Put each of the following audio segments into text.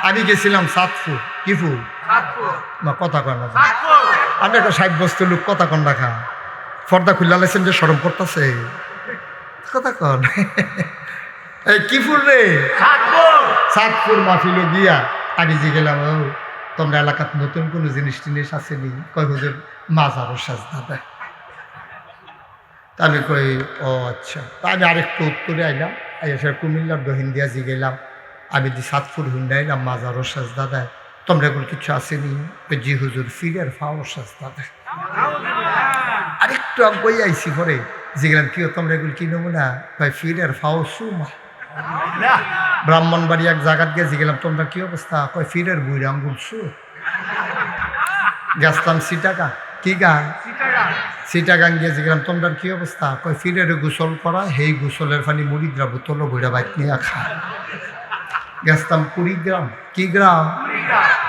আমি গেছিলাম সাতপুর। কি ফুল না কথা কন না, আমি একটা 60 বস্তু লোক কথা কন রাখা পর্দা খুললা লাইছেন যে সরম করতেছে কথা কন। এই কি ফুল রে? সাতপুর মাহফিল গিয়া আমি যে গেলাম, ও তোমরা এলাকাত নতুন কোনো জিনিস টিনিস আসেনি? কয় হুজুর মাজারও সাজদা দেয়। তা আমি কই ও আচ্ছা। তা আমি আরেকটু উত্তরে আইলাম, এসে কুমিল্লার দহিন্দিয়া জি গেলাম, আমি যে সাতপুর হুন্ডা আইলাম মাজারও সাজদা দেয়, তোমরা এগুলো কিছু আসেনি? জি হুজুর ফিরের ফাও সাজদা দেয়। আরেকটু বই আইসি পরে যে গেলাম, কি তোমরা এগুলো কি নেবো না? কয় ফিরের ফাও সুমা। ব্রাহ্মণবাড়ি এক জায়গাত গিয়ে গেলাম, তোমরা কি অবস্থা? কয় ফিরের বুড়ি আঙ্গুল সু। গেছতাম সিটাগা। কি গান? সিটাগাং গিয়ে গেলাম, তোমরা কি অবস্থা? কয় ফিরের গোসল করা, হেই গোসলের পানি মুড়িদ্রা বোতল বইরা বাইক নিয়ে খায়। গেছতাম কুড়িগ্রাম। কি গ্রাম?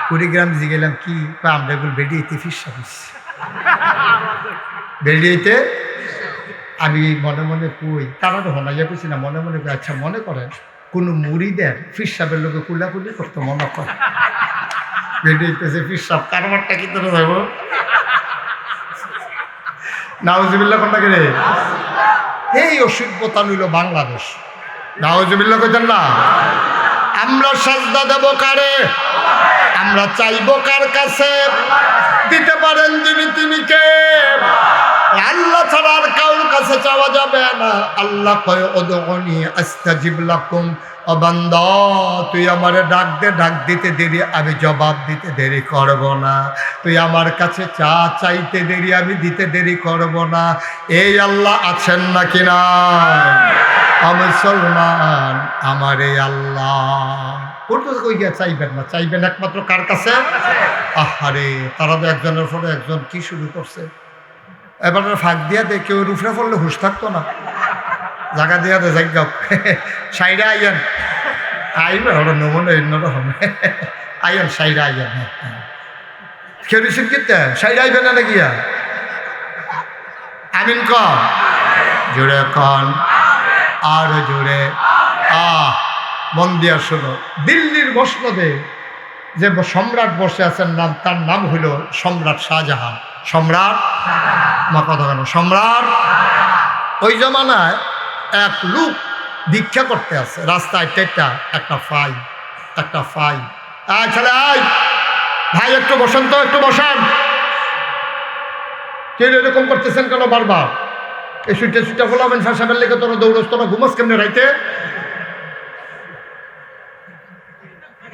কুড়িগ্রাম জি গেলাম, কি? কয় আমরা এগুলো বেরিয়েতে ফিসা ফিস বেরিয়েতে। আমি মনে মনে কই, তারা তো হনাইয়া কইছি না, মনে মনে কই আচ্ছা মনে করেন কোনো মুড়িদের ফিসাবের লোকে কুলাকুলি করতো মনে করে বেরিয়েতেছে ফিসাব, কারবারটা কি তোরা যাবো? নাউজুবিল্লাহ কোনটা কে রে? এই অসভ্যতা নিল বাংলাদেশ। নাউজুবিল্লাহ কইতেন না? আমরা সাজদা দেব কারে? আমরা চাইবো কার কাছে? দিতে পারেন যিনি তিনি কে? আল্লাহ ছাড়া আর কারোর কাছে চাওয়া যাবে না। আল্লাহ কয় উদউনি আস্তাজিব লাকুম। ও বান্দা, তুই আমারে ডাক দে, ডাক দিতে দেরি আমি জবাব দিতে দেরি করব না। তুই আমার কাছে চা, চাইতে দেরি আমি দিতে দেরি করব না। এই আল্লাহ আছেন নাকি না? মুসলমান আমার এই আল্লাহ কোথাও কই গিয়া চাইবেন না, চাইবেন একমাত্র কার কাছে? আহারে, তারা তো একজনের পরে একজন কি শুরু করছে। এবার ফাঁক দিয়া দে, কেউ রুফরে পড়লে হুশ থাকতো না। জায়গা দিয়া দে, জায়গা সাইডে আইয়েন, আইবে ওরা নমুনা অন্যরকম। আইয়েন সাইডে আইয়েন। কেউ রিসিভ করতে সাইডে আইবে না গিয়া আমিন কন, জোরে কন, আর জোরে মন দিয়া শোনো। দিল্লির মসনদে যে সম্রাট বসে আছেন, নাম তার নাম হইল সম্রাট শাহজাহান। সম্রাট মা কথা কেন? সম্রাট। ওই জমানায় এক লোক ভিক্ষা করতে আছে রাস্তায়, টেটা একটা ফাই। ছেলে আয় ভাই, একটু বসেন তো, একটু বসান। কেউ এরকম করতেছেন কেন বারবার? এই সুইটা ফোলাবেন ফাঁসাবেন লেগে তোরা দৌড়স, তোরা ঘুমাস কেমনে রাইতে?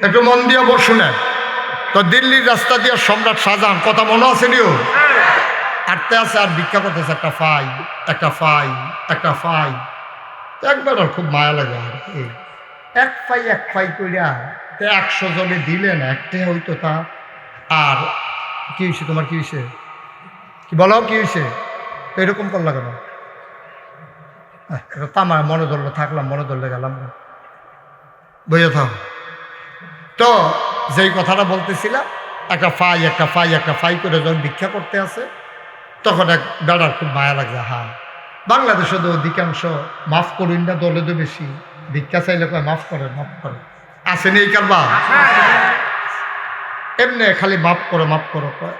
একটু মন দিয়ে বসুনে। তো দিল্লির রাস্তা দিয়ে সম্রাট শাহজাহান, কথা মনে আছে নিও, হাঁটতে আছে আর ভিক্ষা করতেছে একটা ফাই। একবার আর খুব মায়া লাগে। আর এক ফাই কইরা 100 জনে দিলেন, একটাই হইতো তা। আর কি হয়েছে তোমার? কি হয়েছে? কি বলো, কি হয়েছে? তো এরকম করলা কেন? তামার মনে ধরলো, থাকলাম, মনে ধরলে গেলাম না, বুঝে থাক। তো যেই কথাটা বলতেছিলাম, একটা ফাই করে যখন ভিক্ষা করতে আছে, তখন এক বেড়ার খুব মায়া লাগছে। বাংলাদেশে তো অধিকাংশ মাফ করুন না, দলে তো বেশি ভিক্ষা চাইলে কয় মাফ করে আসেনি এই কারবার। এমনি খালি মাফ করো কয়।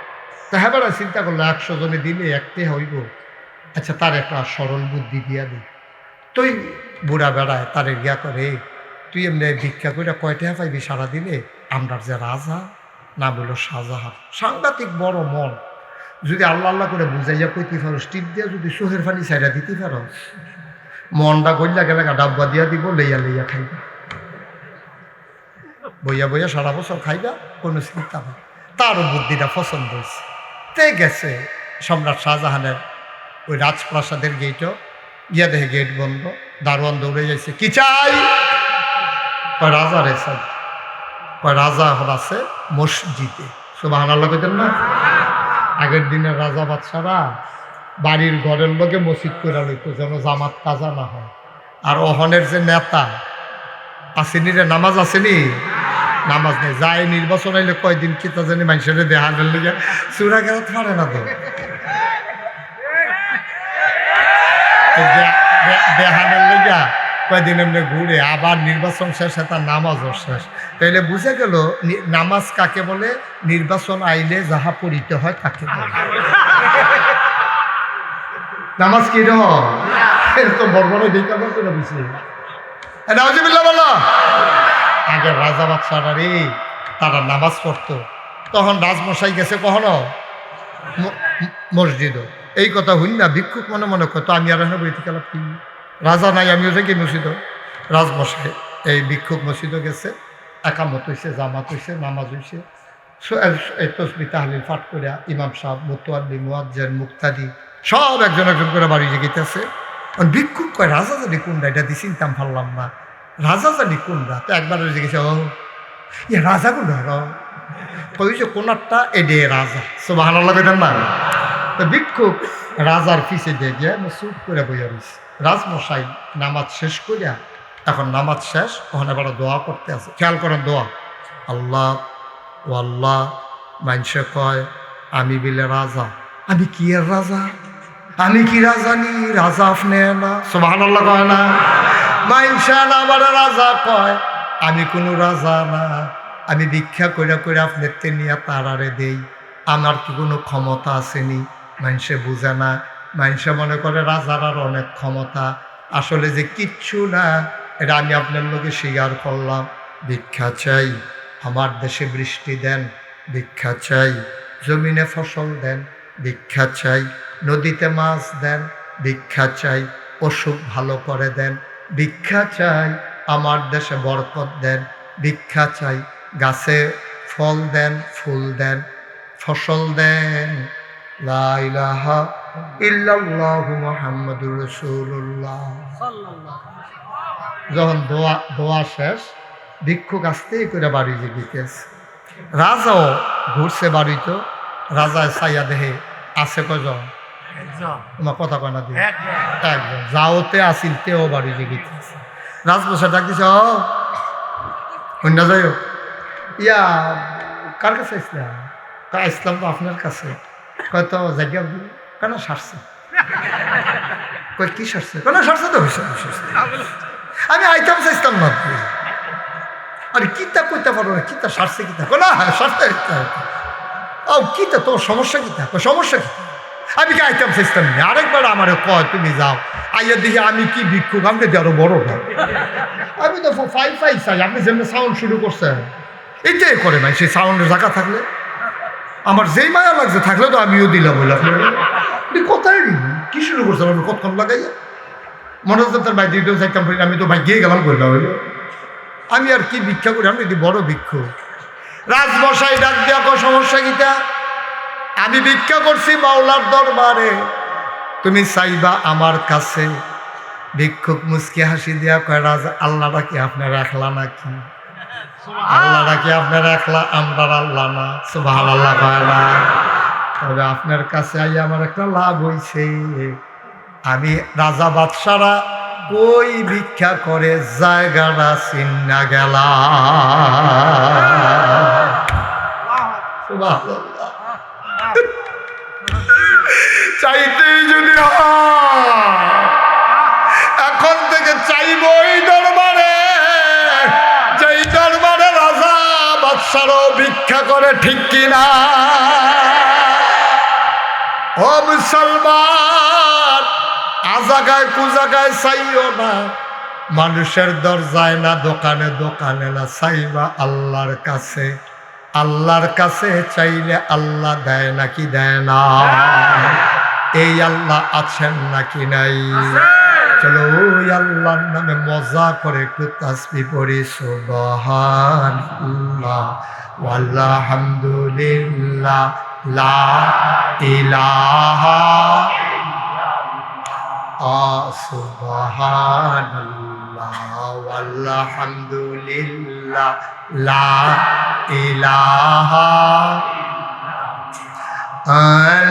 তো হ্যাঁ বেড়া চিন্তা করলো 100 জনে দিলে একটাই হইব, আচ্ছা তার একটা সরল বুদ্ধি দিয়া দিই। তুই বুড়া বেড়ায় তারে গিয়া করে, তুই এমনি ভিক্ষা করে কয়টা পাইবি সারা দিলে? আমরা যে রাজা, না বললো শাহজাহান, সাংঘাতিক বড় মন। যদি আল্লাহ করে বুঝাইয়া কইতে পারো, টিপ দিয়া যদি চোখের পানি ছাইড়া দিতে পারো, মনটা গইলা গেলে ডাব্বা দিয়া দিব, লইয়া খাইবা, বইয়া সারা বছর খাইবা, কোনো চিন্তা নেই। তারও বুদ্ধিটা পছন্দ হয়েছে। তে গেছে সম্রাট শাহজাহানের ওই রাজপ্রাসাদের গেটও গিয়া দেখে গেট বন্ধ, দারোয়ান দৌড়ে যাইছে, কি চাই? রাজা রে চাই। রাজা এখন আছে মসজিদে। সুবহানাল্লাহ কইতেন না? আগের দিনের রাজা বাদশারা বাড়ির ঘরের লোকে মসজিদ করে লইত যেন জামাত কাজা না হয়। আর অহনের যে নেতা আসেনি রে, নামাজ আসেনি, নামাজ নেই, যায় নির্বাচন আইলে কয়দিন কি তা জানি মানুষের দেহানের লেগে চূড়া গেলে পারে না। তো দেহানের লেগা কয়েকদিন এমনি ঘুরে আবার নির্বাচন শেষে তার নামাজও শেষ। তাইলে বুঝে গেল নামাজ কাকে বলে, নির্বাচন আইলে যাহা পড়িতে হয় তাকে বলে। নামাজ কি রকম তো বড় বড় দেখা করে বুঝলি নাউজুবিল্লাহ বলো। আগে রাজা বাদশারা রে তারা নামাজ পড়তো, তখন রাজমশাই গেছে কখনো মসজিদ, এই কথা হইন না ভিক্ষুক মনে মনে কত আমি আর বইতে গেলাম কি রাজা নাই আমিও যাই মসজিদ। রাজমশাই এই ভিক্ষুক মসজিদও গেছে, একামত হয়েছে, জামাত হয়েছে, নামাজ হয়েছে, তসবি তাহলিল পাঠ করিয়া ইমাম সাহেব মুতোয়াল্লি মুয়াজ্জিন মুক্তাদি সব একজন একজন করে বাড়ি জেগেছে। ভিক্ষুক কয় রাজা জানি কোনটা, এটা দিয়ে চিনতাম পারলাম না, রাজা জানি কোনটা। তো একবার জেগেছে, ও ইয়ে রাজা কোনটা কই যে কোনারটা এডে রাজা, সুবহানাল্লাহ কইতেন না। তো ভিক্ষুক রাজার পিছে দিয়ে গিয়ে চুপ করে বইয়া রয়েছে। রাজমশাই নামাজ শেষ করিয়া, এখন নামাজ শেষ, ওখানে বড় দোয়া করতে আছে, খেয়াল করেন দোয়া। আল্লাহ ও আল্লাহ, মানুষে কয় আমি বিলে রাজা, আমি কি এর রাজা, আমি কি রাজা নি, রাজা আপনি না, সুবহানাল্লাহ কয় না। মানুষে আমার রাজা কয়, আমি কোনো রাজা না, আমি ভিক্ষা কইরা কইরা আপনার নিয়ে তারারে দেই, আমার কি কোনো ক্ষমতা আসেনি। মানুষে বুঝে না, মানুষে মনে করে রাজার আর অনেক ক্ষমতা, আসলে যে কিচ্ছু না। এটা আমি আপনার লোকে স্বীকার করলাম। ভিক্ষা চাই, আমার দেশে বৃষ্টি দেন, ভিক্ষা চাই, জমিনে ফসল দেন, ভিক্ষা চাই, নদীতে মাছ দেন, ভিক্ষা চাই, অসুখ ভালো করে দেন, ভিক্ষা চাই, আমার দেশে বরকত দেন, ভিক্ষা চাই, গাছে ফল দেন, ফুল দেন, ফসল দেন। লা ইলাহা ইল্লাল্লাহু মুহাম্মাদুর রাসূলুল্লাহ। যখন দোয়া শেষ, ভিক্ষুক আসতেই করে বাড়ি যেতেছে। রাজাও ঘুরছে বাড়িতে, রাজায় ছাইয়া দেহে আছে কজন, তোমার কথা কয় না দিয়ে একজন, যাওতে আসিল তেও বাড়ি যেতেছে। রাজবসা ডাক দিছে, ও অন্য যাই হোক, ইয়া কার কাছে আসলাম, আসলাম তো আপনার কাছে, হয়তো জায়গা কেন সারছে, কই কি সারছে, কেন সারছে তো আমি আইতাম চাইতাম না, আরে কিতা কইতে পারো না, কিতা সারছে কিতা না সারতে, ও কিতা তোর সমস্যা কিতা, সমস্যা কিতা, আমি কি আইতাম চাইতাম না। আরেকবার আমার কয় তুমি যাও, আইয়া দেখি আমি কি ভিক্ষুক, আমি তো আরো বড় ভাই, আমি তো ফাই চাই, আপনি যেমন সাউন্ড শুরু করছেন এটাই করে ভাই, সেই সাউন্ডের জায়গা থাকলে আমার যেই মায়া লাগছে থাকলে তো আমিও দিলাম বলে আপনার কোথায় কি শুরু করছে আমার কতক্ষণ লাগাইয়া মনে হচ্ছে তার ভাই দিতেও চাইতাম, আমি তো ভাই গিয়ে গেলাম করলাম হইলো, আমি আর কি ভিক্ষা করি, আমি যদি বড় ভিক্ষু। রাজমশাই ডাক দিয়া কো সমস্যা গীতা, আমি ভিক্ষা করছি মাওলার দরবারে, তুমি চাইবা আমার কাছে। ভিক্ষুক মুচকি হাসি দিয়া কয়, রাজা আল্লাহটা কি আপনার একলা নাকি, আল্লাহটা কি আপনার একলা, আমরা আল্লাহ না, সুবহানাল্লাহ কয় না। তবে আপনার কাছে আই আমার একটা লাভ হইছে, আমি রাজা বাদশারা কই ভিক্ষা করে জায়গাটা চিন্না গেলাম। চাইতেই যদি এখন থেকে চাইব এই দরবারে, যেই দরবারে রাজা বাদশারও ভিক্ষা করে, ঠিক কিনা? ও মুসলমান, আজাগায় কুজাগায় চাইও না, মানুষের দরজায় না, দোকানে দোকানে না, চাইবা আল্লাহর কাছে। আল্লাহর কাছে চাইলে আল্লাহ দেয় নাকি দেয় না? এই আল্লাহ আছেন নাকি নাই? চলো ওই আল্লাহর নামে মজা করে একটু তাসবিহ পড়ি, সুবহানাল্লাহ ওয়ালহামদুলিল্লাহ লা ইলাহা সুবহানাল্লাহ ওয়ালহামদুলিল্লাহ লা ইলাহা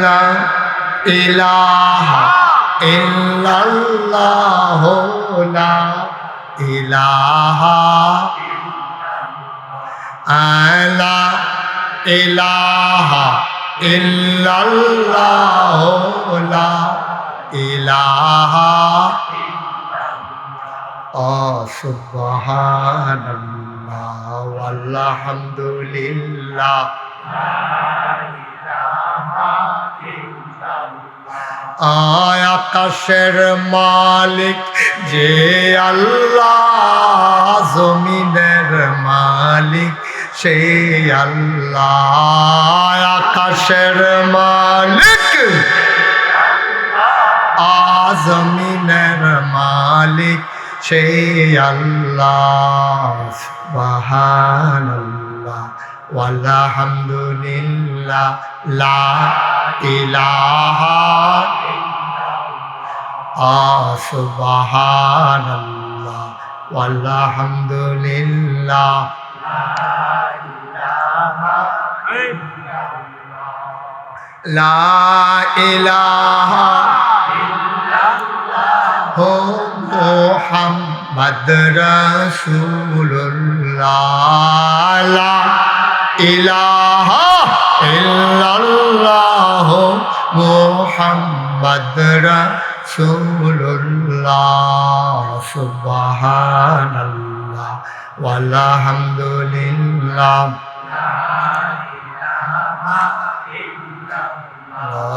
লা ইলাহা ইল্লাল্লাহ লা ইলাহা লা ইলাহা ইল্লাল্লাহ লা ইলাহা সুবহানাল্লাহ ওয়ালহামদুলিল্লাহ আয় আকাশের মালিক যে আল্লাহ, জমিনের মালিক সেই আল্লাহ। আকাশের মালিক জমিনের মালিক সেই আল্লাহ। সুবহানাল্লাহ ওয়ালহামদুলিল্লাহ লা ইলাহা সুবহানাল্লাহ ওয়ালহামদুলিল্লাহ লা ইলাহা মুহাম্মাদ রাসূলুল্লাহ লা ইলাহা ইল্লাল্লাহ মুহাম্মাদ রাসূলুল্লাহ সুবহানাল্লাহ ওয়ালহামদুলিল্লাহ লা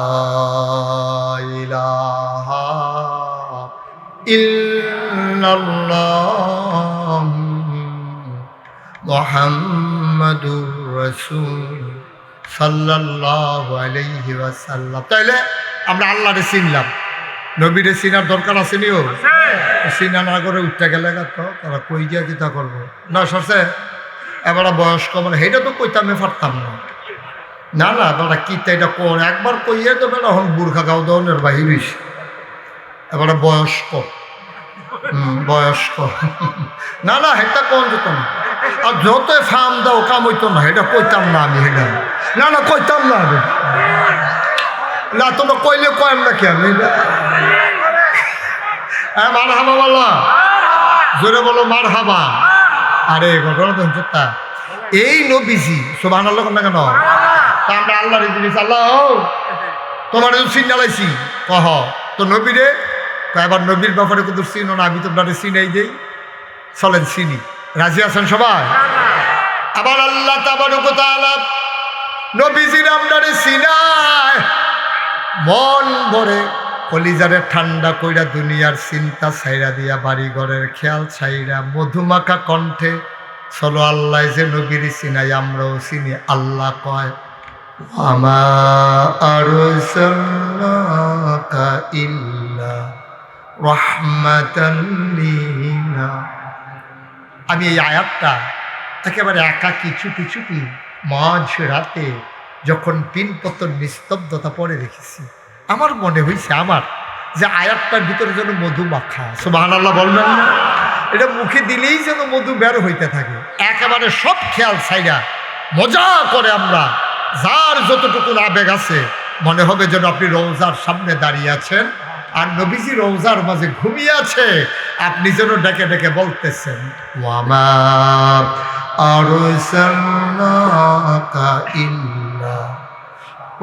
ইলাহা ইল্লাল্লাহ মুহাম্মাদুর রাসূল সাল্লাল্লাহু আলাইহি ওয়াসাল্লাম। তাইলে আমরা আল্লাহরে চিনলাম, নবীরে চিনার দরকার আছে নিও। চিনা না করে উঠতে গেলে তো তারা কই গিয়া কিতা করবো না সরছে এবার বয়স্ক মানে সেইটা তো কইতামে পারতাম না। না না বেটা কিতা এটা কোন একবার কইয়ে তো বেটা হন বুর্খা গাও দনের বাহির হইছে। এবারে বয়স্ক বয়স্ক না না এটা কোন যেত না। আর যতই ফার্ম দাও কাম হইতো না, এটা কইতাম না আমি। এটা না না কইতাম না আমি। না তোমরা কইলে কয়েন নাকি আমি মার হাবা বলো, জোরে বলো মার হাবা। আরে ঘটনা তো হচ্ছে এই নবীজি সুবহানাল্লাহ না কেন তা আমরা আল্লাহর জিনিস আল্লাহ তোমার চিনালাইছি কহ তো নবীরে এবার নবীর ব্যাপারে কিন্তু চিনো না, আমি তোমরা চিনাই দেই চলেন চিনি। রাজি আছেন সবাই? আবার আল্লাহ তাবারক ওয়া তাআলা নবীজির আমরারে চিনায় মন ভরে কলিজারে ঠান্ডা কইরা দুনিয়ার চিন্তা ছাইরা দিয়া বাড়ি ঘরের খেয়াল ছাইরা মধুমাখা কণ্ঠে চলো আল্লাহ যে নবীর চিনাই আমরাও চিনি। আল্লাহ কয় আমা আরসালনাকা ইল্লা রাহমাতাল লিল। আমি এই আয়াতটা একেবারে একাকি চুপি চুপি মাঝ রাতে যখন পিনপতন নিস্তব্ধতা পড়ে রেখেছি, আমার মনে হয়েছে আমার যে আয়াতটার ভিতরে যেন মধু মাখা। সুবহানাল্লাহ বলবেন না? এটা মুখে দিলেই যেন মধু বের হইতে থাকে। একেবারে সব খেয়াল ছাইরা মজা করে আমরা যার যতটুকু আবেগ আছে মনে হবে যেন আপনি রওজার সামনে দাঁড়িয়ে আছেন আর নবীজি রওজার মাঝে ঘুমিয়ে আছে, আপনি যেন ডেকে ডেকে বলতেছেন ওয়ামা আরসালনাকা ইল্লা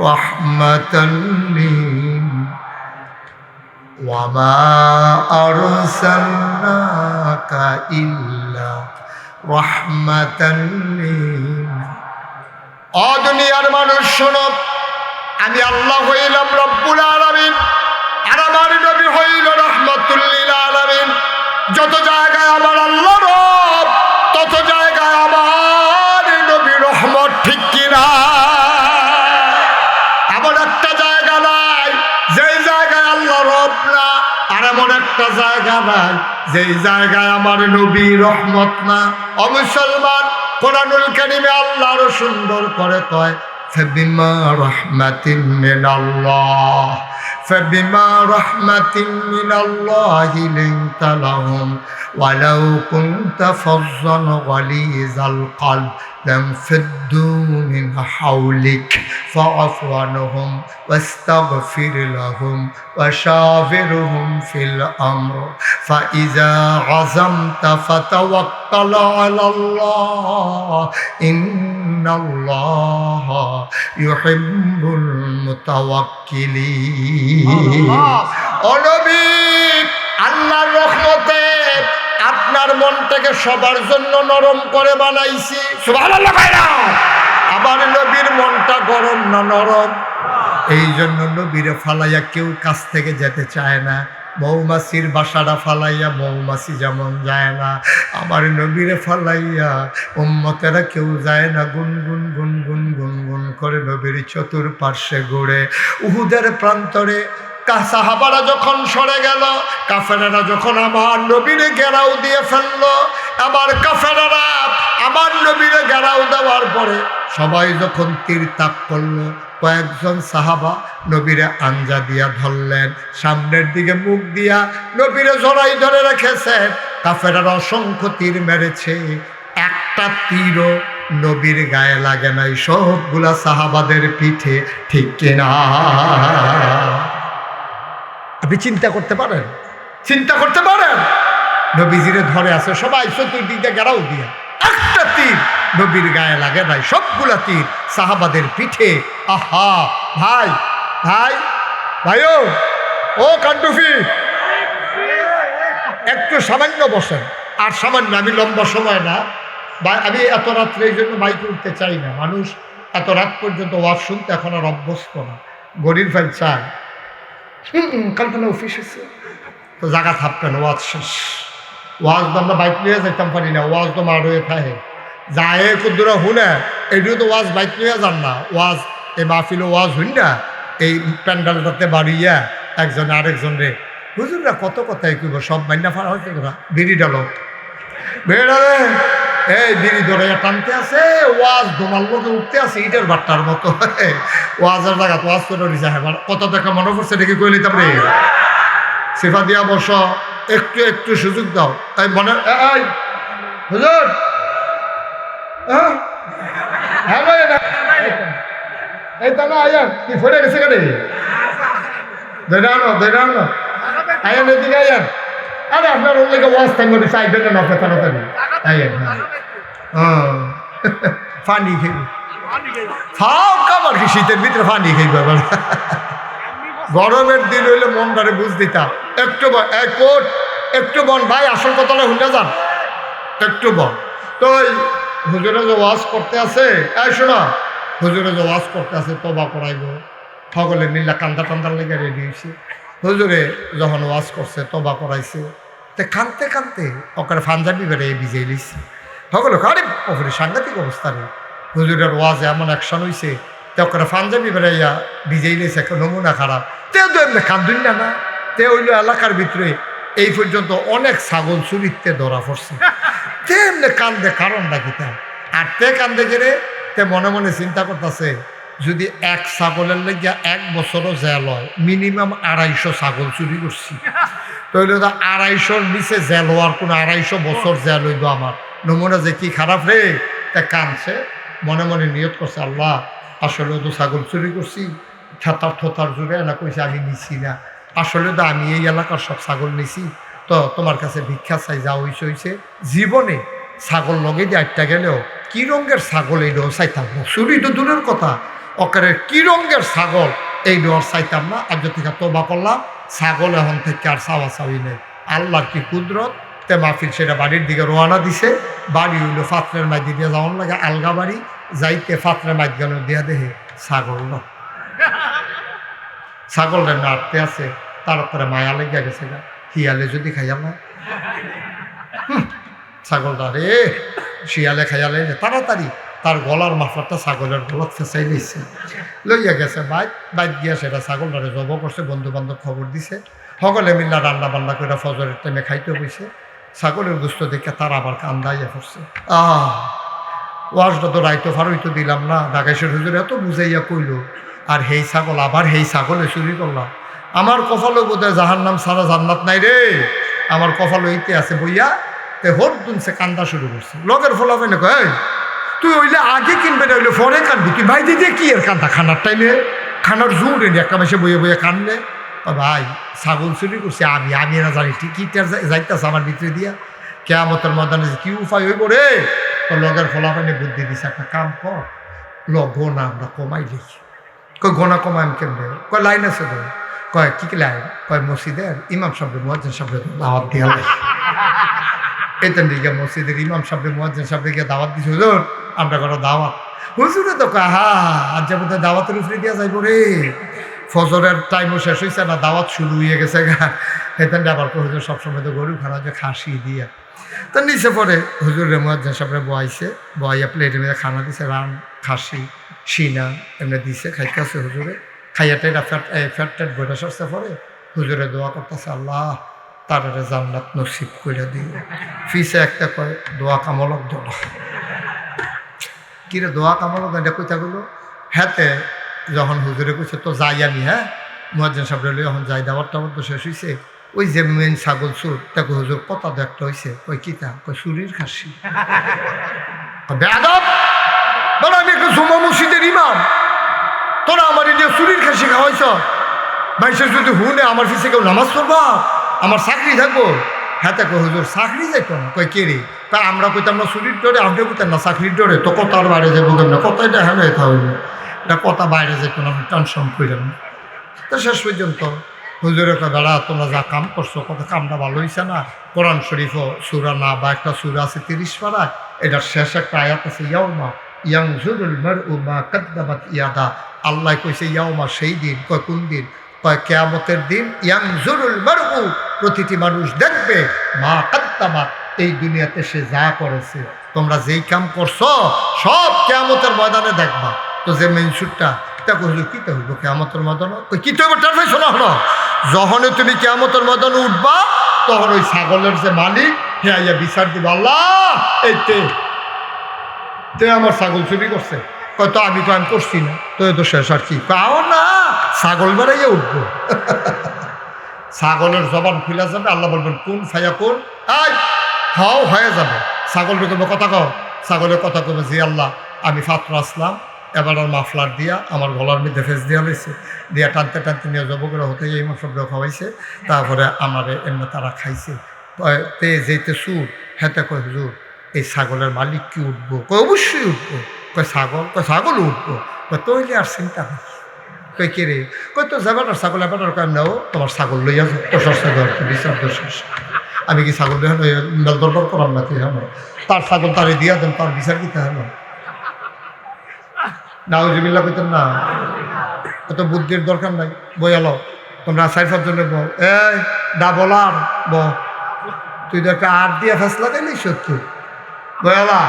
রাহমাতাল লিল ওয়ামা আরসালনাকা ইল্লা রাহমাতাল লিল। ও দুনিয়ার মানুষ শোনো, আমি আল্লাহ হইলাম রব্বুল আলামিন আর আমার নবী হইল রাহমাতুল লিল আলামিন। যত জায়গায় আমার আল্লাহ রব তত জায়গায় আমার নবী রহমত, ঠিক কিনা? এমন একটা জায়গা নাই যেই জায়গায় আল্লাহ রব না, আর এমন একটা জায়গা নাই যেই জায়গায় আমার নবী রহমত না। ও মুসলমান, কোরআনুল কারীমে আল্লাহ আরো সুন্দর করে কয় ফাবিমা রাহমাতিন মিনাল্লাহ ফাবিমা রাহমাতিন মিনাল্লাহি লিনতা লাহুম ওয়ালাউ কুনতা ফাজ্জান গালিযাল কলব লামফাদ্দু মিন হাওলিক ফাআফু আনহুম ওয়াস্তাগফির লাহুম ওয়াশাবিরহুম ফিল আমর ফাইযা আযামতা ফাতাওয়াক্কাল আলাল্লাহ ইন্নাল্লাহা ইউহিব্বুল মুতাওয়াক্কিলিন। ও নবী, আল্লাহর রহমতে আমার মনটাকে সবার জন্য নরম করে বানাইছি, সুবহানাল্লাহ ভাইরা। আবার নবীর মনটা গরম না নরম, এই জন্য নবীরে ফালাইয়া কেউ কাছ থেকে যেতে চায় না। মৌমাছির বাসাটা ফালাইয়া মৌমাছি যেমন যায় না, আমার নবীরে ফালাইয়া উম্মতেরা কেউ যায় না। গুনগুন গুনগুন গুনগুন করে নবীর চতুর্পার্শ্বে ঘুরে। উহুদের প্রান্তরে সাহাবারা যখন সরে গেল, কাফেরেরা যখন আমার নবীরে ঘেরাও দিয়ে ফেললো, আবার কাফেরেরা আমার নবীরে ঘেরাও দেওয়ার পরে সবাই যখন তীর তাক করলো, কয়েকজন সাহাবা নবীরে আঞ্জা দিয়া ধরলেন, সামনের দিকে মুখ দিয়া নবীরে জড়াই ধরে রেখেছেন। কাফেরেরা অসংখ্য তীর মেরেছে, একটা তীরও নবীর গায়ে লাগে নাই, সবগুলা সাহাবাদের পিঠে, ঠিক কিনা? আপনি চিন্তা করতে পারেন? চিন্তা করতে পারেন? নবীজিরে ধরে আছে সবাই চতুর্দিক দিয়ে ঘেরাও দিয়া, একটা তীর নবীর গায়ে লাগে নাই, সবগুলা তীর সাহাবাদের পিঠে। আহা ভাই, ভাই, ভাইও, ও কান্ডুফি, একটু সামান্য বসেন। আর সামান্য, আমি লম্বা সময় না, আমি এত রাত্রে এই জন্য মাইকে উঠতে চাই না। মানুষ এত রাত পর্যন্ত ওয়াজ শুনতে এখন আর অভ্যস্ত না। গরিব ভাই চায় কালকে অফিস আছে তো জায়গা থাকবেন, ওয়াজ শেষ। ওয়াজ তো আমরা বাইক নিয়ে যেতাম পারি না, ওয়াজ তো মার হয়ে থাকে যায় কুদ্দুরা হুনে, এইটিও তো ওয়াজ বাইক নিয়ে যান না। ওয়াজ এই মাহফিল ওয়াজ হইন না, এই প্যান্ডালটাতে বাড়িয়া একজন আরেকজন রে হুজুররা কত কথাই কইব, সব মাইনা ফাড়া হয়েছে। তোরা বিড়ি ডালো, বেড়ালে এই বিড়ি ধরে টানতে আছে, ওয়াজ দোমার লোকে উঠতে আছে ইটের বাট্টার মতো। ওয়াজের জায়গা তো ওয়াজ করে দিছে, হ্যাঁ কত দেখা মনে পড়ছে দেখি কই নিতাম রে। সিফা দিয়া বস, একটু একটু সুযোগ দাও। তাই মনে হুজুর, হ্যাঁ এই তা না আয়ান কি ফেরে গেছে কেন? ধরে আনো, ধরে আনো, আয়ান এদিকে আয়ান। আরে আপনার ওর লেগে ওয়াজ টাইম করে চাইবেন না আপনার তাড়াতাড়ি আয়ান। পানি খেয়ে খাও, কাবার কি শীতের ভিতরে পানি খেয়ে আবার। গরমের দিন হইলে মনটারে বুঝ দিতাম। একটু কোট একটু বন ভাই, আসল কথাটা শুনে যান, একটু বন। তো হুজুরে যে ওয়াজ করতে আছে, এই শোনা, হুজুরে যে ওয়াজ করতে আছে তবা করাইব, সকলে মিল্লা কান্দা টান্দার লেগে রেডি হয়েছে। হুজুরে যখন ওয়াজ করছে তবা করাইছে, তো কানতে কানতে ওখানে পাঞ্জাবি বেড়ে ভিজে লিছে। সকলে আরে ওখানে সাংঘাতিক অবস্থা রে, হুজুরের ওয়াজে এমন অ্যাকশন হয়েছে, তো ওখানে পাঞ্জাবি বেড়াইয়া ভিজেই লিছে, একটা নমুনা খারাপ। তেও তো এমনি কান্দুন না, তে হইল এলাকার ভিতরে এই পর্যন্ত অনেক ছাগল চুরিতে ধরা পড়ছে, তেমনি কান্দে কারণ ডাকিতাম। আর তে কান্দে গেলে তে মনে মনে চিন্তা করতেছে, যদি এক ছাগলের লেগে 1 বছরও জেল হয়, মিনিমাম 250 ছাগল চুরি করছি, তাহলে তো 250-র নিচে জেল হওয়ার কোনো 250 বছর জেল হইব আমার। নমুনা যে কি খারাপ রে, তা কানছে, মনে মনে নিয়ত করছে, আল্লাহ আসলে তো ছাগল চুরি করছি, ঠাতার ঠোতার জুড়ে না কইছে আমি নিছি না, আসলে তো আমি এই এলাকার সব ছাগল নিছি, তো তোমার কাছে ভিক্ষা চাই, যা হইছে হইছে। জীবনে ছাগল লগে দিয়ে আটটা গেলেও কি রঙের ছাগল এই ডোর চাইতাম না, চুরি তো দূরের কথা, অকারের কি রঙের ছাগল এই ডোর চাইতাম না। আর যদি তোবা করলাম, ছাগল এখন থেকে আর চাওয়া চাওয়ি নেই। আল্লাহর কি কুদরত, তে মাহফিল সেটা বাড়ির দিকে রওনা দিছে। বাড়ি হইলো ফাতরের মাইদি দিয়ে যাওয়ার লাগে, আলগা বাড়ি যাইতে ফাতরের মাইদ দিয়া দেহে ছাগল ন, ছাগলটা নাড়তে আছে, তার উপরে মায়া লেগে গেছে গা, হিয়ালে যদি খাইয়াল না ছাগলটা রে, শিয়ালে খাইয়ালে তাড়াতাড়ি তার গলার মাফলারটা ছাগলের গলাত ফেঁচাই দিচ্ছে, লইয়া গেছে বাইক গিয়া সেটা ছাগলটারে জব করছে। বন্ধু বান্ধব খবর দিছে, সকলে মিল্লা রান্না বান্না করে ফজরের টাইমে খাইতে বইছে। ছাগলের গুস্ত দেখে তার আবার কান্দাইয়া পড়ছে। ওয়াজটা তো রাইতো ফারইতো দিলাম না, ঢাকাইশের হুজুর এত বুঝাইয়া কইল, আর হেই ছাগল আবার হেই ছাগলে চুরি করলাম। আমার কপালও বোধহয় জাহান্নাম সারা জান্নাত নাই রে, আমার কপাল হইতে আছে বইয়া। তে হোর দুনছে কান্দা শুরু করছে, লগের ফলাফে না কয় তুই ওইলে আগে কিনবে না, ওইলে পরে কানবি, তুই ভাই দিদি কি এর কান্দা, খানার টাইমে খানার জোর এনে একটা মাসে বইয়ে বইয়ে কানলে। ভাই ছাগল চুরি করছে, আমি না জানি টিকিটার যাইতেছে আমার ভিতরে দিয়া, কেয়ামতের ময়দানে কি উপায় হইব রে। লগের ফলাফানে বুদ্ধি দিছে, একটা কাম কর, গোনা আমরা কমাই লিখি। কয় গোনা কমাই আমি কেমনে? কয় লাইন আছে তো। কয় কি লাইন? কয় মসজিদের ইমাম সাহেব মুয়াজ্জিন সাহেব দাওয়াত দিয়া এতেন দিকে মসজিদের ইমাম সাহেব মুয়াজ্জিন সাহেবকে দাওয়াত দিছে, হুজুর আমরা কোনো দাওয়াত। হুজুরে তো কাহা আজ যাবো দাওয়াতের উপরে দিয়া যাইব রে, ফজরের টাইমও শেষ হয়েছে না, দাওয়াত শুরু হয়ে গেছে গা। এতেন আবার হুজুর সবসময় তো গরু খানা যে খাসি দিয়া তো নিচে পরে হুজুরের মুয়াজ্জিন সাহেবরে বয়াইছে, বয়াইয়া প্লেটের মধ্যে খানা দিছে, রান খাসি সিনা এমনি দিছে, খাইতেছে হুজুরে। খাইয়াটাই ফ্যাট ট্যাট বইটা সরছে পরে হুজুরে দোয়া করতেছে, আল্লাহ তারে জান্নাত নসিব করে দিই। ফিসে একটা কয় দোয়া কামলক দোয়া, কিরে দোয়া কামলক এটা কোথাগুলো হ্যাঁতে যখন হুজুরে কইছে তো যাই আমি, হ্যাঁ মুয়াজ্জিন সাহেব রইলে যখন যাই দাবার টাবার তো শেষ হয়েছে, ওই যে মেন ছাগল চুর তাকে হুজুর কথা তো একটা হয়েছে, কই কিতা কই চুরির খাসি। বেয়াদব বলো, আমি একটু জুমা মসজিদের ইমাম, তোরা আমার এদিকে চুরির খাসি খাওয়াইছ। মানুষের যদি হুনে আমার পিছিয়ে কেউ নামাজ পড়বা, আমার চাকরি থাকবো। হ্যাঁ তাকে হুজুর চাকরি যাইতো না, কই কে রে, তা আমরা কইতাম না চুরির ডরে, আপনি কইতাম না চাকরির ডরে, তো কথার বাইরে যাবো না, কথা এটা হ্যাঁ এটা হইল, এটা কথা বাইরে যেত না, আমি টেনশন করিলাম। তো শেষ পর্যন্ত হুজুরে কয় বেড়া তোমরা যা কাম করছো কত কামটা ভালো হয়েছে না, কোরআন শরীফও সুরা না বা একটা সুরা আছে 30 পারায়, এটার শেষ একটা আয়াত আছে ইয়াউমা ইয়ানজুরুল মারউ মা কাদ্দামাত ইয়াদা। আল্লাহ কইছে ইয়াউমা সেই দিন, কয় কোন দিন, কয় কিয়ামতের দিন, ইয়ানজুরুল মারউ প্রতিটি মানুষ দেখবে মা কাদ্দামাত এই দুনিয়াতে সে যা করেছে, তোমরা যেই কাম করছো সব কিয়ামতের ময়দানে দেখবা। তো যে মেনসুরটা তাকে হইল কিতা হইব কিয়ামতের ময়দানে, ওই কিতা হইব টার পাইছো না হলো, যখনই তুমি কিয়ামতের ময়দানে উঠবা তখন ওই ছাগলের যে মালিক হে আইয়া বিচার দিবা, আল্লাহ এই তে আমার ছাগল চুরি করছে, কয়তো আমি তো আমি করছি না, তো এ তো শেষ আর কি পাও না, ছাগল বেড়াইয়া উঠবো। ছাগলের জবান খুলে যাবে, আল্লাহ বলবেন কোন ফাইয়া কোন, আই হাও হয়ে যাবে। ছাগলকে কবে কথা কও, ছাগলের কথা কবে জি আল্লাহ আমি ফাত্র আসলাম, এবার আর মাফলার দিয়া আমার গলার মধ্যে ফেস দিয়া লইছে, দিয়া টানতে টানতে নিয়ে যাবো করে হতে এই সব খাওয়াইছে, তারপরে আমার এমনি তারা খাইছে। তে যেতে সুর হেতে কয় হুজুর এই ছাগলের মালিক কি উঠবো, কয় অবশ্যই উঠবো, কয় ছাগল উঠবো, কয় তৈলে আর চিন্তা নেই, কই কে রে, কই তো যাবার ছাগল এবার কাম নাও, তোমার ছাগল লইয়া তোর সস্তা দেওয়ার কি বিচার দোষ, আমি কি ছাগল দেখানো মেল দরবার করার নাকি, হ্যাঁ তার ছাগল তারে দিয়া দেন, তার বিচার দিতে হলো নাউজুবিল্লাহ কইতেন না, এত বুদ্ধির দরকার নাই, বইয়ালো তোমরা 4-5 জনে বল, এই ডাবল আর তুই তো একটা আর দিয়া ফেসলা দিলি সত্যি বয়ালা।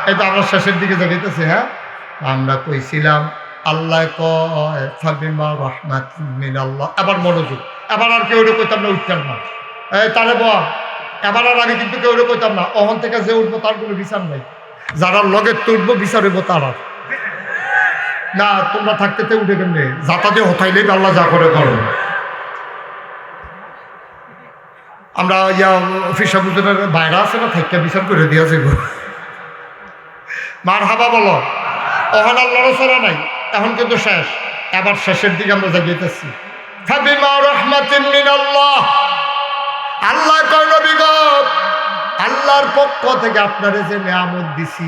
এই তো আমরা শেষের দিকে যাইতেছি, হ্যাঁ আমরা কইছিলাম আল্লাহ কয় ফাবিমা রাহমাতিন মিনাল্লাহ, এবার মনোযোগ, এবার আর কেউ কইতাম না উঠতাম না, এই তারে বল এবার আর আমি কিন্তু কেউ কইতাম না, অহন থেকে যে উঠবো তার কোনো বিচার নাই, যারা লগে তুলবো বিচার হইব তারা না, তোমরা থাকতে উঠে কেমনে যাতা দিয়ে হতাইলেই আল্লাহ যা করে করো। আমরা ইয়া অফিস বুঝনের বাইরে আছে না, থাকতে বিচার করে দিয়া যাইব, মার হাবা বলো, অহন আর লড়ছড়া নাই, এখন কিন্তু শেষ, এবার শেষের দিকে আমরা যাইতেছি। ফাবিমা রাহমাতিন মিনাল্লাহ, আল্লাহ কয় নবী গো আল্লাহর পক্ষ থেকে আপনারে যে নিয়ামত দিছি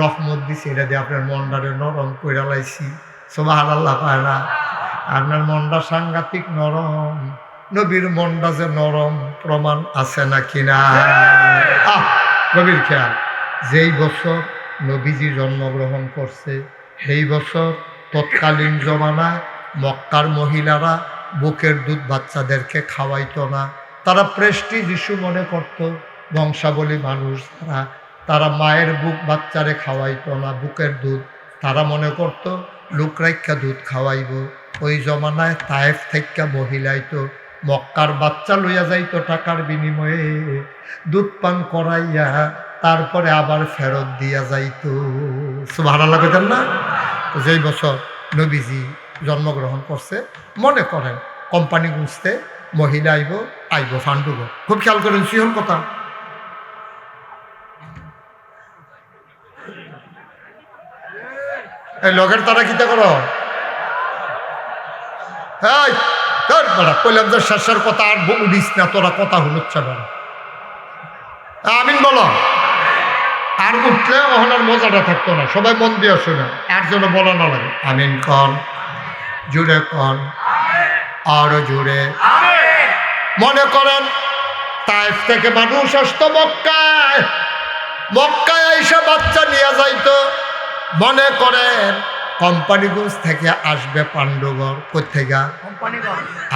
রহমত দিছি, এটা দিয়ে আপনার মনটারে নরম কইরা লাইছি, সুবহানাল্লাহ কয় না, আপনার মনটা সাংঘাতিক নরম, নবীর মনটা যে নরম প্রমাণ আছে নাকি না। নবীর খেয়াল, যেই বছর নবীজি জন্মগ্রহণ করছে সেই বছর তৎকালীন জমানায় মক্কার মহিলারা বুকের দুধ বাচ্চাদেরকে খাওয়াইতো না, তারা প্রেস্টিজ ইস্যু মনে করত, বংশাবলী মানুষ তারা মায়ের বুক বাচ্চারে খাওয়াইতো না, বুকের দুধ তারা মনে করত লুকরাইকা দুধ খাওয়াইব। ওই জমানায় তায়েফ থেকে মহিলাইতো মক্কার বাচ্চা লইয়া যাইতো টাকার বিনিময়ে, দুধ পান করাইয়া তারপরে আবার ফেরত দিয়া যাইতো, সুবহানাল্লাহ কইতেন না। তো যেই বছর নবীজি জন্মগ্রহণ করছে মনে করেন কোম্পানি গুঁজতে মহিলা আইব ফান্ডুব, খুব খেয়াল করেন সিহন কথা, এই লগের তারা কিতা করো, হ্যাঁ কইলাম যে শেষের কথা আর উঠিস না, তোরা কথা হলুচ্ছে না, আমিন বলো, আর উঠলে ওখানের মজাটা থাকতো না, সবাই মন দিয়ে শোনে, আর যেন বলা না লাগে, আমিন কন জুড়ে কন আরো জুড়ে। মনে করেন তায়েফ থেকে মানুষ আসতো মক্কায়, মক্কায় এসে বাচ্চা নিয়ে যাইতো। মনে করেন কোম্পানিগঞ্জ থেকে আসবে পাণ্ডুগড়, কোথেকে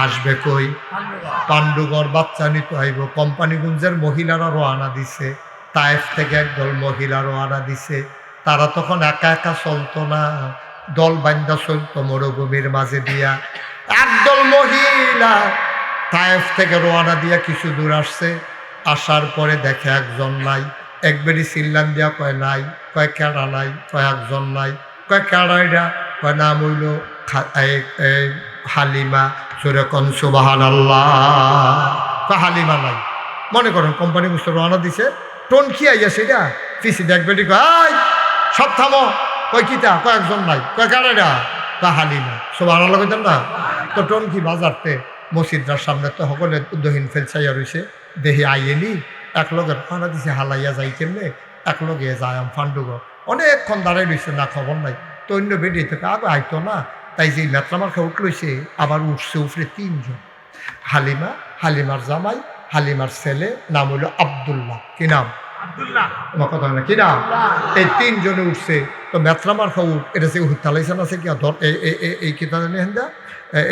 আসবে কই পাণ্ডুগড়, বাচ্চা নিতে আইব। কোম্পানিগঞ্জের মহিলারা রওনা দিছে, তায়েফ থেকে একদল মহিলা রওনা দিছে। তারা তখন একা একা চলতো না, দল বান্ধা চলতো মরুভূমির মাঝে দিয়া। একদল মহিলা তায়েফ থেকে রওনা দিয়া কিছু দূর আসছে, আসার পরে দেখে একজন নাই। একবারই চিল্লান দিয়া কয় নাই, কয় কেডা নাই, কয় একজন নাই, কয় কেডাইরা, কয় নাম হইল হালিমা। যেরকম সুবহানাল্লাহ, কয় হালিমা নাই। মনে করেন কোম্পানি বুঝতে রওনা দিছে, টোন কি আইয়া সেটা পিসি দেখবেটি, কয় সব থামো, কয় কিতা, কয় একজন নাই, কয় কেডাইরা, কয় হালিমা। সুবহানাল্লাহ কইতেন না? তো টোন কি বাজারতে মসজিদটার সামনে তো সকলে উদ্যোহীন ফেলছাইয়া রয়েছে, দেহে আইয়েনি এক লগের রওনা দিছে, হালাইয়া যাই কেমনে, এক লগে যায় পাণ্ডুগড়। অনেকক্ষণ দাঁড়াই রয়েছে, না খবর নাই। তো অন্য বেরিয়ে থেকে আগে আইতো না, তাই যে মেট্রামার্খা উঠলইছে, আবার উঠছে উপরে তিনজন। হালিমা, হালিমার জামাই, হালিমার ছেলে, নাম হইল আব্দুল্লাহ। কি নাম? আমার কথা হয় না, কি নাম? এই তিনজনে উঠছে। তো মেট্রামার্খা উঠ, এটা সে হুতালাইছে না, সে কি ধর এই কিতা জানি হেন্দা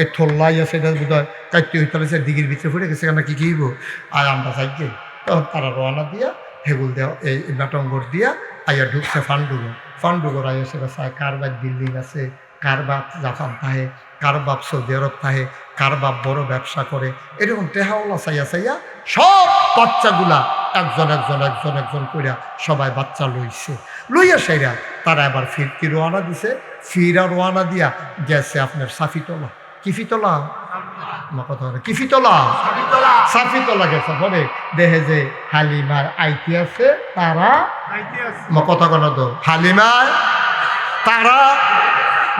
এই থল্লাই আছে, এটা বোধ হয় কাইতে হুতালাইছে, দিঘির ভিতরে ফুটে গেছে, কেন কি কিব আর আমরা যাইকে। তখন তারা রওনা দিয়া হেগুল দেওয়া এই নাটঙ্গর দিয়া আইয়া ঢুকছে পাণ্ডুগড়। পাণ্ডুগড় আইয়া সেটা চায় কার বাপ বিল্ডিং আছে, কার বাপ জাপান থাহে, কার বাপ সৌদি আরব থাহে, কার বাপ বড় ব্যবসা করে, এরকম টেহাওয়ালা চাইয়া চাইয়া সব বাচ্চাগুলা একজন একজন একজন একজন করিয়া সবাই বাচ্চা লইছে। লইয়া সেরা তারা এবার ফিরতি রোয়ানা দিছে। ফিরা রোয়ানা দিয়া গেছে আপনার সাফিতলা। কিফিতলা আমার কথা হয় না, কিফিতলা, সাফিতলা গেছে। পরে দেখে যে হালিমার আইতি আছে, তারা আমার কথা কেন তো হালিমার তারা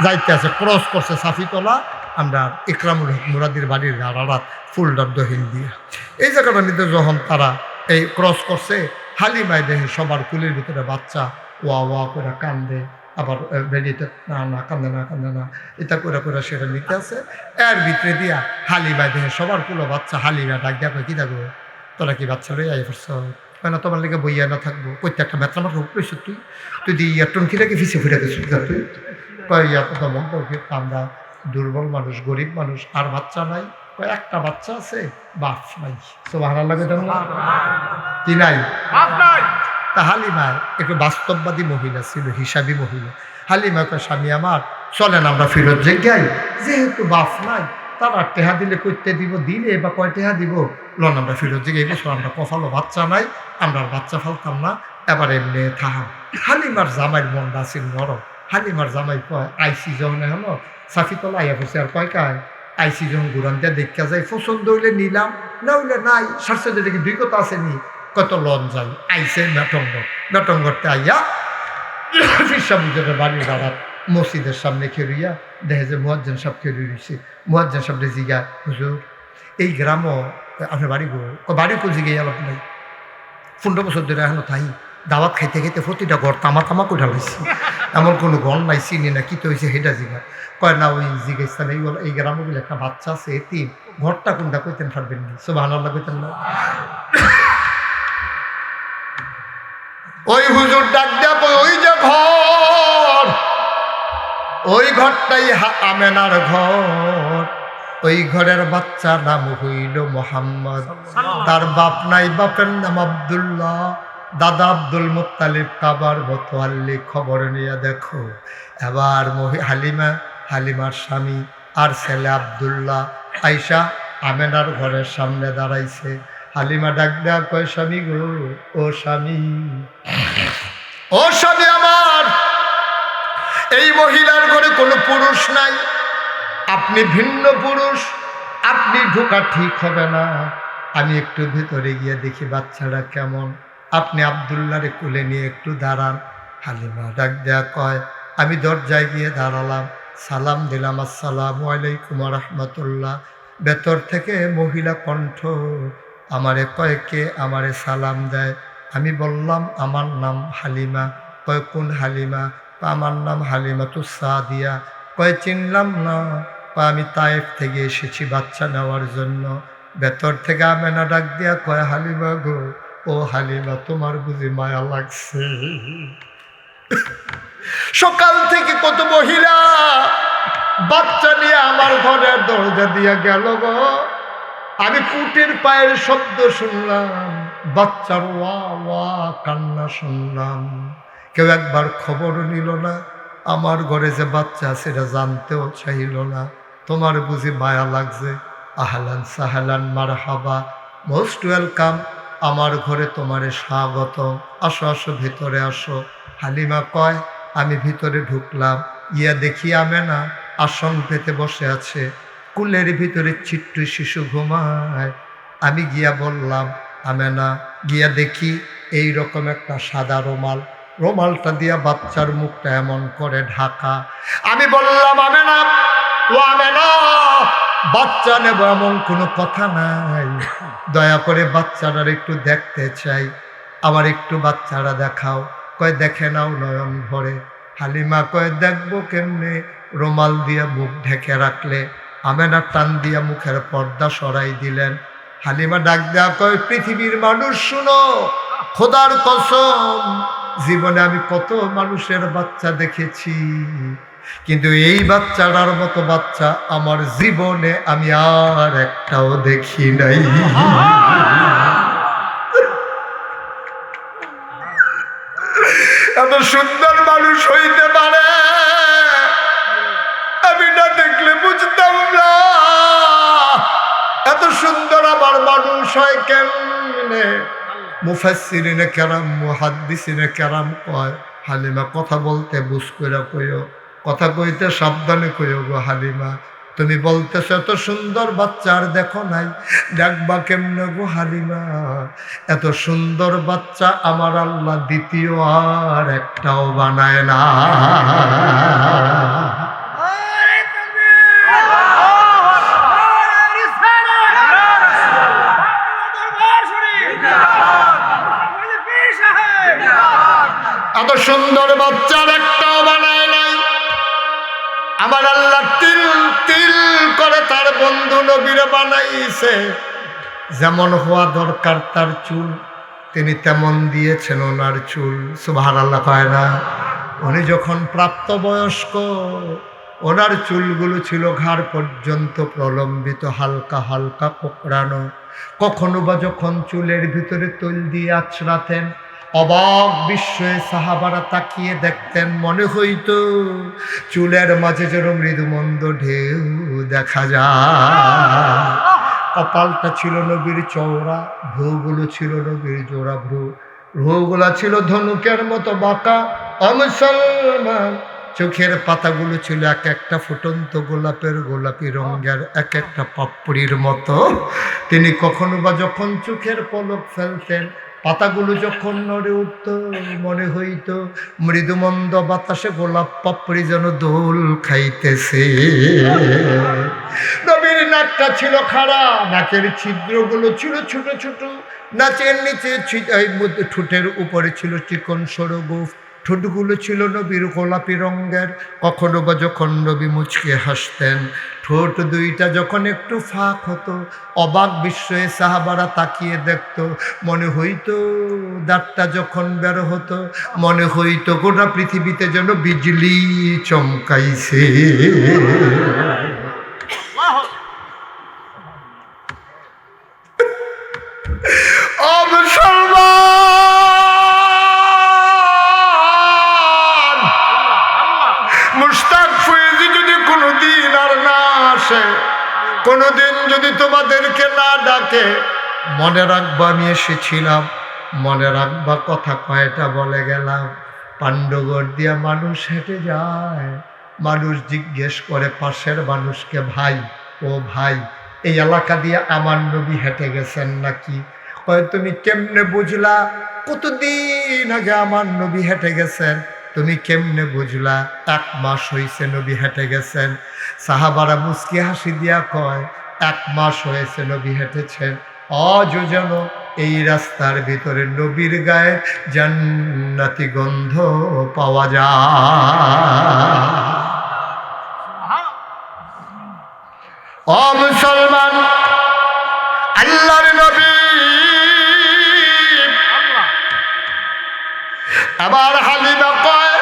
যাইতে আছে, ক্রস করছে সাফিতলা। আমরা ইকরামুল হক মুরাদির বাড়ির রাত ফুলডার দহিন দিয়া এই জায়গাটা নিতে যখন তারা এই ক্রস করছে, হালিমায় দেখে সবার কুলের ভিতরে বাচ্চা ওয়া ওয়া করে কান্দে, আবার বেরিয়েতে না না কান্দে না কান্দে না, এটা করে করে সেটা নিতে আছে। এর ভিতরে দিয়া হালিমায় দেখে সবার কুলো বাচ্চা। হালিমা ডাক দিয়া কই, কি থাকবো তোরা কি বাচ্চা লই আই পড়ছ, কেন তোমার লেগে বইয়া না থাকবো, কইতে একটা মেত্রা মাথা উপরেছ তুই, তুই দিয়ে ইয়ার টনকিটাকে ফিসে ফিরে গেছিস তুই, কয় ইয়া কথা মন্দ, আমরা দুর্বল মানুষ, গরিব মানুষ, আর বাচ্চা নাই, কয় একটা বাচ্চা আছে, বাপ নাই। সুবহানাল্লাহ কি নাই? তা হালিমার একটু বাস্তববাদী মহিলা ছিল, হিসাবী মহিলা। হালিমা কয় স্বামী আমার চলেন আমরা ফিরত যাই, যেহেতু বাপ নাই, তারা টেহা দিলে করতে দিব, দিলে বা কয় টেহা দিব, লন আমরা ফিরত যাই, বছর আমরা কফালো বাচ্চা নাই, আমরা বাচ্চা ফালতাম না, এবার এমনি থাহাম। হালিমার জামাইয়ের মনটা আছিল নরম। হালিমার জামাই কয় আইসি যখন এখন সাফিতলা আইয়া পড়ছে, আর কয় কায় আইসি যখন ঘুরান দিয়া দেখা যায়, পছন্দ হইলে নিলাম, না হইলে নাই, সারছে দেখি দুই কথা আসেনি, কত লন যাই। আইসে মেটঙ্গরতে আইয়া ফিরসাবুজের বাড়ির দাঁড়াত মসজিদের সামনে খেলুইয়া দেখে যে মুয়াজ্জিন সাহেব খেলুই রয়েছে। মুয়াজ্জিন সাহেবরে জিগা, হুজুর এই গ্রামও আপনার বাড়ি গো, বাড়ি কো জিগাই আলাপ নাই, 15 বছর ধরে এখনো তাই দাওয়াত খাইতে খাইতে প্রতিটা ঘর তামা তামা করে ঢালাইছি, এমন কোনো ঘর নাই, চিনি না, কি তো হয়েছে হেটা জিগা। কয় না ওই জিগাইস্তান এই গ্রামে বলে একটা বাচ্চা আছে, এতিম, ঘরটা কোনটা কইতেন পারবেন না, সুবহানাল্লাহ কইতেন না। ওই হুজুর ডাক দেয়া কই, ওই যে ঘর, ওই ঘরটাই আমেনার ঘর, ওই ঘরের বাচ্চার নাম হইল মোহাম্মদ, তার বাপ নাই, বাপের নাম আব্দুল্লাহ, দাদা আব্দুল মুত্তালিব, কাবার মতোয়াল্লি, খবর নিয়ে দেখো। এবার হালিমার স্বামী আর ছেলে আব্দুল্লাহ আইসা আমেনার ঘরের সামনে দাঁড়াইছে। হালিমা ডাক দেয়া কয়, স্বামী গো, ও স্বামী, ও স্বামী আমার, এই মহিলার ঘরে কোনো পুরুষ নাই, আপনি ভিন্ন পুরুষ, আপনি ঢোকা ঠিক হবে না, আমি একটু ভেতরে গিয়ে দেখি বাচ্চাটা কেমন, আপনি আব্দুল্লাহরে কোলে নিয়ে একটু দাঁড়ান। হালিমা ডাক দেয়া কয়, আমি দরজায় গিয়ে দাঁড়ালাম, সালাম দিলাম, আসসালামু আলাইকুম ওয়া রাহমাতুল্লাহ। ভেতর থেকে মহিলা কণ্ঠ আমারে কয়, কে আমারে সালাম দেয়? আমি বললাম আমার নাম হালিমা। কয় কোন হালিমা? আমার নাম হালিমাতুস সাদিয়া। কয় চিনলাম না। কয় আমি তায়েফ থেকে এসেছি বাচ্চা নেওয়ার জন্য। ভেতর থেকে আমেনা ডাক দিয়া কয়, হালিমা গো, ও হালিমা, তোমার বুঝি মায়া লাগছে? সকাল থেকে কত মহিলা বাচ্চা নিয়ে আমার ঘরের দরজা দিয়া গেল গো, আমি পুটের পায়ের শব্দ শুনলাম, বাচ্চার ওয়া ওয়া কান্না শুনলাম, কেউ একবার খবর নিল না, আমার ঘরে যে বাচ্চা আছে এটা জানতেও চাইল না। তোমার বুঝি মায়া লাগছে? আহলান সাহলান মারহাবা, মোস্ট ওয়েলকাম, আমার ঘরে তোমারে স্বাগত, আসো আসো ভিতরে আসো। হালিমা কয়, আমি ভিতরে ঢুকলাম, ইয়া দেখি আমেনা আসন পেতে বসে আছে, কুলের ভিতরে ছোট্ট শিশু ঘুমায়। আমি গিয়া বললাম, আমেনা, গিয়া দেখি এই রকম একটা সাদা রুমাল, রুমালটা দিয়া বাচ্চার মুখটা এমন করে ঢাকা। আমি বললাম, আমেনা, ও আমেনা, বাচ্চা নেব এমন কোনো কথা নাই, দয়া করে বাচ্চাটার একটু দেখতে চাই, আবার একটু বাচ্চারা দেখাও। কয়, দেখে নাও নয়ন ভরে। হালিমা কয়, দেখবো কেমনে? রুমাল দিয়া মুখ ঢেকে রাখলে। আমেনা টান দিয়া মুখের পর্দা সরাই দিলেন। হালিমা ডাক দেয়া কয়, পৃথিবীর মানুষ শুনো, খোদার কসম, জীবনে আমি কত মানুষের বাচ্চা দেখেছি, কিন্তু এই বাচ্চাটার মতো বাচ্চা আমার জীবনে আমি আর একটাও দেখি নাই। এত সুন্দর মানুষ হইতে পারে আমি না দেখলে বুঝতাম না। এত সুন্দর আমার মানুষ হয় কেমনে? মুফাসসিরিনে কেরাম, মুহাদ্দিসিনে কেরাম কয়, হালিমা কথা বলতে বুঝ কইরা কইও, কথা কইতে সাবধানে কইও গো হালিমা, তুমি বলতেছ এত সুন্দর বাচ্চা আর দেখো নাই, দেখবা কেমনে গো হালিমা? এত সুন্দর বাচ্চা আমার আল্লাহ দ্বিতীয় আর একটাও বানায় না। এত সুন্দর বাচ্চার একটাও বানায় নাই। আমার আল্লাহ তিল তিল করে তার বন্ধু নবীরে বানাইছে। যেমন হওয়া দরকার তার চুল, তিনি তেমন দিয়েছেন ওনার চুল। সুবহানাল্লাহ কয় না? উনি যখন প্রাপ্তবয়স্ক, ওনার চুলগুলো ছিল ঘাড় পর্যন্ত প্রলম্বিত, হালকা হালকা কোকড়ানো। কখনো বা যখন চুলের ভিতরে তৈল দিয়ে আছড়াতেন, অবাক বিস্ময়ে সাহাবারা তাকিয়ে দেখতেন, মনে হইতো চুলের মাঝে যেন মৃদুমন্দ ঢেউ দেখা যায়। কপালটা ছিল নবীর চওড়া, ভ্রুগুলো ছিল নবীর জোড়া ভ্রু, ভ্রুগুলা ছিল ধনুকের মতো বাঁকা। মুসলমান চোখের পাতাগুলো ছিল এক একটা ফুটন্ত গোলাপের গোলাপি রঙের, এক একটা পাপড়ির মতো। তিনি কখনো বা যখন চোখের পলক ফেলতেন, পাতাগুলো যখন নড়ে উঠত, মনে হইত মৃদুমন্দ বাতাসে গোলাপ পাপড়ি যেন দোল খাইতেছে। নবীর নাকটা ছিল খাড়া, নাকের ছিদ্রগুলো ছিল ছোট ছোট, নাচের নিচে ঠোঁটের উপরে ছিল চিকন সরু গোঁফ, ঠোঁটগুলো ছিল নবীর গোলাপি রঙের। কখনো বা যখন নবী মুচকে হাসতেন, ঠোঁট দুইটা যখন একটু ফাঁক হতো, অবাক বিস্ময়ে সাহাবারা তাকিয়ে দেখত, মনে হইতো দাঁতটা যখন বের হতো, মনে হইতো গোটা পৃথিবীতে যেন বিজলি চমকাইছে। মুশতাক ফয়েজি যদি কোনোদিন আর না আসে, কোনোদিন যদি তোমাদেরকে না ডাকে, মনে রাখবা আমি এসেছিলাম, মনে রাখবা কথা কয়টা বলে গেলাম। পাণ্ডগড় দিয়া মানুষ হেঁটে যায়, মানুষ জিজ্ঞেস করে পাশের মানুষকে, ভাই ও ভাই, এই এলাকা দিয়ে আমার নবী হেঁটে গেছেন নাকি? কয়, তুমি কেমনে বুঝলা? কতদিন আগে আমার নবী হেঁটে গেছেন, তুমি কেমনে বুঝলা? 1 মাস হয়েছে নবী হেঁটে গেছেন। সাহাবারা মুস্কি হাসি দিয়া কয়, 1 মাস হয়েছে নবী হেঁটেছেন, আজও যেন এই রাস্তার ভিতরে নবীর গায়ে জান্নাতি গন্ধ পাওয়া যায়। ও মুসলমান, আবার হালিমা কয়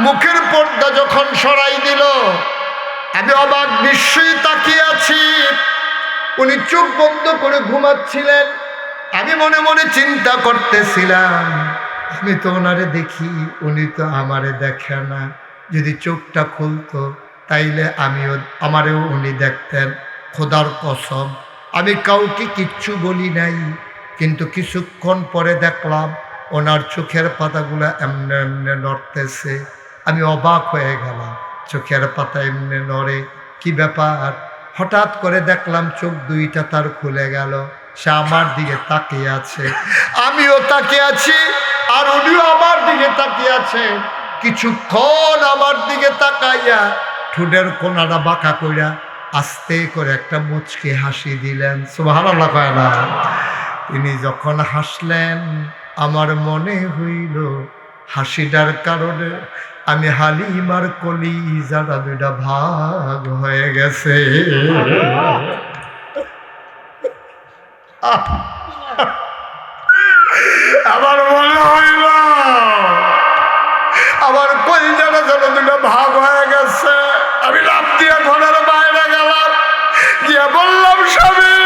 মুখের পর্দা যখন সরাই দিল আমি অবাক বিস্ময়ে তাকিয়ে আছি। উনি চোখ বন্ধ করে ঘুমাচ্ছিলেন। আমি মনে মনে চিন্তা করতেছিলাম আমি তো ওনারে দেখি, উনি তো আমারে দেখে না। যদি চোখটা খুলতো তাইলে আমারেও উনি দেখতেন। খোদার কসম আমি কাউকে কিচ্ছু বলি নাই, কিন্তু কিছুক্ষণ পরে দেখলাম ওনার চোখের পাতাগুলো এমনে এমনে নড়তেছে। আমি অবাক হয়ে গেলাম, চোখের পাতা এমনি নড়ে, কি ব্যাপার? হঠাৎ করে দেখলাম চোখ দুইটা তার খুলে গেল, সে আমার দিকে তাকিয়ে আছে, আমিও তাকিয়ে আছি, আর উনিও আমার দিকে তাকিয়ে আছে। কিছুক্ষণ আমার দিকে তাকাইয়া ঠোঁটের কোনাটা বাঁকা কইরা আস্তে করে একটা মুচকি হাসি দিলেন। সুবহানাল্লাহ কয় না? তিনি যখন হাসলেন আমার মনে হইল হাসিটার কারণে আমি হালিমার কলিজাটা দুইটা ভাগ হয়ে গেছে। আমার মনে হইল আমার কলিজাটা যেন দুটো ভাগ হয়ে গেছে। আমি লাফ দিয়ে ঘরের বাইরে গেলাম, গিয়ে বললাম স্বামী,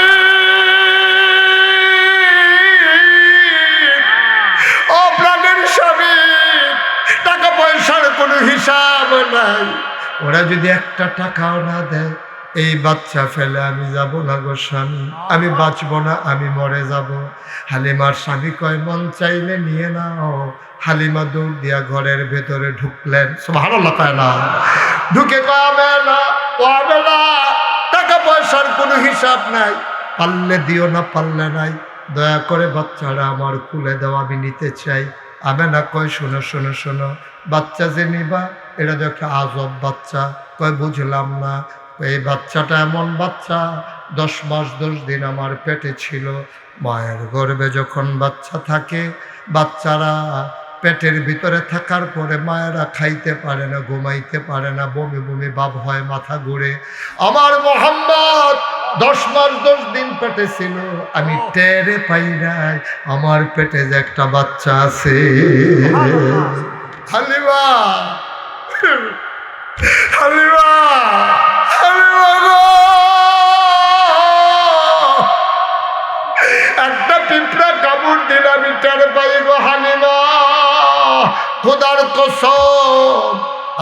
ও প্রাণের স্বামী, টাকা পয়সার কোনো হিসাব নাই, ওরা যদি একটা টাকাও না দেয় এই বাচ্চা ফেলে আমি যাব না গো স্বামী, আমি বাঁচব না, আমি মরে যাব। হালিমার স্বামী কয় মন চাইলে নিয়ে নাও। হালিমা দৌড় দিয়া ঘরের ভেতরে ঢুকলেন। সুবহানাল্লাহ কয় না? ঢুকে কবে না, কবে না, টাকা পয়সার কোনো হিসাব নাই, পারলে দিও না পারলে নাই, দয়া করে বাচ্চারা আমার কুলে দাও, আমি নিতে চাই। আমেনা কয় শোনো শোনো শোনো, বাচ্চা যে নিবা এটা তো একটা আজব বাচ্চা। কয় বুঝলাম না। এই বাচ্চাটা এমন বাচ্চা 10 মাস 10 দিন আমার পেটে ছিল। মায়ের গর্ভে যখন বাচ্চা থাকে, বাচ্চারা পেটের ভিতরে থাকার পরে মায়েরা খাইতে পারে না, ঘুমাইতে পারে না, বমি বমি ভাব হয়, মাথা ঘুরে। আমার মোহাম্মদ 10 মাস 10 দিন পেটে ছিল, আমি টেরে পাই নাই আমার পেটে যে একটা বাচ্চা আছে। হালিমা, হালিমা, হালিমা গো, একটা পিঁপড়া কামড় দিলে আমি টের পাই গো হালিমা। খোদার কসম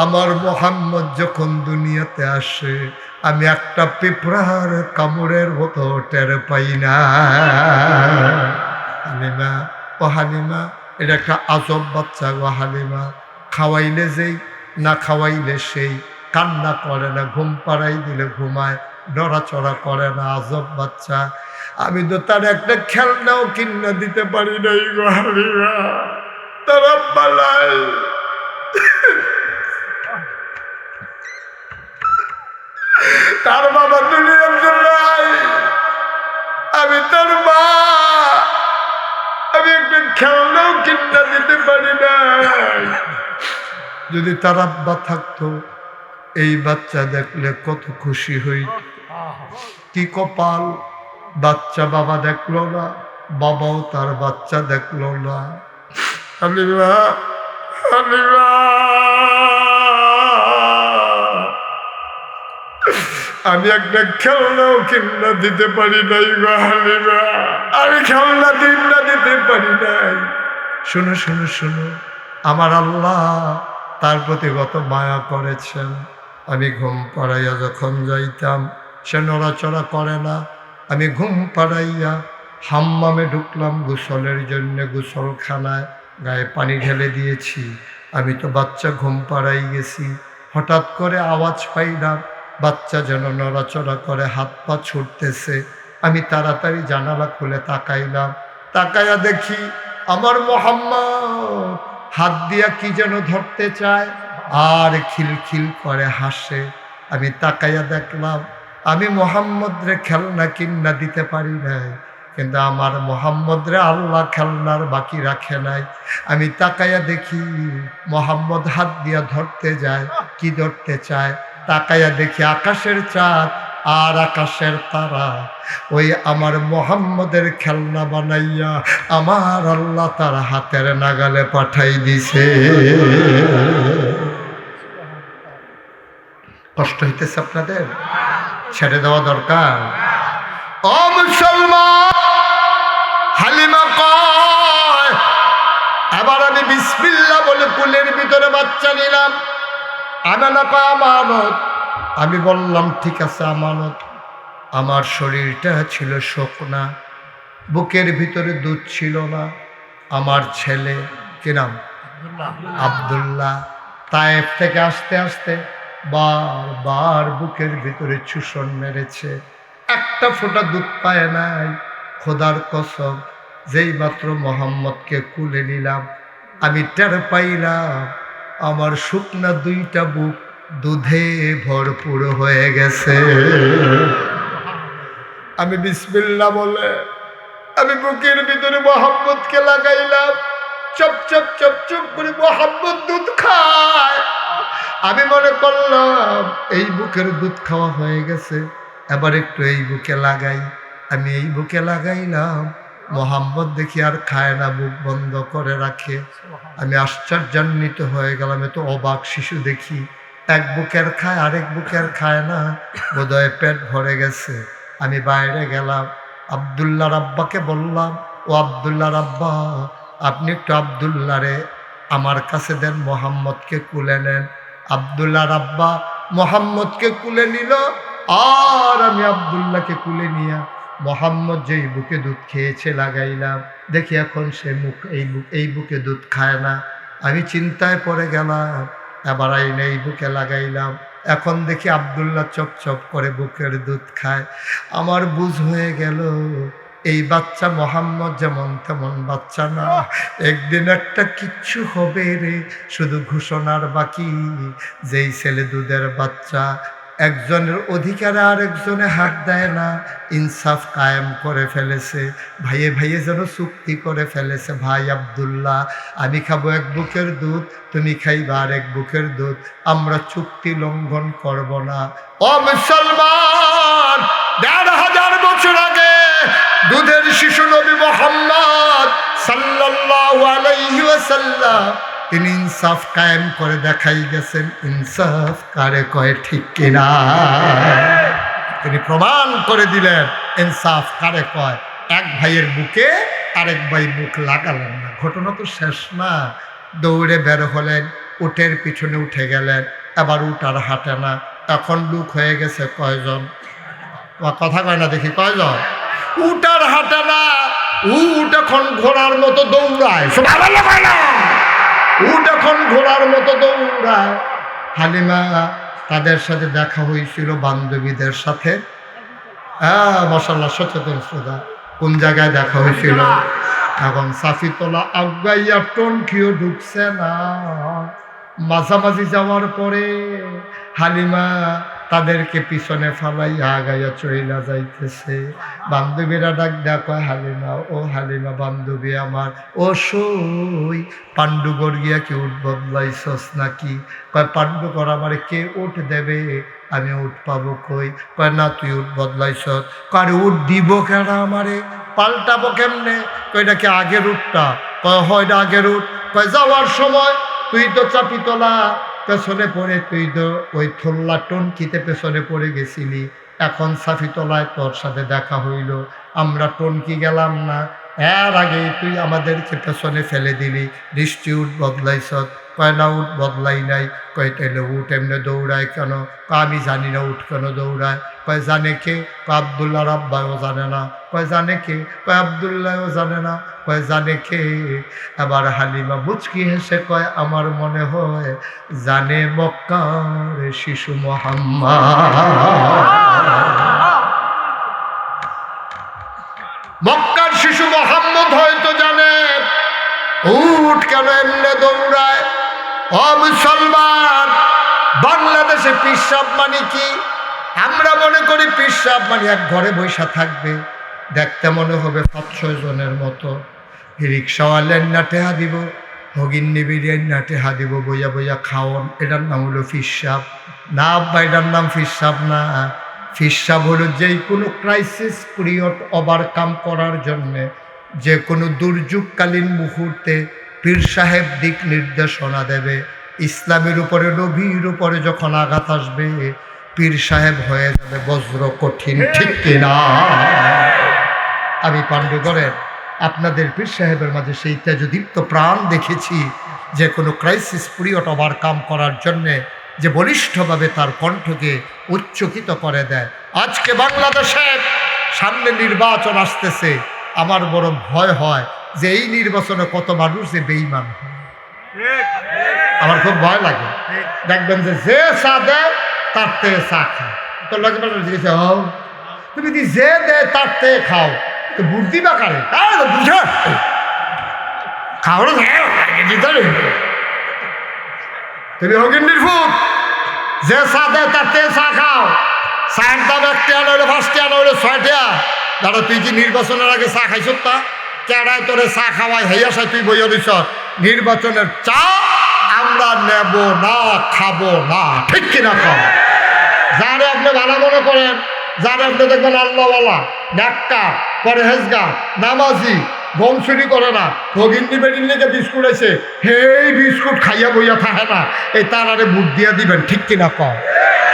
আমার মোহাম্মদ যখন দুনিয়াতে আসে আমি একটা পিঁপড়ার কামড়ের মতো টের পাই না। হালিমা, ও হালিমা, এটা একটা আজব বাচ্চা গো হালিমা। খাওয়াইলে যেই, না খাওয়াইলে সেই, কান্না করে না, ঘুম পাড়াই দিলে ঘুমায়, নড়াচড়া করে না, আজব বাচ্চা। আমি তো তার একটা খেলনাও কিনা দিতে পারি নাই গো হালিমা। তার আব্বা নাই, তার বাবা দুনিয়াতে নাই, আমি তার মা, আমি একটা খেলনাও কিনা দিতে পারি নাই। যদি তার আব্বা থাকতো এই বাচ্চা দেখলে কত খুশি হইত। কি কপাল, বাচ্চা বাবা দেখলো না, বাবাও তার বাচ্চা দেখলো না। হালিমা, হালিমা, আমি একটা খেলনাও কিনা দিতে পারি নাই গো হালিমা, আমি খেলনা কিনা দিতে পারি নাই। শুনো শুনো শুনো, আমার আল্লাহ তার প্রতি কত মায়া করেছেন। আমি ঘুম পাড়াইয়া যখন যাইতাম সে নড়াচড়া করে না। আমি ঘুম পাড়াইয়া হাম্মামে ঢুকলাম গোসলের জন্য, গোসলখানায় গায়ে পানি ঢেলে দিয়েছি। আমি তো বাচ্চা ঘুম পাড়াই গেছি, হঠাৎ করে আওয়াজ পাইলাম বাচ্চা যেন নড়াচড়া করে, হাত পা ছুটতেছে। আমি তাড়াতাড়ি জানালা খুলে তাকাইলাম, তাকাইয়া দেখি আমার মোহাম্মদ হাত দিয়া কি যেন ধরতে চায় আর খিলখিল করে হাসে। আমি তাকাইয়া দেখলাম আমি মোহাম্মদ রে খেলনা কিনা দিতে পারি নাই, কিন্তু আমার মোহাম্মদ রে আল্লাহ খেলনার বাকি রাখে নাই। আমি তাকাইয়া দেখি মোহাম্মদ হাত দিয়া ধরতে যায়, কি ধরতে চায়, তাকাইয়া দেখি আকাশের চাঁদ আর আকাশের তারা ওই আমার মোহাম্মদের খেলনা বানাইয়া আমার আল্লাহ তার হাতের নাগালে পাঠাই দিছে। কষ্ট হইতেছে আপনাদের? ছেড়ে দেওয়া দরকার। ও মুসলমান, হালিমা কয় এবার আমি বিসমিল্লাহ বলে কুলের ভিতরে বাচ্চা নিলাম। আনানা কয় আমানত। আমি বললাম ঠিক আছে আমানত। আমার শরীরটা ছিল শুকনা, বুকের ভিতরে দুধ ছিল না। আমার ছেলে কি নাম? আব্দুল্লাহ। তায়েফ থেকে আসতে আসতে বারবার বুকের ভিতরে চুষণ মেরেছে, একটা ফোঁটা দুধ পায় নাই। খোদার কসম, যেই মাত্র মোহাম্মদকে কুলে নিলাম আমি টের পাইলাম আমার শুকনা দুইটা বুক দুধে ভরপুর হয়ে গেছে। আমি বিসমিল্লাহ বলে আমি বুকের ভিতরে মোহাম্মদকে লাগাইলাম। চপ চপ চপ চপ করে মোহাম্মদ দুধ খায়। আমি মনে করলাম এই বুকের দুধ খাওয়া হয়ে গেছে, এবার একটু এই বুকে লাগাই। আমি এই বুকে লাগাইলাম, মোহাম্মদ দেখি আর খায় না, বুক বন্ধ করে রাখে। আমি আশ্চর্যান্বিত হয়ে গেলাম, এত অবাক শিশু দেখি, এক বুকের খায় আরেক বুকের খায় না, বোধহয় পেট ভরে গেছে। আমি বাইরে গেলাম, আব্দুল্লাহর আব্বাকে বললাম, ও আব্দুল্লাহর আব্বা, আপনি একটু আব্দুল্লাহরে আমার কাছে দেন, মোহাম্মদকে কুলে নেন। আব্দুল্লাহর আব্বা মোহাম্মদকে কুলে নিল, আর আমি আব্দুল্লাহকে কুলে নিয়ে মোহাম্মদ যেই বুকে দুধ খেয়েছে লাগাইলাম। দেখি এখন সে এই বুকে দুধ খায় না। আমি চিন্তায় পড়ে গেলাম, এবার আইনে এই বুকে লাগাইলাম। এখন দেখি আব্দুল্লাহ চপ চপ করে বুকের দুধ খায়। আমার বুঝ হয়ে গেল এই বাচ্চা মোহাম্মদ যেমন তেমন বাচ্চা না, একদিন একটা কিচ্ছু হবে রে। শুধু ঘোষণার বাকি, যেই ছেলে দুধের বাচ্চা, একজনের অধিকারে আর একজনে হাত দেয় না, ইনসাফ কায়েম করে ফেলেছে। ভাইয়ে ভাইয়ে যেন চুক্তি করে ফেলেছে, ভাই আব্দুল্লাহ আমি খাবো এক বুকের দুধ, তুমি খাইবা আর এক বুকের দুধ, আমরা চুক্তি লঙ্ঘন করব না। ও মুসলমান, ১৫০০ বছর আগে দুধের শিশু নবী মুহাম্মদ সাল্লাল্লাহু আলাইহি ওয়াসাল্লাম তিনি ইনসাফ কায়েম করে দেখাই গেছেন। ইনসাফ কারে কয় ঠিক কিনা? তিনি প্রমাণ করে দিলেন ইনসাফ কারে কয়। এক ভাইয়ের বুকে আরেক ভাই বুক লাগালেন না। ঘটনা তো শেষ না। দৌড়ে বের হলেন, উটের পিছনে উঠে গেলেন। এবার উট আর হাঁটে না। এখন লোক হয়ে গেছে কয়জন? কথা কয় না দেখি, কয়জন? উট আর হাঁটে না। উট এখন ঘোড়ার মতো দৌড়ায়। উট এখন ঘোড়ার মতো দৌড়ায়। হালিমা তাদের সাথে দেখা হয়েছিল বান্ধবীদের সাথে। মাশাআল্লাহ, সচেতন শ্রোতা। কোন জায়গায় দেখা হয়েছিল? এখন সাফিতলা আগাইয়া টনকিও ঢুকছে না। মাঝামাঝি যাওয়ার পরে হালিমা তাদেরকে পিছনে ফালাইয়া আগাইয়া চইলা যাইতেছে। বান্ধবীরা ডাক দেয়া কয়, হালিমা ও হালিমা বান্ধবী আমার, ও সই পাণ্ডুগড় গিয়া কি উঠ বদলাইছস নাকি? কয় পাণ্ডুগড় আমার কে উঠ দেবে, আমি উঠ পাবো কই? কয় না তুই উঠ বদলাইছস। কয় উঠ দিব কেন আমারে, পাল্টাবো কেমনে? কয়টা কি আগের উঠটা? কয় হয় না আগের উঠ। কয় যাওয়ার সময় তুই তো চাপিতলা পেছনে পড়ে, তুই তো ওই থল্লা টনকিতে পেছনে পড়ে গেছিলি। এখন সাফিতলায় তোর সাথে দেখা হইল, আমরা টনকি গেলাম না, এর আগেই তুই আমাদেরকে পেছনে ফেলে দিলি, দৃষ্টি উঠ বদলাইছ। কয় না উঠ বদলাই নাই। কয় তাইলে উঠ এমনি দৌড়ায় কেন? আমি জানি না উঠ কেন দৌড়ায়। কয় জানে কে? কয় আব্দুল্লাহর আব্বাও জানে না। কয় জানে কে? কয় আব্দুল্লাহও জানে না। কয় জানে কে? আবার হালিমা মুচকি হেসে কয়, আমার মনে হয় জানে মক্কার শিশু মুহাম্মদ। মক্কার শিশু মুহাম্মদ হয়তো জানে উট কেন এমনি দৌড়ায়। ও মুসলমান, বাংলাদেশে পিসাব মানে কি? আমরা মনে করি পিসাব মানে এক ঘরে বৈশা থাকবে, দেখতে মনে হবে ৫-৬ জনের মতো। রিক্সাওয়ালের না টেহা দিব, হগিন নিবিড়ের না টেহা দিব, বইয়া বইয়া খাওন, এটার নাম হলো পিসাব। না আব্বা, এটার নাম পিসাব না। ফিরসাব হলো যে কোনো ক্রাইসিস পিরিয়ড ওভারকাম করার জন্যে, যে কোনো দুর্যোগকালীন মুহূর্তে পীর সাহেব দিক নির্দেশনা দেবে। ইসলামের উপরে, নবীর উপরে যখন আঘাত আসবে, পীর সাহেব হয়ে যাবে বজ্র কঠিন, ঠিক কিনা? আমি পাণ্ডুগড়ের আপনাদের পীর সাহেবের মাঝে সেই তেজদীপ্ত প্রাণ দেখেছি, যে কোনো ক্রাইসিস পিরিয়ড ওভারকাম করার জন্যে যে বলিষ্ঠভাবে তার কণ্ঠকে উচ্চকিত করে দেয়। আজকে বাংলাদেশে সামনে নির্বাচন আসতেছে, আমার বড় ভয় হয় যে এই নির্বাচনে কত মানুষ যে বেঈমান হয়। আমার খুব ভয় লাগে। দেখবেন যে চা দেয় তার থেকে চা খায়, তো লাগবে জিজ্ঞেস তুমি যদি যে দেয় তার থেকে খাও, তো বুদ্ধি বা কারে বুঝে খাও তুমি হগিন্ডির ফুট, যে চা দেয় তার থেকে চা খাও। চায়ের দাম 1 টাকা নইলে 5 টাকা নইলে 6 টাকা। দাদা তুই কি নির্বাচনের আগে চা খাইছ? তা কেডায় তোরে চা খাওয়াই হেই আসায় তুই বইয়া দিছ? নির্বাচনের চা আমরা নেব না, খাবো না, ঠিক কিনা? খাও যারে আপনি ভালো মনে করেন, যারে আপনি দেখবেন আল্লাহওয়ালা, ডাক্তার, পরহেজগার, নামাজি, গম চুরি করে না, ভগিন্দি বেডির লেগে বিস্কুট আছে, সেই বিস্কুট খাইয়া বইয়া থাকে না, এই তার আরে বুট দিয়া দিবেন, ঠিক কিনা? কম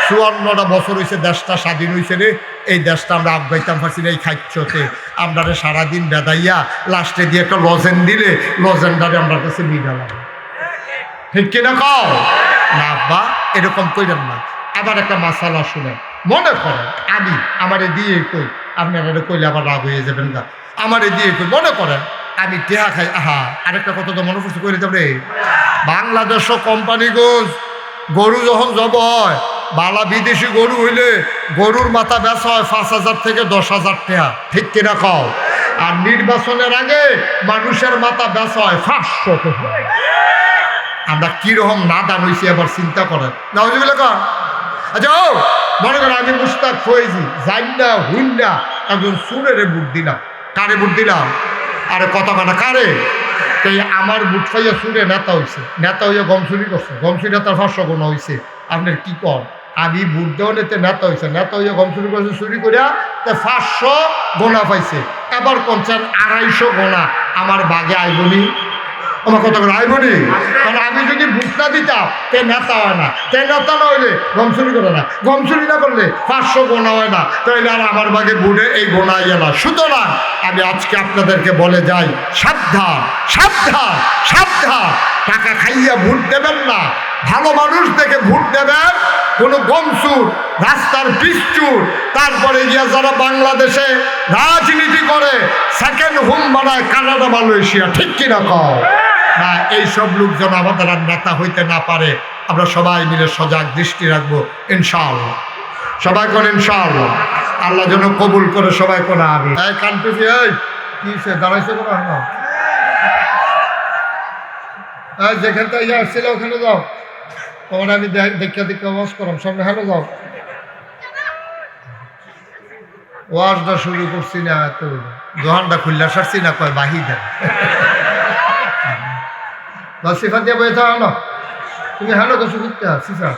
54টা বছর হয়েছে দেশটা স্বাধীন হয়েছে রে, এই দেশটা আমরা আফগাইতাম পারছি না এই খাইচ্ছতে। আমরা সারাদিন বেদাইয়া লাস্টে দিয়ে একটা লজেন দিলে লজেনটারে আমরা কাছে মিডালাম, ঠিক কিনা? কও না আব্বা, এরকম কইলেন না। আবার একটা মাসালা শুনে মনে করেন আমি আমারে দিয়ে কই, আপনারা কইলে আবার রাগ হয়ে যাবেন না। আমারে দিয়ে কই, মনে করেন আমি টেহা খাই। আরেকটা কথা তো মনে করছি করে যাবে, বাংলাদেশও কোম্পানিগঞ্জ গরু যখন জব হয়, বালা বিদেশি গরু হইলে গরুর মাথা বেচা হয় 5,000 থেকে 10,000 টাকা, ঠিক কিনা? খাও আর নির্বাচনের আগে মানুষের মাথা বেচা হয় 500 টাকা। আমরা কিরকম নাদান হয়েছি আবার চিন্তা করেন না, ওইগুলো কর। আচ্ছা ও মনে করেন আমি মুস্তাক ফয়েজি জাইন্ডা হুইন্ডা একজন সুরেরে বুট দিলাম। কারে বুট দিলাম? আরে কথা কানা কারে? এই আমার বুট পাইয়া সুরে নেতা হয়েছে, নেতা হইয়া গম চুরি করছে, গম চুরি নেতার 500 গোনা হয়েছে। আপনার কি কর? আমি বুট দেওয়া নেতে নেতা হয়েছে, নেতা হইয়া গম চুরি করছে, চুরি করিয়া তা 500 গোনা পাইছে। এবার পঞ্চায়েত 250 গোনা আমার বাগে আইবনি, আমার কথা বলে আইবনি। কারণ আমি যদি বুট না দিতাম তে নেতা হয় না, তে নেতা না হইলে গম চুরি করে না, গম চুরি না করলে 500 গোনা হয় না, তাইলে আর আমার বাগে বুটে এই গোনা ইয়ে না। সুতরাং আমি আজকে আপনাদেরকে বলে যাই, সাবধান সাবধান সাবধান, টাকা খাইয়া ভোট দেবেন না, ভালো মানুষ দেখে ভোট দেবেন। কোনো গমচুর, রাস্তার পিচচুর, তারপরে গিয়া যারা বাংলাদেশে রাজনীতি করে সেকেন্ড হোম বানায় কানাডা, মালয়েশিয়া, ঠিক কিনা? কও না, এইসব লোক যেন আমাদের আর নেতা হইতে না পারে, আমরা সবাই মিলে সজাগ দৃষ্টি রাখবো ইনশাআল্লাহ। সবাই কোন ইনশাআল্লাহ, আল্লাহ যেন কবুল করে, সবাই কোন আমি। এই কানতেছি, এই কি সে দাঁড়াইছে কোনো না, যেখান থেকে আসছিল ওখানে যাও, তখন আমি দেখা দেখে ওয়াজ করাম সামনে। হ্যালো যাও, ওয়াজটা শুরু করছি না তো দোকানটা খুললে সারছি না, কয় বাহি দেন সিফা দিয়ে বয়ে থাকো না, তুমি হ্যালো কিছু করতে আসছি স্যার।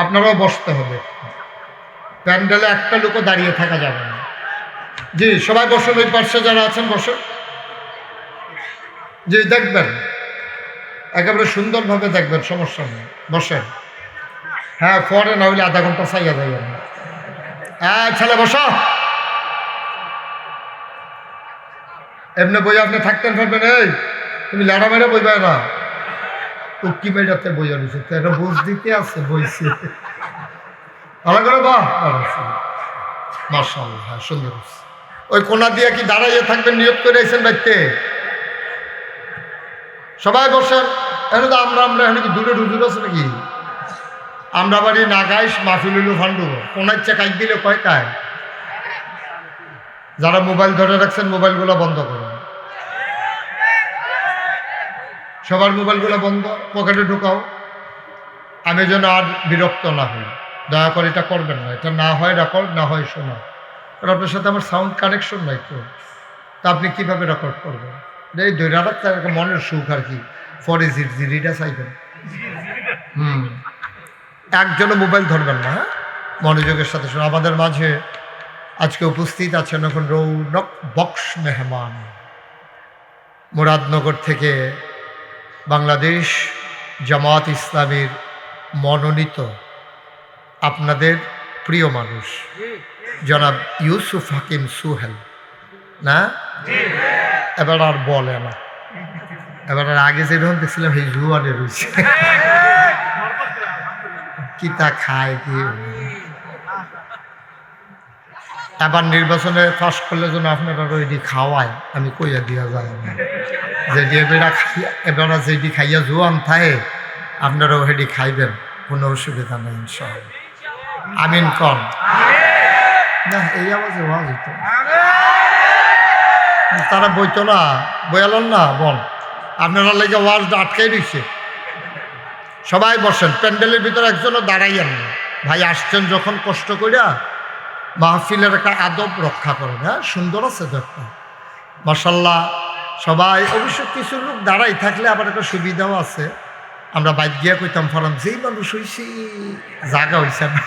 আপনারাও বসতে হবে, প্যান্ডেলে একটা লোকও দাঁড়িয়ে থাকা যাবে না। জি সবাই বসেন, ওই পাশে যারা আছেন বসেন। জি দেখবেন, একেবারে সুন্দরভাবে দেখবেন, সমস্যা নেই, বসেন। হ্যাঁ পরে না হইলে আধা ঘন্টা চাইয়া যাবেন। হ্যাঁ ছেলে বসো, এমনি বই আপনি থাকতেন পারবেন। এই তুমি লেড়া মেরে বইবে না, উক্কি মেয়েটাতে বইয়া রয়েছে, তো এটা বুঝ দিতে আছে বইছে ভালো করে। বাহ মাশাআল্লাহ, হ্যাঁ সুন্দর। ওই কোনা দিয়ে কি দাঁড়াইয়ে থাকবেন নিয়ত করে আইছেন বাড়িতে? সবাই বসেন। এখন তো আমরা এখন কি দূরে হুজুর আছে নাকি? আমরা বাড়ি নাগাইশ মাহফিল হইল ফান্ডু, কোনার চেকাই দিলে কয় কায়। যারা মোবাইল ধরে রাখছেন মোবাইলগুলো বন্ধ করুন, সবার মোবাইলগুলো বন্ধ, পকেটে ঢুকাও। আমি যেন আর বিরক্ত না হই, দয়া করে এটা করবেন না। এটা না হয় রেকর্ড, না হয় শোনা। কারণ আপনার সাথে আমার সাউন্ড কানেকশন নাই তো, তা আপনি কীভাবে রেকর্ড করবেন? এই ধৈর্য রাখতে একটা মনের সুখ আর কি। পরে জিরিটা চাইবেন। একজনও মোবাইল ধরবেন না, হ্যাঁ মনোযোগের সাথে শুনে। আমাদের মাঝে আজকে উপস্থিত আছেন এখন রৌনক বক্স মেহমান, মুরাদনগর থেকে বাংলাদেশ জামাত ইসলামীর মনোনীত আপনাদের প্রিয় মানুষ জনাব ইউসুফ হাকিম সোহেল। না এবার আর বলে না, এবার আর আগে যেরকম দেখছিলাম সেই জুয়ানে রয়েছে, কি তা খায় কি। এবার নির্বাচনে পাস করলে যেন আপনারা ওইটি খাওয়ায়, আমি কইয়া দিয়া যায় না যে এবার খাইয়া, এবার যেটি খাইয়া জোয়ান থাকে আপনারাও সেটি খাইবেন, কোনো অসুবিধা নেই ইনশাআল্লাহ। আমিন কন না, এই আওয়াজে ওয়াজ হইতো তারা বইতো না, বয়ালেন না বল, আপনারা লেগে ওয়াজ আটকাই দিচ্ছে। সবাই বসেন, প্যান্ডেলের ভিতরে একজনও দাঁড়াইয়েন না। ভাই আসছেন যখন কষ্ট করিয়া মাহফিলের একটা আদব রক্ষা করেন। হ্যাঁ, সুন্দর আছে তো একটা, মাশাল্লাহ। সবাই অবশ্য কিছু লোক দাঁড়াই থাকলে আবার একটা সুবিধাও আছে। আমরা বাইক গিয়া কইতাম ফারাম, যেই মানুষ হয়েছি জাগা হয়েছে না,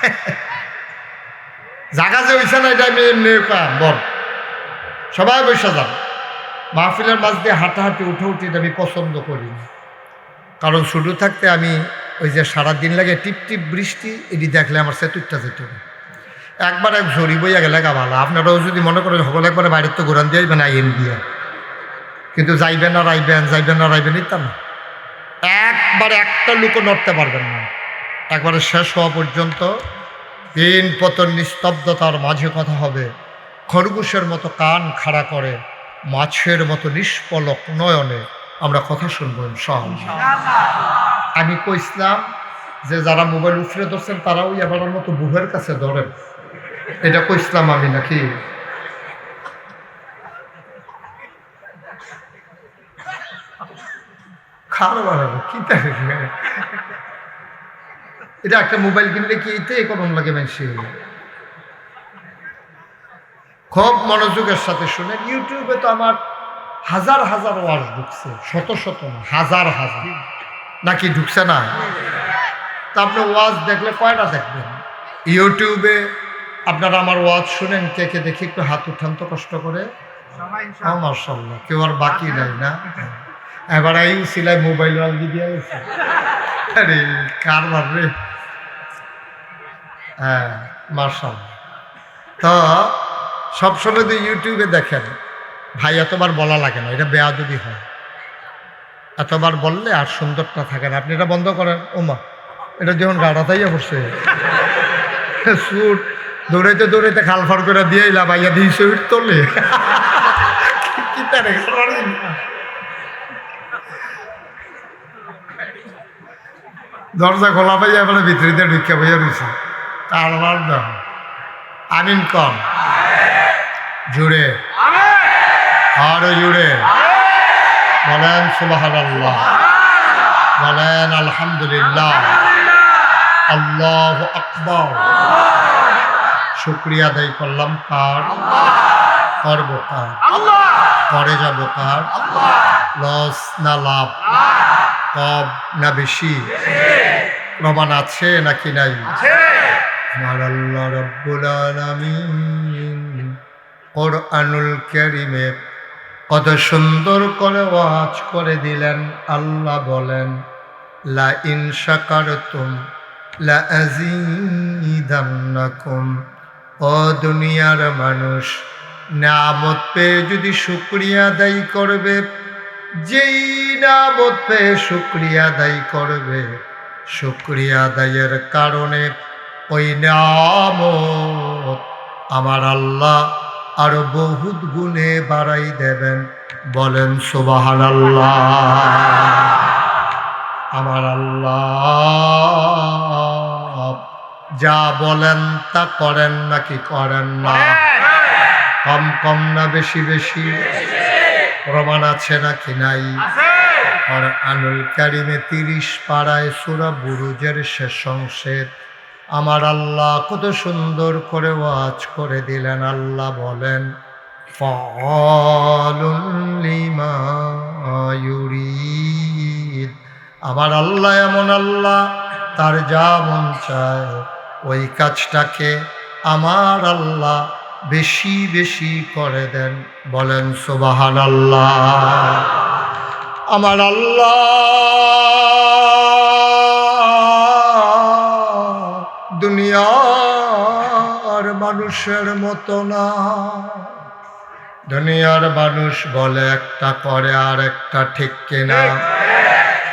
জাগা যে হয়েছে না এটা আমি এমনি বল। সবাই বসে যান। মাহফিলের মাঝ দিয়ে হাঁটাহাঁটি উঠে এটা আমি পছন্দ করি না, কারণ শুরু থাকতে আমি ওই যে সারাদিন লাগে টিপ টিপ বৃষ্টি, এটি দেখলে আমার সেতুরটা যেতে হবে। একবার এক ঝড়ি বইয়া গেলে গা ভালো। আপনারাও যদি মনে করেন সকল একবারে বাইরের তো ঘোরান দিয়ে আইবেন, আইন দিয়ে, কিন্তু যাইবেন আর আইবেন, যাইবেন আর আইবেন ইত্যাদি না। একবারে একটা লুকও নড়তে পারবেন না, একবারে শেষ হওয়া পর্যন্ত দিন পতন নিস্তব্ধতার মাঝে কথা হবে। খরগোশের মতো কান খাড়া করে, মাছের মতো নিষ্পলক নয়নে আমরা কথা শুনবো ইনশাআল্লাহ। আমি কইছিলাম যে যারা মোবাইল উফরে ধরছেন তারাও এবার মতো বুহের কাছে ধরেন, এটা কইছিলাম আমি নাকি? খারাপ কি এটা একটা মোবাইল কিনলে কি এটাই করুন লাগে বেশি। খুব মনোযোগের সাথে শুনেন। ইউটিউবে তো আমার হাজার হাজার ওয়াজ ঢুকছে, শত শত না, হাজার হাজার নাকি ঢুকছে না? তা আপনি ওয়াজ দেখলে কয়টা দেখবেন ইউটিউবে? আপনারা আমার ওয়াজ শুনেন, কে কে দেখি একটু হাত উঠান তো কষ্ট করে। মাশাআল্লাহ, কেউ আর বাকি নাই না? এবার এই সিলাই মোবাইল রাখি দিয়ে গেছে। আরে কার ভাববে। হ্যাঁ মাশাআল্লাহ। তো সবসময় তো ইউটিউবে দেখেন ভাই, এতবার বলা লাগে না, এটা বেয়াদবি হয়। এতবার বললে আর সুন্দরটা থাকে না। আপনি এটা বন্ধ করেন। ওমা, এটা যখন গাড়া তাইয়া পড়ছে সুট দৌড়াইতে দৌড়াইতে খাল ফার করে দিয়ে এলাম, ভাইয়া দিয়ে সুট তোলে দরজা খোলা পাইয়া এবার ভিতরিতে ঢুকে বইয়া রয়েছে। তারবার দেখো আমিন কম জুড়ে, আরো জুড়ে বলেন সুবহানাল্লাহ, বলেন আলহামদুলিল্লাহ, আল্লাহু আকবার। শুকরিয়া আদায় করলাম কার? করব কার? করে যাব কার? লস না লাভ, কম না বেশি? প্রমাণ আছে নাকি নাই? আমার আল্লাহ রাব্বুল আলামিন কোরআনুল কারীমে কত সুন্দর করে ওয়াজ করে দিলেন। আল্লাহ বলেন, লা ইন শাকারতুম লা আযীদান্নাকুম। ও দুনিয়ার মানুষ, নিয়ামত পেয়ে যদি শুকরিয়া আদায় করবে, যেই নিয়ামত পেয়ে শুকরিয়া আদায় করবে, শুকরিয়া আদায়ের কারণে ওই নিয়ামত আমার আল্লাহ আরো বহুত গুণে বাড়াই দেবেন। বলেন সুবহানাল্লাহ। আমার আল্লাহ যা বলেন তা করেন নাকি করেন না? কম কম না বেশি বেশি? প্রমাণ আছে নাকি নাই? কোরআনুল কারীমে 30 পারায় সূরা বুরুজের শেষ অংশে আমার আল্লাহ কত সুন্দর করে ওয়াজ করে দিলেন। আল্লাহ বলেন, ফাআলুন লিমা ইউরিদ। আমার আল্লাহ এমন আল্লাহ, তার যা মন চায় ওই কাজটাকে আমার আল্লাহ বেশি বেশি করে দেন। বলেন সুবহানাল্লাহ। আমার আল্লাহ দুনিয়ার মানুষের মতো না। দুনিয়ার মানুষ বলে একটা করে আর একটা, ঠিক কিনা?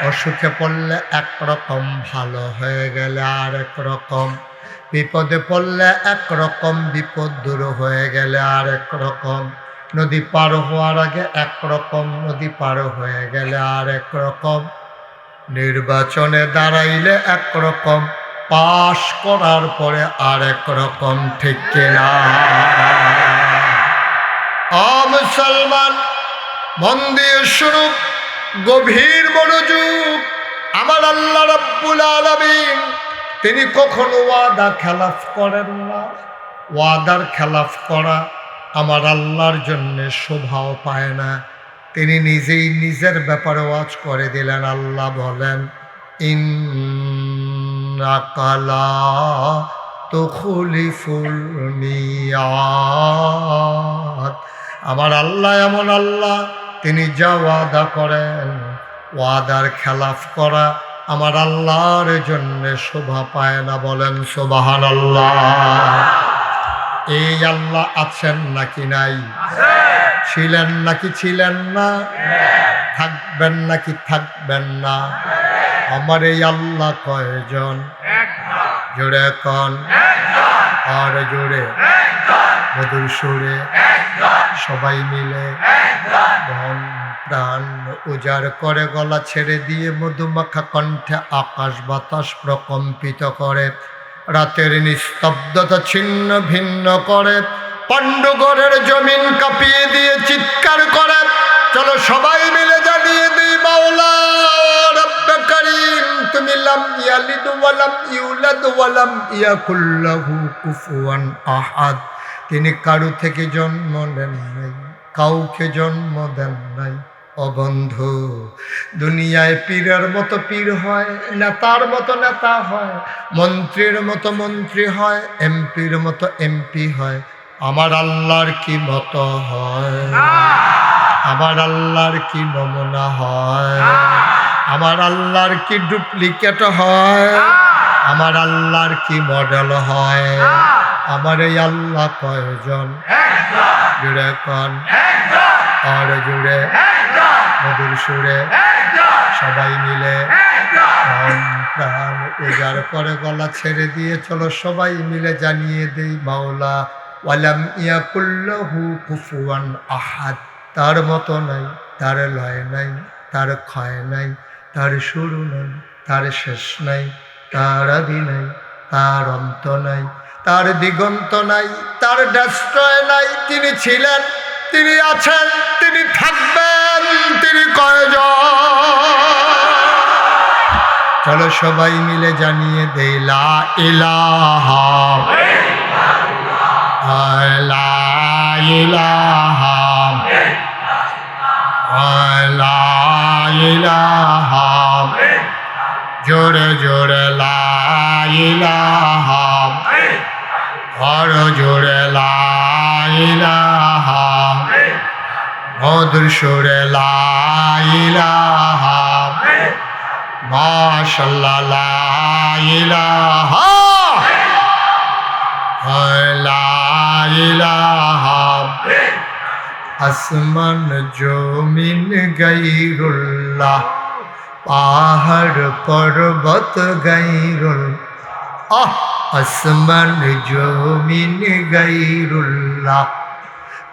অসুখে পড়লে একরকম, ভালো হয়ে গেলে আর এক রকম, বিপদে পড়লে একরকম, বিপদ দূর হয়ে গেলে আর এক রকম, নদী পার হওয়ার আগে একরকম, নদী পার হয়ে গেলে আর এক রকম, নির্বাচনে দাঁড়াইলে একরকম, পাশ করার পরে আর এক রকম, ঠিক কিনা? মুসলমান, মন দিয়ে শুনুন, গভীর মনোযোগ। আমার আল্লাহ রাব্বুল আলামিন তিনি কখনো ওয়াদা খেলাফ করেন না। ওয়াদার খেলাফ করা আমার আল্লাহর জন্য শোভাও পায় না। তিনি নিজেই নিজের ব্যাপারে ওয়াজ করে দিলেন। আল্লাহ বলেন, ইন্নাকা লা তুখলিফুল মিয়াদ। আমার আল্লাহ এমন আল্লাহ, তিনি যা ওয়াদা করেন, ওয়াদার খেলাফ করা আমার আল্লাহর জন্য শোভা পায় না। বলেন সুবহানাল্লাহ। এই আল্লাহ আছেন নাকি নাই? ছিলেন নাকি ছিলেন না? থাকবেন নাকি থাকবেন না? আমার এই আল্লাহ কয়জন? জোরে কন, আর জোরে, মধুর সুরে, সবাই মিলে মন প্রাণ উজাড় করে গলা ছেড়ে দিয়ে মধুমাখা কণ্ঠে আকাশ বাতাস প্রকম্পিত করে, রাতের নিস্তব্ধতা ছিন্ন ভিন্ন করে, পাণ্ডুগড়ের জমিন কাঁপিয়ে দিয়ে চিৎকার করে, চলো সবাই মিলে জানিয়ে দিই, মাওলা রব্বে করিম, তুমি লাম ইয়ালিদ ওয়ালাম ইউলাদ ওয়ালাম ইয়াকুল লাহু কুফুয়ান আহাদ। তিনি কারো থেকে জন্ম নেন নাই, কাউকে জন্ম দেন নাই। ও বন্ধু, দুনিয়ায় পীরের মতো পীর হয়, নেতার মতো নেতা হয়, মন্ত্রীর মতো মন্ত্রী হয়, এমপির মতো এমপি হয়। আমার আল্লাহর কি মতো হয়? আমার আল্লাহর কি নমুনা হয়? আমার আল্লাহর কি ডুপ্লিকেট হয়? আমার আল্লাহর কি মডেল হয়? আমার এই আল্লাহ কয়জন? জুড়ে কন, আর জুড়ে, মধুর সুরে, সবাই মিলে মন প্রাণ উজাড় করে গলা ছেড়ে দিয়ে চলো সবাই মিলে জানিয়ে দেই, মাওলা ওয়ালাম ইয়াকুল লাহু কুফুয়ান আহাদ। তার মতো নাই, তার লয় নাই, তার ক্ষয় নাই, তার শুরু নাই, তার শেষ নাই, তার আদি নাই, তার অন্ত নাই, তার দিগন্ত নাই, তার ডাস্ট্রয় নাই। তিনি ছিলেন, তিনি আছেন, তিনি থাকবেন, তিনি কয়জন? চলো সবাই মিলে জানিয়ে দেই, লা ইলাহা লা ইলাহা লা ইলাহা, জোরে জোরে লা ইলাহা, আরো জোরে লা ইলাহা, মধুর সুরে লা ইলাহা, মাশাআল্লাহ লা ইলাহা লা ইলাহা। আসমান জমিন গায়রুল্লাহ, পাহাড় পর্বত গায়রুল্লাহ। আসমান জমিন গায়রুল্লাহ,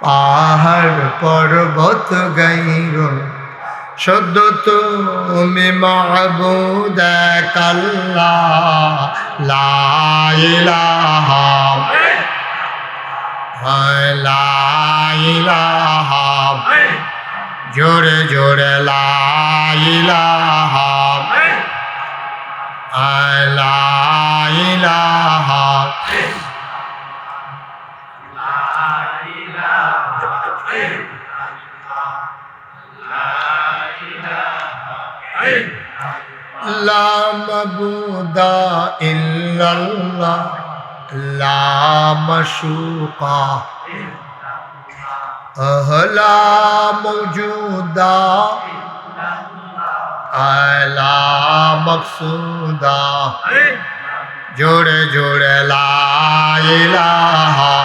পাহাড় পর্বত গায়রুল্লাহ। শুদ্ধ তুমি মাহবুদ এক আল্লাহ, লা ইলাহা লা ইলাহা, জোরে জোরে লা ইলাহা লা ইলাহা। লা মাবুদা ইল্লাল্লাহ লা মাশুকা আহলা মৌজুদা আলা মকসুদা জোড়ে জোড়ে লা ইলাহা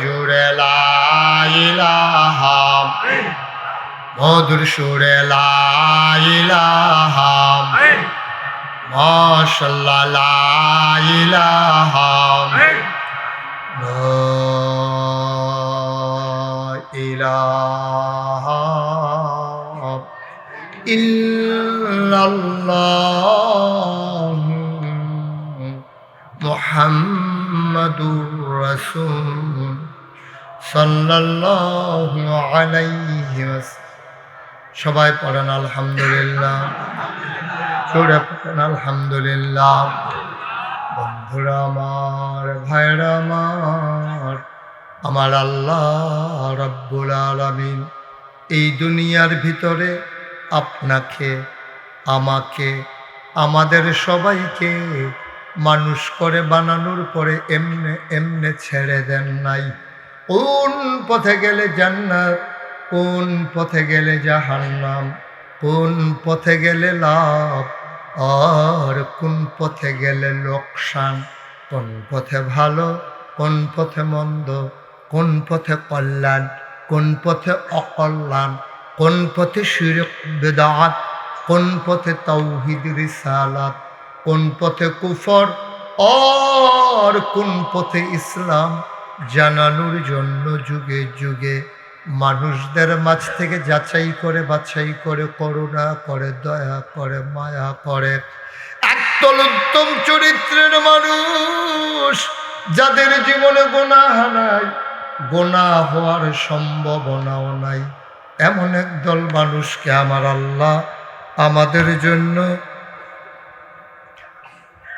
জোড়ে লা ইলাহা মধুর সুরে লা ইলাহা মাশাআল্লাহ লা ইলাহা লা ইলাহা ইল্লাল্লাহ মুহাম্মাদুর রাসূল সাল্লাল্লাহু আলাইহি ওয়াসাল্লাম। সবাই পড়েন আলহামদুলিল্লাহ, জোরে পড়েন আলহামদুলিল্লাহ। বন্ধুরা আমার, ভাইরা আমার, আমার আল্লাহ রাব্বুল আলামিন এই দুনিয়ার ভিতরে আপনাকে, আমাকে, আমাদের সবাইকে মানুষ করে বানানোর পরে এমনে এমনে ছেড়ে দেন নাই। কোন পথে গেলে জান্নাত, কোন পথে গেলে জাহান্নাম, কোন পথে গেলে লাভ আর কোন পথে গেলে লোকসান, কোন পথে ভালো, কোন পথে মন্দ, কোন পথে কল্যাণ, কোন পথে অকল্যাণ, কোন পথে শিরক বিদআত, কোন পথে তাওহীদ রিসালাত, কোন পথে কুফর আর কোন পথে ইসলাম জানানোর জন্য যুগে যুগে মানুষদের মাঝ থেকে যাচাই করে বাছাই করে করুণা করে দয়া করে মায়া করে একদল উত্তম চরিত্রের মানুষ যাদের জীবনে গুনাহ নাই, গুনাহ হওয়ার সম্ভাবনাও নাই, এমন একদল মানুষকে আমার আল্লাহ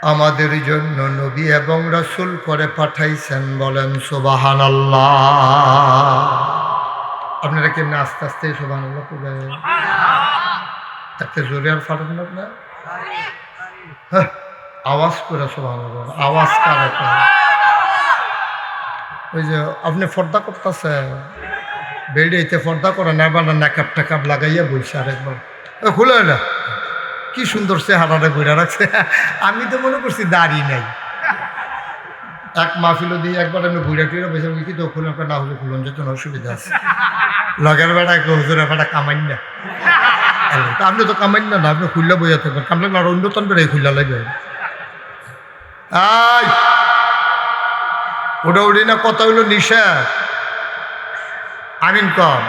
আমাদের জন্য নবী এবং রাসূল করে পাঠাইছেন। বলেন সুবহানাল্লাহ। আপনারা কেমনি আস্তে আস্তে সুবহানাল্লাহ পড়বেন? এত জোরে আর পারেন না আপনার? হ্যাঁ, আওয়াজ করে সুবহানাল্লাহ। আওয়াজ কারে করে? ওই যে আপনি পর্দা করতেছেন, বেড়িতে পর্দা করে না, বানা নাকাপ টাকাপ লাগাইয়া বইছে আরেকবার খুলে না। কি সুন্দর সে হাঁটাটা ঘুরে রাখছে। আমি তো মনে করছি দাড়ি নাই। এক মাহফিলও দিয়ে একবার আমি ঘুরে টুরে বসে কি তো খুলে না হলে খুলন যেত না, অসুবিধা আছে। লগের বেড়া হুজুরের বেড়া কামাই না, আপনি তো কামাই না, আপনি খুললে বইয়া থাকবেন, কামলে না অন্যতন বেড়ে খুললা লাগবে। ওটা উড়ি না, কথা হইল নিষেধ। আমিন কন,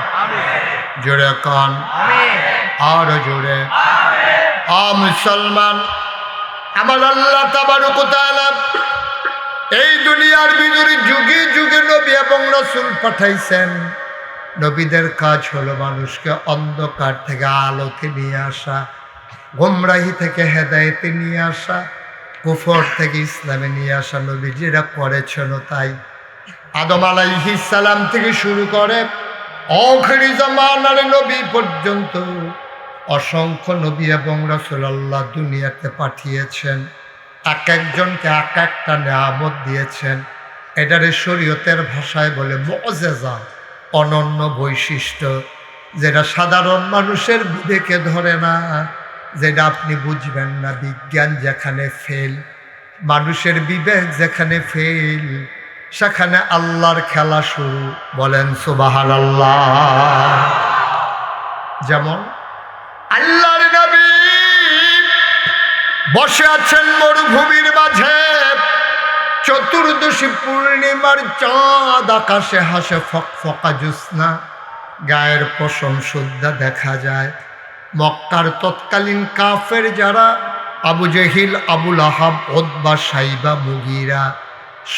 জোরে কন, আরো জোরে। মুসলমান, আমার আল্লাহ তাবারক ওয়া তাআলা এই দুনিয়ার ভিতরে যুগে যুগে নবী এবং রাসূল পাঠাইছেন। নবীদের কাজ হলো মানুষকে অন্ধকার থেকে আলোতে নিয়ে আসা, গোমরাহি থেকে হেদায়েতে নিয়ে আসা, কুফর থেকে ইসলামে নিয়ে আসা। নবী যেটা করেছেন তাই। আদম আলাইহিস সালাম থেকে শুরু করে আখিরি জামানার নবী পর্যন্ত অসংখ্য নবী এবং রাসূল আল্লাহ দুনিয়াতে পাঠিয়েছেন। এক একজনকে এক একটা নিয়ামত দিয়েছেন। এটারে শরীয়তের ভাষায় বলে মুআজিজা, অনন্য বৈশিষ্ট্য, যেটা সাধারণ মানুষের বিবেকে ধরে না, যেটা আপনি বুঝবেন না। বিজ্ঞান যেখানে ফেল, মানুষের বিবেক যেখানে ফেল, সেখানে আল্লাহর খেলা শুরু। বলেন সুবহানাল্লাহ। যেমন আল্লাহর নবী বসে আছেন মরুভূমির মাঝে, চতুর্দশী পূর্ণিমার চাঁদ আকাশে হাসে ফকফকা জ্যোৎস্না, গায়ের পশম সুদ্ধা দেখা যায়। মক্কার তৎকালীন কাফের যারা, আবু জেহিল, আবুল আহাব, উতবা, সাইবা, মুগীরা,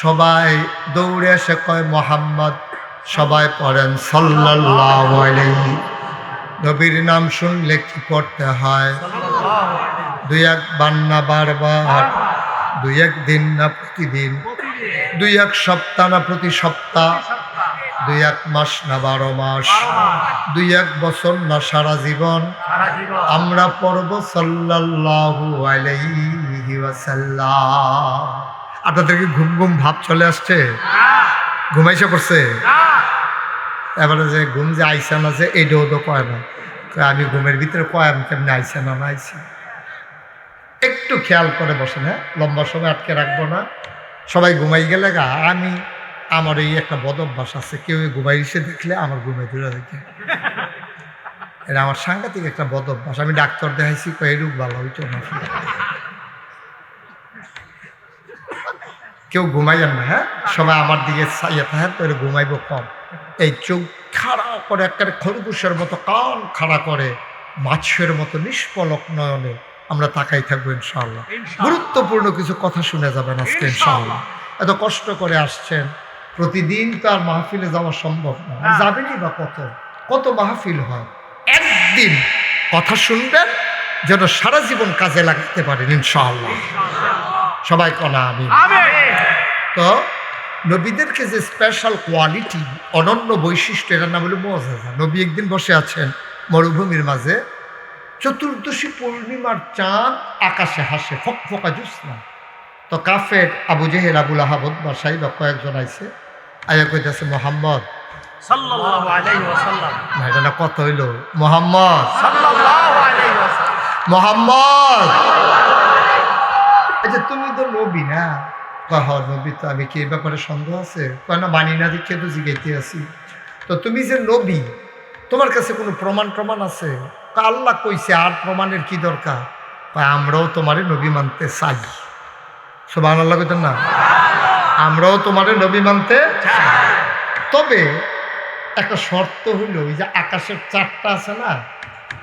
সবাই দৌড়ে এসে কয় মুহাম্মদ। সবাই পড়েন সাল্লাল্লাহু আলাইহি। নবীর নাম শুনলে কি পড়তে হয়? দুই এক বান্না বারবার, দুই এক দিন না প্রতিদিন, দুই এক সপ্তাহ না প্রতি সপ্তাহ, দুই এক মাস না 12 মাস, দুই এক বছর না সারা জীবন আমরা পড়ব সাল্লাল্লাহু আলাইহি ওয়াসাল্লাম। আপনাদেরকে ঘুম ঘুম ভাব চলে আসছে? ঘুমাইছে পড়ছে? এবারে যে ঘুম যে আইসা না যে এইটাও তো কয় না, আমি ঘুমের ভিতরে কয় আমি কেমনি আইসা না না আইসি। একটু খেয়াল করে বসেন, হ্যাঁ, লম্বা সময় আটকে রাখবো না। সবাই ঘুমাই গেলে গা আমি আমার এই একটা বদ অভ্যাস আছে, কেউ ঘুমাই এসে দেখলে আমার ঘুমাই দূরে দেখে, এটা আমার সাংঘাতিক একটা বদ অভ্যাস। আমি ডাক্তার দেখাইছি, এরূপ ভালো হইতো না। কেউ ঘুমাইয়েন না, হ্যাঁ, সবাই আমার দিকে চাইয়ে থাকেন তো ঘুমাইব কম। এই চোখ খাড়া করে একটা খরগোশের মতো কান খাড়া করে মাছের মতো নিষ্পলক নয়নে আমরা তাকাই থাকবো ইনশাআল্লাহ। গুরুত্বপূর্ণ কিছু কথা শুনে যাবেন আজকে ইনশাআল্লাহ। এত কষ্ট করে আসছেন, প্রতিদিন তো আর মাহফিলে যাওয়া সম্ভব না, যাবেনই বা কত কত মাহফিল হয়। একদিন কথা শুনবেন যেন সারা জীবন কাজে লাগাতে পারেন ইনশাআল্লাহ। সবাই কনা আমি। তো নবীদেরকে যে স্পেশাল কোয়ালিটি, অনন্য বৈশিষ্ট্য, এটার নাম হলো মুআজ্জাজা। নবী একদিন বসে আছেন মরুভূমির মাঝে, চতুর্দশী পূর্ণিমার চাঁদ আকাশে হাসে, ফকফকা জ্যোৎস্না। তো কাফের আবু জেহেল, আবুল আহাব, বাসাই বা কয়েকজন আইছে, আয়া কইতেছে মোহাম্মদ সাল্লাল্লাহু আলাইহি ওয়াসাল্লাম, না এটা না কত হইল, মোহাম্মদ সাল্লাল্লাহু আলাইহি ওয়াসাল্লাম, মোহাম্মদ আচ্ছা তুমি তো নবী না? নবী তো, আমি কি এই ব্যাপারে সন্দেহ আছে? না মানি না দেখে তো জিগাইতে আছি। তো তুমি যে নবী, তোমার কাছে কোনো প্রমাণ আছে? আল্লাহ কইছে, আর প্রমাণের কি দরকার? আমরাও তোমারে নবী মানতে চাই। সুবহানাল্লাহ কইতেন না? আমরাও তোমারে নবী মানতে চাই, তবে একটা শর্ত হইল, ওই যে আকাশের চারটা আছে না,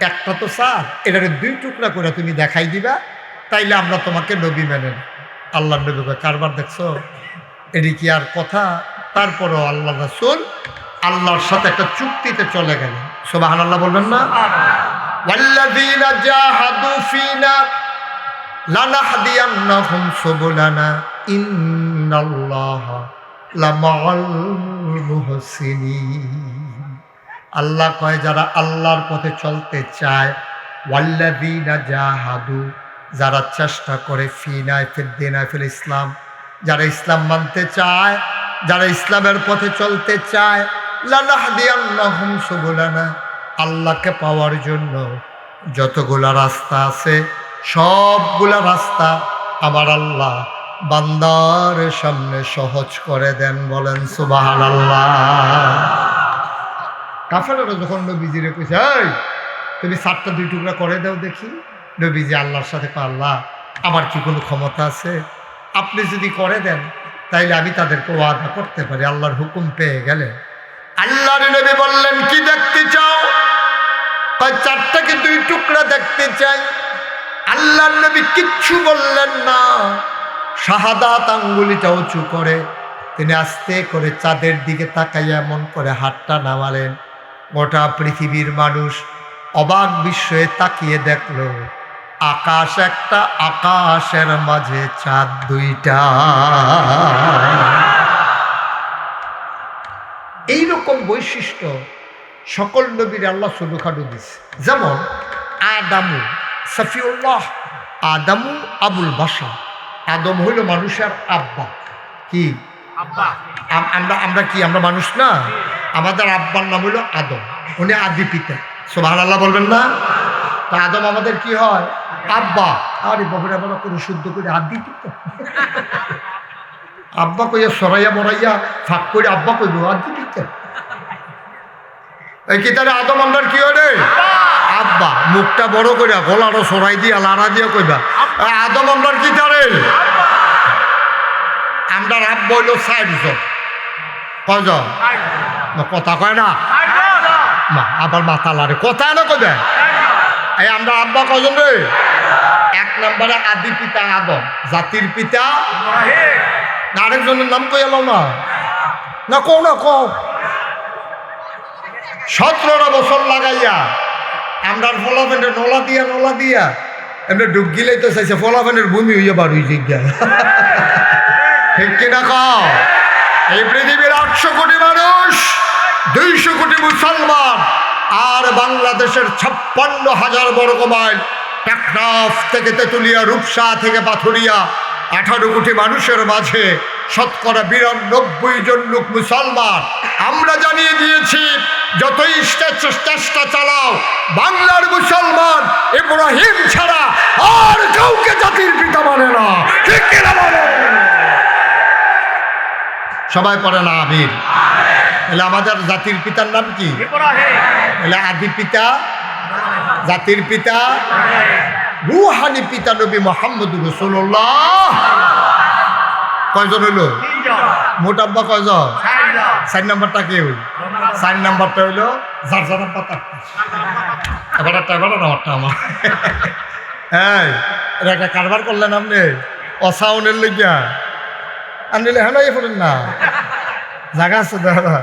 একটা তো চাঁদ, এটাকে 2 টুকরা করে তুমি দেখাই দিবা, তাইলে আমরা তোমাকে নবী মেনে নেব। আল্লাহ নবী কারবার দেখছো, এটি কি আর কথা? তারপরও আল্লাহ রাসূল আল্লাহর সাথে একটা চুক্তিতে চলে গেলেন। সুবহানাল্লাহ বলবেন না? ওয়াল্লাযীনা জাহাদু ফীনা লানাহদিয়ান্নাহুম সুবুলানা ইন্নাল্লাহা লামাআল মুহসিনিন। আল্লাহ কয়, যারা আল্লাহর পথে চলতে চায়, ওয়াল্লাযীনা জাহাদু, যারা চেষ্টা করে, ফিনায় ফিদ্দিনায় ফিল ইসলাম, যারা ইসলাম মানতে চায়, যারা ইসলামের পথে চলতে চায়, লানাহদিয়ান্নাহুম সুবুলানা, আল্লাহকে পাওয়ার জন্য যতগুলা রাস্তা আছে সবগুলা রাস্তা আমার আল্লাহ বান্দার সামনে সহজ করে দেন। বলেন সুবহানাল্লাহ। কাফেররা যখন নবীজিরে কইছে, এই তুমি 7টা 2 টুকরা করে দাও দেখি, নবীজি আল্লাহর সাথে কয়, আল্লাহ আমার কি কোনো ক্ষমতা আছে? আপনি যদি করে দেন তাইলে আমি তাদেরকে ওয়াদা করতে পারি। আল্লাহর হুকুম পেয়ে গেলে আল্লাহর নবী বললেন, কি দেখতে চাও? 4টাকে 2 টুকরা দেখতে চাই। আল্লাহর নবী কিচ্ছু বললেন না, শাহাদাত আঙ্গুলিটা উঁচু করে তিনি আস্তে করে চাঁদের দিকে তাকাইয়া এমন করে হাতটা নামালেন। গোটা পৃথিবীর মানুষ অবাক বিস্ময়ে তাকিয়ে দেখলো, আকাশ একটা, আকাশের মাঝে চাঁদ 2টা। এইরকম বৈশিষ্ট্য সকল নবীর আল্লাহ ছোটখাটো দিচ্ছে। যেমন আদামু সফিউল্লাহ, আদামু আবুল বাশার, আদম হইল মানুষের আব্বা। কি আব্বা? আমরা কি আমরা মানুষ না? আমাদের আব্বার নাম হইল আদম, উনি আদি পিতা। সুবহানাল্লাহ বলবেন না? তো আদম আমাদের কি হয়? আব্বা। আরে বাবুরা বড় করে শুদ্ধ করে আদি পিতা, আব্বা কইয়া সরাইয়া বড়াইয়া ফাঁক করে আব্বা কইব আদি পিতা। এই কি তাহলে আদম আমরার কি হয় রে? আব্বা। মুখটা বড় কইরা গলারও সরাই দিয়া লাড়া দিয়া কইবা আদম আমরার কি তারে? আমরার আব্বা হইল 60 জন। কয়জন? কথা কয় না, আবার মাথা লাড়ে, কথা না কইবে। এই আমরা আব্বা কয়জন রে? 1 নম্বরে আদি পিতা আদম, জাতির পিতা ইব্রাহিম। আরেকজনের নাম কই এলো না? না কও না কও। 17টা বছর লাগাইয়া আমরা ফলাফেনের নলা দিয়া এমনি ডুব গিলেই তো চাইছে, ফলাফেনের ভূমি হইয়া বার হয়ে জিজ্ঞা। ঠিক কিনা কও? এই পৃথিবীর 800 কোটি মানুষ, 200 কোটি মুসলমান, আর বাংলাদেশের 56,000 বর্গ মাইল, টেকনাফ থেকে তেতুলিয়া, রূপসা থেকে পাথুরিয়া, 18 কোটি মানুষের মাঝে শতকরা 92 জন লোক মুসলমান। আমরা জানিয়ে দিয়েছি যতই চেষ্টা চালাও, বাংলার মুসলমান ইব্রাহিম ছাড়া আর কাউকে জাতির পিতা মানে না। ঠিক কিনা বলেন? সবাই পড়ে না আমিন। তাহলে আমাদের জাতির পিতার নাম কি? তাহলে আদি পিতা, জাতির পিতা, রুহানি পিতা নবী মুহাম্মদুর রাসূলুল্লাহ। কয়জন হইল? মোট আব্বা কয়জন? 4 নাম্বারটা কে হইল? 4 নাম্বারটা হইল যার যার পাতা। এবার নাম্বারটা আমার। হ্যাঁ, এটা একটা কারবার করলেন আপনি অসাউনের লেগিয়া আনলে হ্যাঁ এ পড়েন না জায়গা আছে দাদা।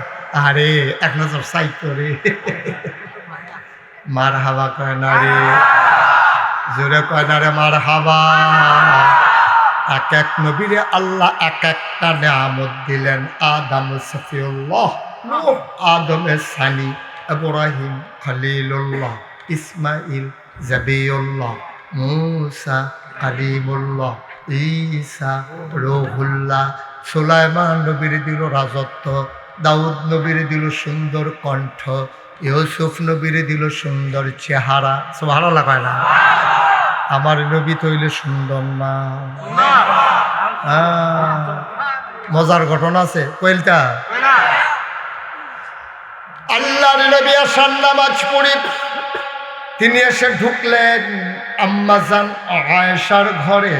আরে এক নজর সাই করে মার হাবা কয় না রে, জোরে কয় না রে মার হাবা। এক এক নবীরে আল্লাহ এক একটা নিয়ামত দিলেন। আদম সফিউল্লাহ, নূহ আদমে সানি, ইব্রাহিম খলিলুল্লাহ, ইসমাইল জাবিউল্লাহ, মূসা কালিমুল্লাহ, ঈসা রূহুল্লাহ। সুলাইমান নবীর দিল রাজত্ব, দাউদ নবীর দিল সুন্দর কণ্ঠ, ইউসুফ নবীর দিল সুন্দর চেহারা। সুবহানাল্লাহ কয় না? আমার নবী তৈলে সুন্দর না? মজার ঘটনা আছে কইলটা। আল্লাহর নবী আসার নামাজ পড়ি তিনি এসে ঢুকলেন আম্মাজান আয়েশার ঘরে।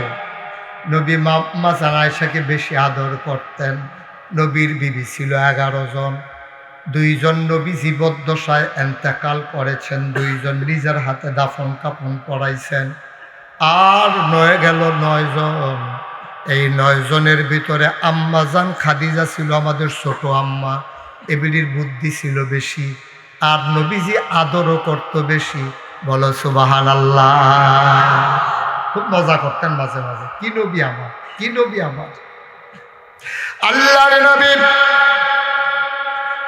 নবী আম্মাজান আয়েশাকে বেশি আদর করতেন। নবীর বিবি ছিল 11 জন। 2 জন নবী জীবদ্দশায় এন্তেকাল করেছেন, 2 জন নিজের হাতে দাফন কাফন করাইছেন। আর 9 গেল 9 জন। এই 9 জনের ভিতরে আম্মাজান খাদিজা ছিল আমাদের ছোট আম্মা। এবিলির বুদ্ধি ছিল বেশি, আর নবীজি আদরও করত বেশি। বলো সুবহানাল্লাহ। খুব মজা করতেন মাঝে মাঝে। কি নবী আমার, কি নবী আমার! আল্লাহর নবী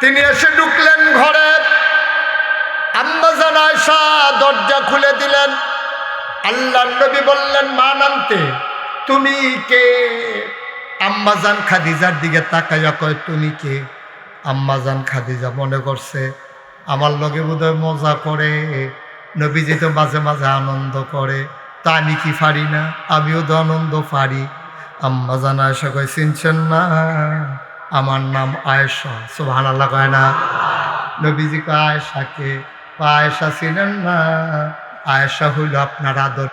তিনি এসে ঢুকলেন ঘরে। আম্মাজান আয়েশা দরজা খুলে দিলেন। আল্লাহর নবী বললেন, মা নামতে তুমি কে? আম্মাজান খাদিজার দিকে তাকাইয়া কয়, তুমি কে? আম্মাজান খাদিজা মনে করছে আমার লগে বোধহয় মজা করে, নবীজি তো মাঝে মাঝে আনন্দ করে, তা আমি কি পারি না? আমিও তো আনন্দ পারি। আম্মাজান আয়েশা কয়, চিনছেন না? আমার নাম আয়েশা। সুবহানাল্লাহ কয় না? নবীজি কয়, আয়েশাকে? আয়েশা ছিলেন না, আয়েশা হইল আপনার আদর।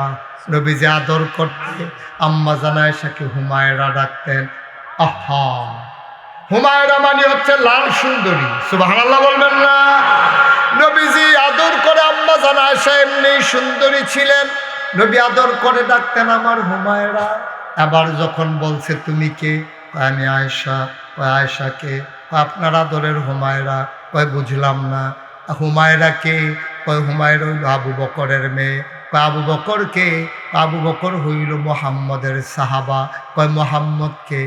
নবীজি আদর করতে আম্মাজান আয়েশাকে হুমায়রা ডাকতেন। আহা, হুমায়রা মানে হচ্ছে লাল সুন্দরী। সুবহানাল্লাহ বলবেন না? নবীজি আদর করে আম্মাজান আয়েশা এমনি সুন্দরী ছিলেন, নবী আদর করে ডাকতেন আমার হুমায়রা। আবার যখন বলছে তুমি কে? আমি আয়েশা। আয়েশাকে? আপনার আদরের হুমায়রা। কয় বুঝলাম না। হুমায়রা কে? কয় হুমায়রা হইল আবু বকরের মেয়ে। কয় আবু বকর কে? আবু বকর হইল মুহাম্মদের সাহাবা। কয় মুহাম্মদ কে?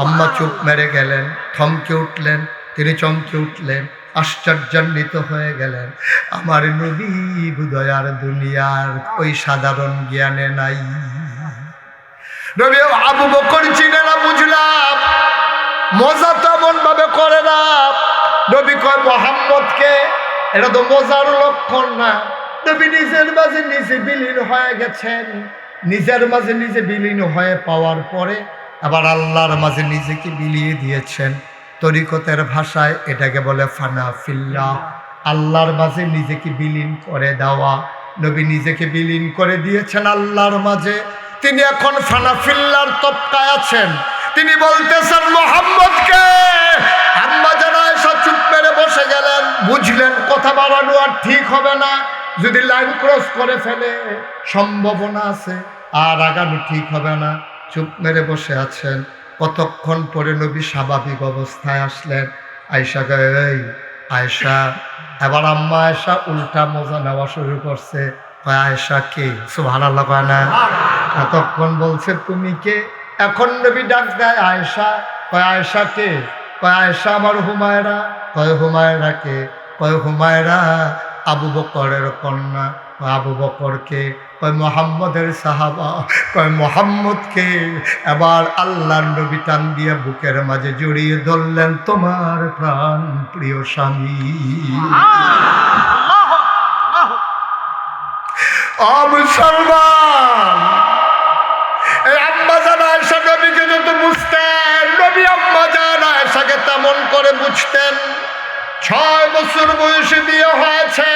আম্মা চুপ মেরে গেলেন, থমকে উঠলেন, তিনি চমকে উঠলেন, আশ্চর্যান্বিত হয়ে গেলেন। আমার নবী বোধহয় আর দুনিয়ার ওই সাধারণ জ্ঞানে নাই। নবী আবু বকর চিনে না, বুঝলাম। মজা তেমন ভাবে করে না। নবী কয় মুহাম্মদকে? এটা তো মজার লক্ষণ না। নবী নিজের মাঝে নিজে বিলীন হয়ে গেছেন। নিজের মাঝে নিজে বিলীন হয়ে পাওয়ার পরে আবার আল্লাহর মাঝে নিজেকে বিলিয়ে দিয়েছেন। তরিকতের ভাষায় এটাকে বলে ফানা ফিল্লাহ। আল্লাহর মাঝে নিজেকে বিলীন করে দেওয়া। নবী নিজেকে বিলীন করে দিয়েছেন আল্লাহর মাঝে। তিনি এখন ফানা ফিল্লার তবকায় আছেন। তিনি বলতেছেন মুহাম্মদকে। আম্মাজান আয়েশা চুপ মেরে বসে গেলেন। বুঝলেন কথা বাড়ানো আর ঠিক হবে না, যদি লাইন ক্রস করে ফেলে সম্ভাবনা আছে, আর আগানো ঠিক হবে না। চুপ মেরে বসে আছেন। কতক্ষণ পরে নবী স্বাভাবিক অবস্থায় আসলেন। আয়েশা কয়, এই আয়েশা। এবার আম্মা আয়েশা উল্টা মজা নেওয়া শুরু করছে। কয় আয়েশা কে? সুবহানাল্লাহ কয় না? এতক্ষণ বলছে তুমি কে, এখন নবী ডাক দেয় আয়েশা। কয় আয়েশা কে? কয় আয়েশা আমার হুমায়রা। কয় হুমায়রা কে? কয় হুমায়রা আবু বকরের কন্যা। আবু বকরকে, কয় মোহাম্মদের সাহাবা, কয় মোহাম্মদকে। এবার আল্লাহর নবী টান দিয়ে বুকের মাঝে জড়িয়ে ধরলেন, তোমার প্রাণ প্রিয় স্বামী। মুসলমান, এই আম্মা জান আয়েশা নবীকে যত বুঝতেন, নবী আম্মা জান আয়েশাকে তেমন করে বুঝতেন। 6 বছর বয়সে বিয়ে হয়েছে,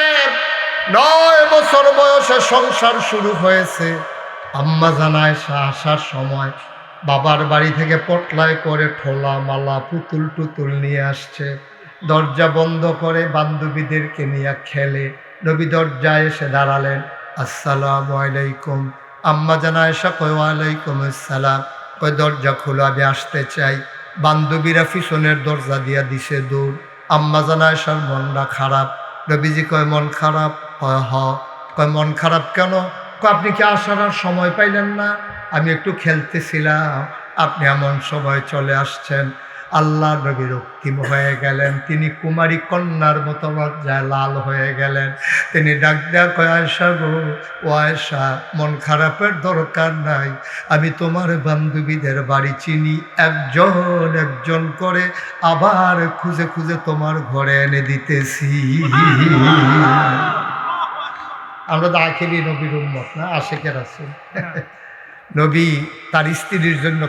9 বছর বয়সে সংসার শুরু হয়েছে। আম্মা জান আয়েশা আসার সময় বাবার বাড়ি থেকে পটলায় করে ঠোলা মালা পুতুল টুতুল নিয়ে আসছে। দরজা বন্ধ করে বান্ধবীদেরকে নিয়ে খেলে। নবী দরজায় এসে দাঁড়ালেন, আসসালামু আলাইকুম। আম্মা জান আয়েশা কয় ওয়ালাইকুম আসসালাম। কয় দরজা খোলো, আমি আসতে চাই। বান্ধবীরা পিছনের দরজা দিয়া দিছে দৌড়। আম্মা জান আয়েশার মনটা খারাপ। নবীজি কয় মন খারাপ? কয় হ। কয় মন খারাপ কেন? কয় আপনি কি আসার আর সময় পাইলেন না? আমি একটু খেলতেছিলাম, আপনি এমন সময় চলে আসছেন। আল্লাহ নবী রক্তিম হয়ে গেলেন, তিনি কুমারী কন্যার মতো লজ্জায় লাল হয়ে গেলেন। তিনি ডাক দেয়া কয়, আয়েশা গো, ও আয়েশা, মন খারাপের দরকার নাই। আমি তোমার বান্ধবীদের বাড়ি চিনি, একজন একজন করে আবার খুঁজে খুঁজে তোমার ঘরে এনে দিতেছি। আমরা তো আখেরি নবীর উম্মত না, আশেকের আছে। নবী তার স্ত্রীর জন্য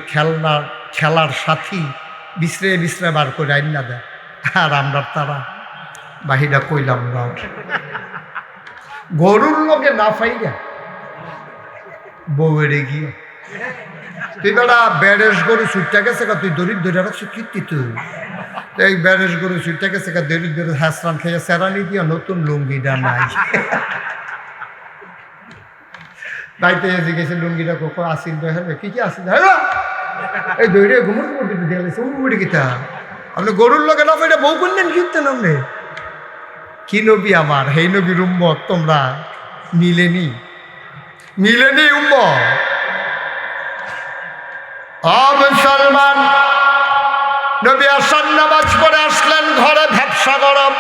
খেলার সাথী বিশ্রে বিশ্রে বার করে আইনা দেয়, আর আমরা তারা বাহিরা কইলাম না। গরুর লোকে না ফাইয়া বউয়েরে গিয়ে, তুই বেড়া বেড়েস গরু ছুটটা গেছে, তুই দরিদ্র ধরে রাখছো কীর্তি। তুই এই বেড়েস গরু ছুটটা গেছে, দরিদ্র হ্যাসরান খেয়ে সেরানি দিয়া নতুন লুঙ্গিটা নাই। বাড়িতে এসে গেছে, লুঙ্গিটা কোকো আসিল হবে, কি কি আসিল এই দৈরে ঘুমুর ঘুমুর দিতে দিয়ে গেছে উড়ে গীতা। আপনি গরুর লোকে না এটা বউ করলেন কীর্তেন আপনি? কি নবী আমার, হেই নবীর উম্মত তোমরা মিলেনি উম্মত। মুসলমান, নবী আসার নামাজ পড়ে আসলেন, ঘরে ভ্যাবসা গরম,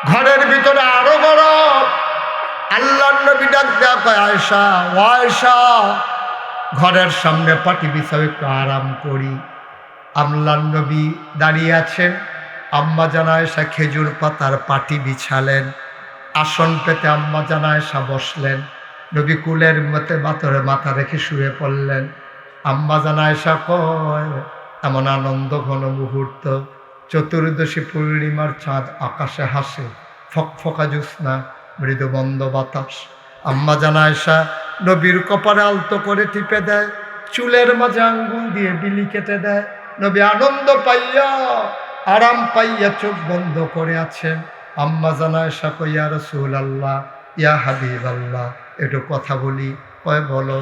ঘরের ভিতরে আরো গরম। আল্লাহর নবী ডাক দেয়া কয়, আয়েশা, ও আয়েশা, ঘরের সামনে পাটি বিছাও, একটু আরাম করি। আল্লাহর নবী দাঁড়িয়ে আছেন। আম্মা জান আয়েশা খেজুর পাতার পাটি বিছালেন, আসন পেতে আম্মা জান আয়েশা বসলেন। নবী কুলের মতে বাতরে মাথা রেখে শুয়ে পড়লেন। আম্মা জান আয়েশা কয়, এমন আনন্দ ঘন মুহূর্ত, চতুর্দশী পূর্ণিমার চাঁদ আকাশে হাসে, ফকফকা জ্যোৎস্না, মৃদু বন্ধ বাতাস। আম্মা জান আয়েশা নবীর কপালে আলতো করে টিপে দেয়, চুলের মাঝে আঙ্গুল দিয়ে বিলি কেটে দেয়। নবী আনন্দ পাইয়া আরাম পাইয়া চোখ বন্ধ করে আছেন। আম্মা জান আয়েশা কয়, ইয়া রাসূলুল্লাহ, ইয়া হাবিবাল্লাহ, একটু কথা বলি। কয় বলো।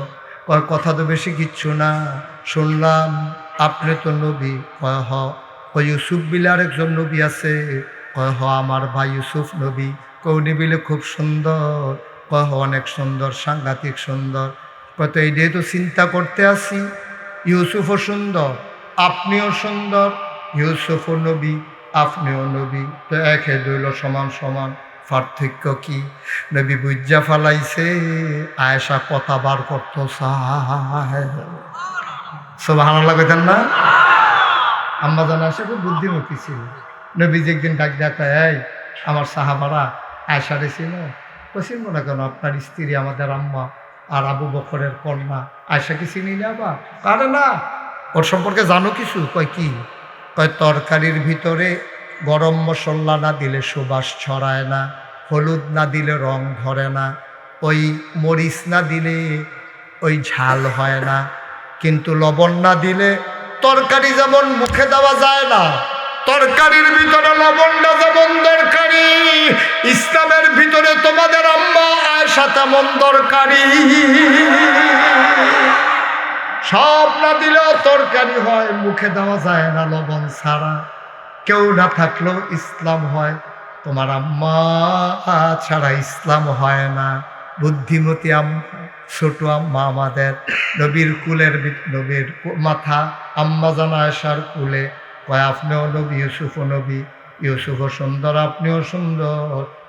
কয় কথা তো বেশি কিচ্ছু না, শুনলাম আপনি তো নবী। কয় হ। কয় ইউসুফ বিলে আরেকজন নবী আছে? কয় হ, আমার ভাই ইউসুফ নবী। কয় উনি বিলে খুব সুন্দর? কয় অনেক সুন্দর, সাংঘাতিক সুন্দর। কত এইটাই তো চিন্তা করতে আসি, ইউসুফও সুন্দর, আপনিও সুন্দর, ইউসুফও নবী, আপনিও নবী, তো একে দুইল সমান সমান, পার্থক্য কি? নবী বুঝা ফালাইছে। আয়েশা কথা বার করতো, সুবহানাল্লাহ কইতেন না? আম্মা জান আয়েশা খুব বুদ্ধিমতী ছিল। নবীজি একদিন ডাক দেখা, এই আমার সাহাবারা আয়েশা ছিল। কইছিল না কেন, আপনার স্ত্রী আমাদের আম্মা আর আবু বকরের কন্যা, আয়েশা কি চিনি না? বা আরে না, ওর সম্পর্কে জানো কিছু? কয় কি? কয় তরকারির ভিতরে গরম মশলা না দিলে সুবাস ছড়ায় না, হলুদ না দিলে রং ধরে না, ওই মরিচ না দিলে ওই ঝাল হয় না, কিন্তু লবণ না দিলে তরকারি যেমন মুখে দেওয়া যায় না, তরকারির ভিতরে লবণটা যেমন দরকারি, ইসলামের ভিতরে তোমাদের আম্মা আয়েশা তেমন দরকারি। সব না দিলেও তরকারি হয়, মুখে দেওয়া যায় না লবণ ছাড়া। কেউ না থাকলেও ইসলাম হয়, তোমার আম্মা ছাড়া ইসলাম হয় না। বুদ্ধিমতী আম্মা, ছোট আম্মা আমাদের, নবীর কুলের নবীর মাথা আম্মা জান আয়েশার কুলে। কয় আপনিও নবী, ইউসুফও নবী, ইউসুফও সুন্দর, আপনিও সুন্দর,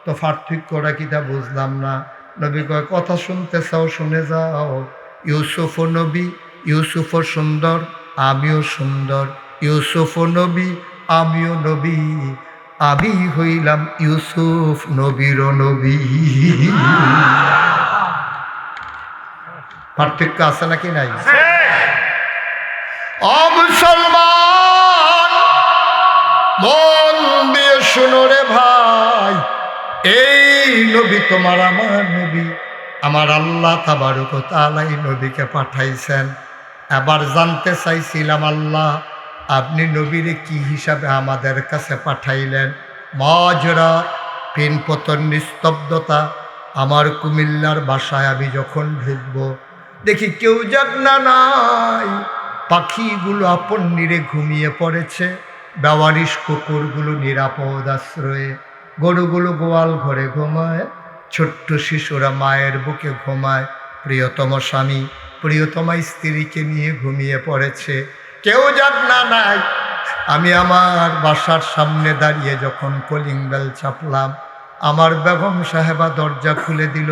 তো পার্থক্যটা কিটা বুঝলাম না। নবী কয় কথা শুনতে চাও শুনে যাও, ইউসুফও নবী, ইউসুফও সুন্দর, আমিও সুন্দর, ইউসুফও নবী, আমিও নবী, আমি হইলাম ইউসুফ নবীরও নবী। পার্থক্য আছে নাকি নাই? ও মুসলমান, মন দিয়ে শুনো রে ভাই, এই নবী তোমার আমার নবী, আমার আল্লাহ তাবারক ওয়া তাআলা এই নবীকে পাঠাইছেন। এবার জানতে চাইছিলাম আল্লাহ আপনি নবীরে কি হিসাবে আমাদের কাছে পাঠাইলেন? মাজরা, পিনপতন, নিস্তব্ধতা। আমার কুমিল্লার বাসায় আমি যখন ঢুকবো দেখি কেউ জাগনা নাই, পাখিগুলো আপন নিরে ঘুমিয়ে পড়েছে, বেওয়ারিশ কুকুরগুলো নিরাপদ আশ্রয়ে, গরুগুলো গোয়াল ঘরে ঘুমায়, ছোট্ট শিশুরা মায়ের বুকে ঘুমায়, প্রিয়তম স্বামী প্রিয়তমা স্ত্রীকে নিয়ে ঘুমিয়ে পড়েছে, কেউ জাগনা নাই। আমি আমার বাসার সামনে দাঁড়িয়ে যখন কলিং বেল চাপলাম, আমার বেগম সাহেবা দরজা খুলে দিল।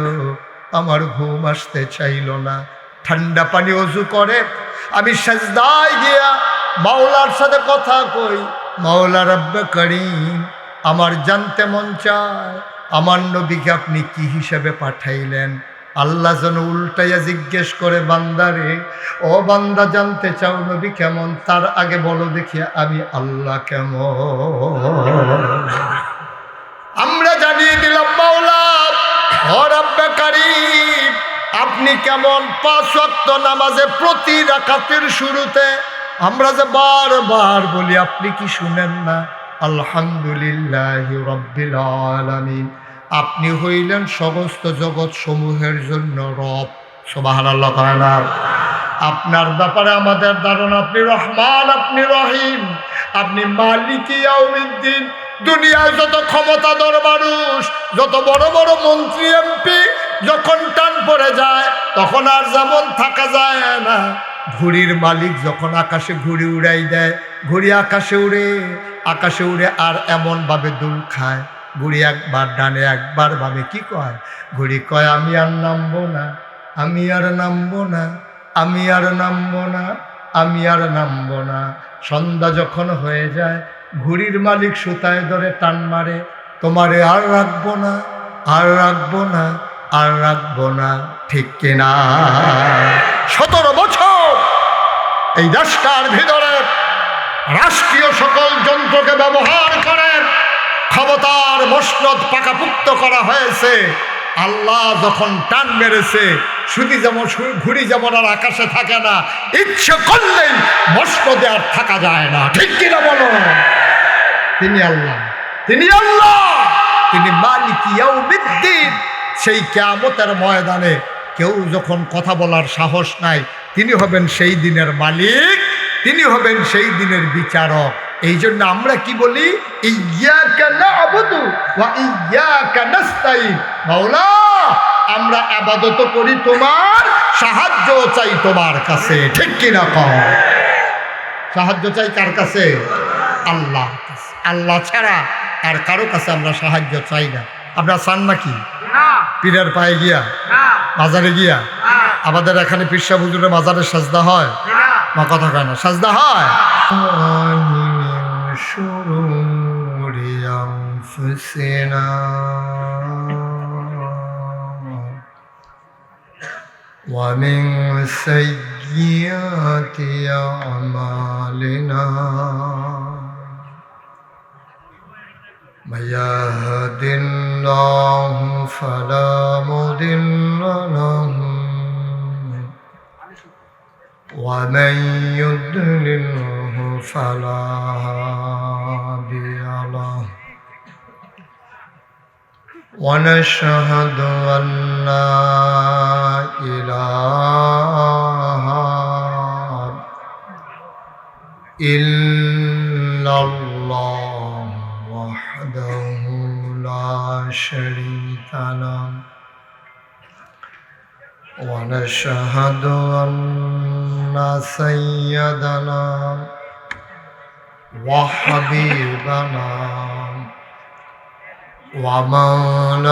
আমার ঘুম আসতে চাইল না। ঠান্ডা পানি অজু করে আমি সাজদায় গিয়া মাওলার সাথে কথা কই, মাওলা রব্বে করিম, আমার জানতে মন চায় আমার নবীকে আপনি কি হিসাবে পাঠাইলেন। আল্লাহ যেন উল্টাইয়া জিজ্ঞেস করে, বান্দারে, ও বান্দা জানতে চাও নবী কেমন? তার আগে বলো দেখি আমি আল্লাহ কেমন। আমরা জানিয়ে দিলাম মাওলা ও রব্বে করিম আপনি কেমন। 5 ওয়াক্ত নামাজে প্রতি রাকাতের শুরুতে আমরা যে বারবার বলি আপনি কি শুনেন না? আলহামদুলিল্লাহি রাব্বিল আলামিন, আপনি হইলেন সমস্ত জগৎ সমূহের জন্য রব। সুবহানাল্লাহ। তাআলা আপনার ব্যাপারে আমাদের ধারণা আপনি রহমান, আপনি রহিম, আপনি মালিক ইয়াউমিদ্দিন। দুনিয়ায় যত ক্ষমতাধর মানুষ, যত বড় বড় মন্ত্রী এমপি, যখন টান পড়ে যায় তখন আর যেমন থাকা যায় না। ঘুড়ির মালিক যখন আকাশে ঘুড়ি উড়াই দেয়, ঘুড়ি আকাশে উড়ে আর এমনভাবে দুল খায়, ঘুড়ি একবার ডানে একবার ভাবে কি কয়? ঘুড়ি কয় আমি আর নামবো না, আমি আর নামবো না, আমি আর নামবো না, আমি আর নামবো না। সন্ধ্যা যখন হয়ে যায় ঘুড়ির মালিক সুতায় ধরে টান মারে, তোমারে আর রাখবো না, আর রাখবো না, আর রাখবো না। ঠিক কিনা? 17 বছর এই দেশটার ভিতরে রাষ্ট্রীয় সকল যন্ত্রকে ব্যবহার করে ক্ষমতার মসনদ পাকাপুক্ত করা হয়েছে। আল্লাহ যখন টান মেরেছে, ঘুড়ি যেমন আর আকাশে থাকে না, ইচ্ছে করলেই মসনদে আর থাকা যায় না। ঠিক কিনা বলো? তিনি আল্লাহ, তিনি আল্লাহ, তিনি মালিক ইয়াউমিদ্দিন। সেই কিয়ামতের ময়দানে কেউ যখন কথা বলার সাহস নাই, তিনি হবেন সেই দিনের মালিক, তিনি হবেন সেই দিনের বিচারক। এই জন্য আমরা কি বলি? ইয়্যাকা না'বুদু ওয়া ইয়্যাকা নাস্তাইন। মাওলা আমরা ইবাদত করি তোমার, সাহায্য চাই তোমার কাছে। ঠিক কিনা কও? সাহায্য চাই কার কাছে? আল্লাহ। আল্লাহ ছাড়া আর কারো কাছে আমরা সাহায্য চাই না। আপনারা চান নাকি? পীরের পায়ে গিয়া, মাজারে গিয়া? আমাদের এখানে পীর সাহেব হুজুরের মাজারে সাজদা হয়? মা কথা কয় না, সাজদা হয়। শুরুরি আনফুসিনা ওয়া মিন সাইয়্যাতি আমালিনা মাইয়াহদিল্লাহু ফালা মুদিল্লা লাহু ওয়া মান ইউদ্লিলহু ফালা হাদিয়া লাহু ওয়া নাশহাদু আন লা ইলাহা ইল্লাল্লাহ ওয়াহদাহু লা শারীকা লাহু ওয়া নাশহাদু আন্না সাইয়্যিদানা ওয়া হাবিবানা ومولانا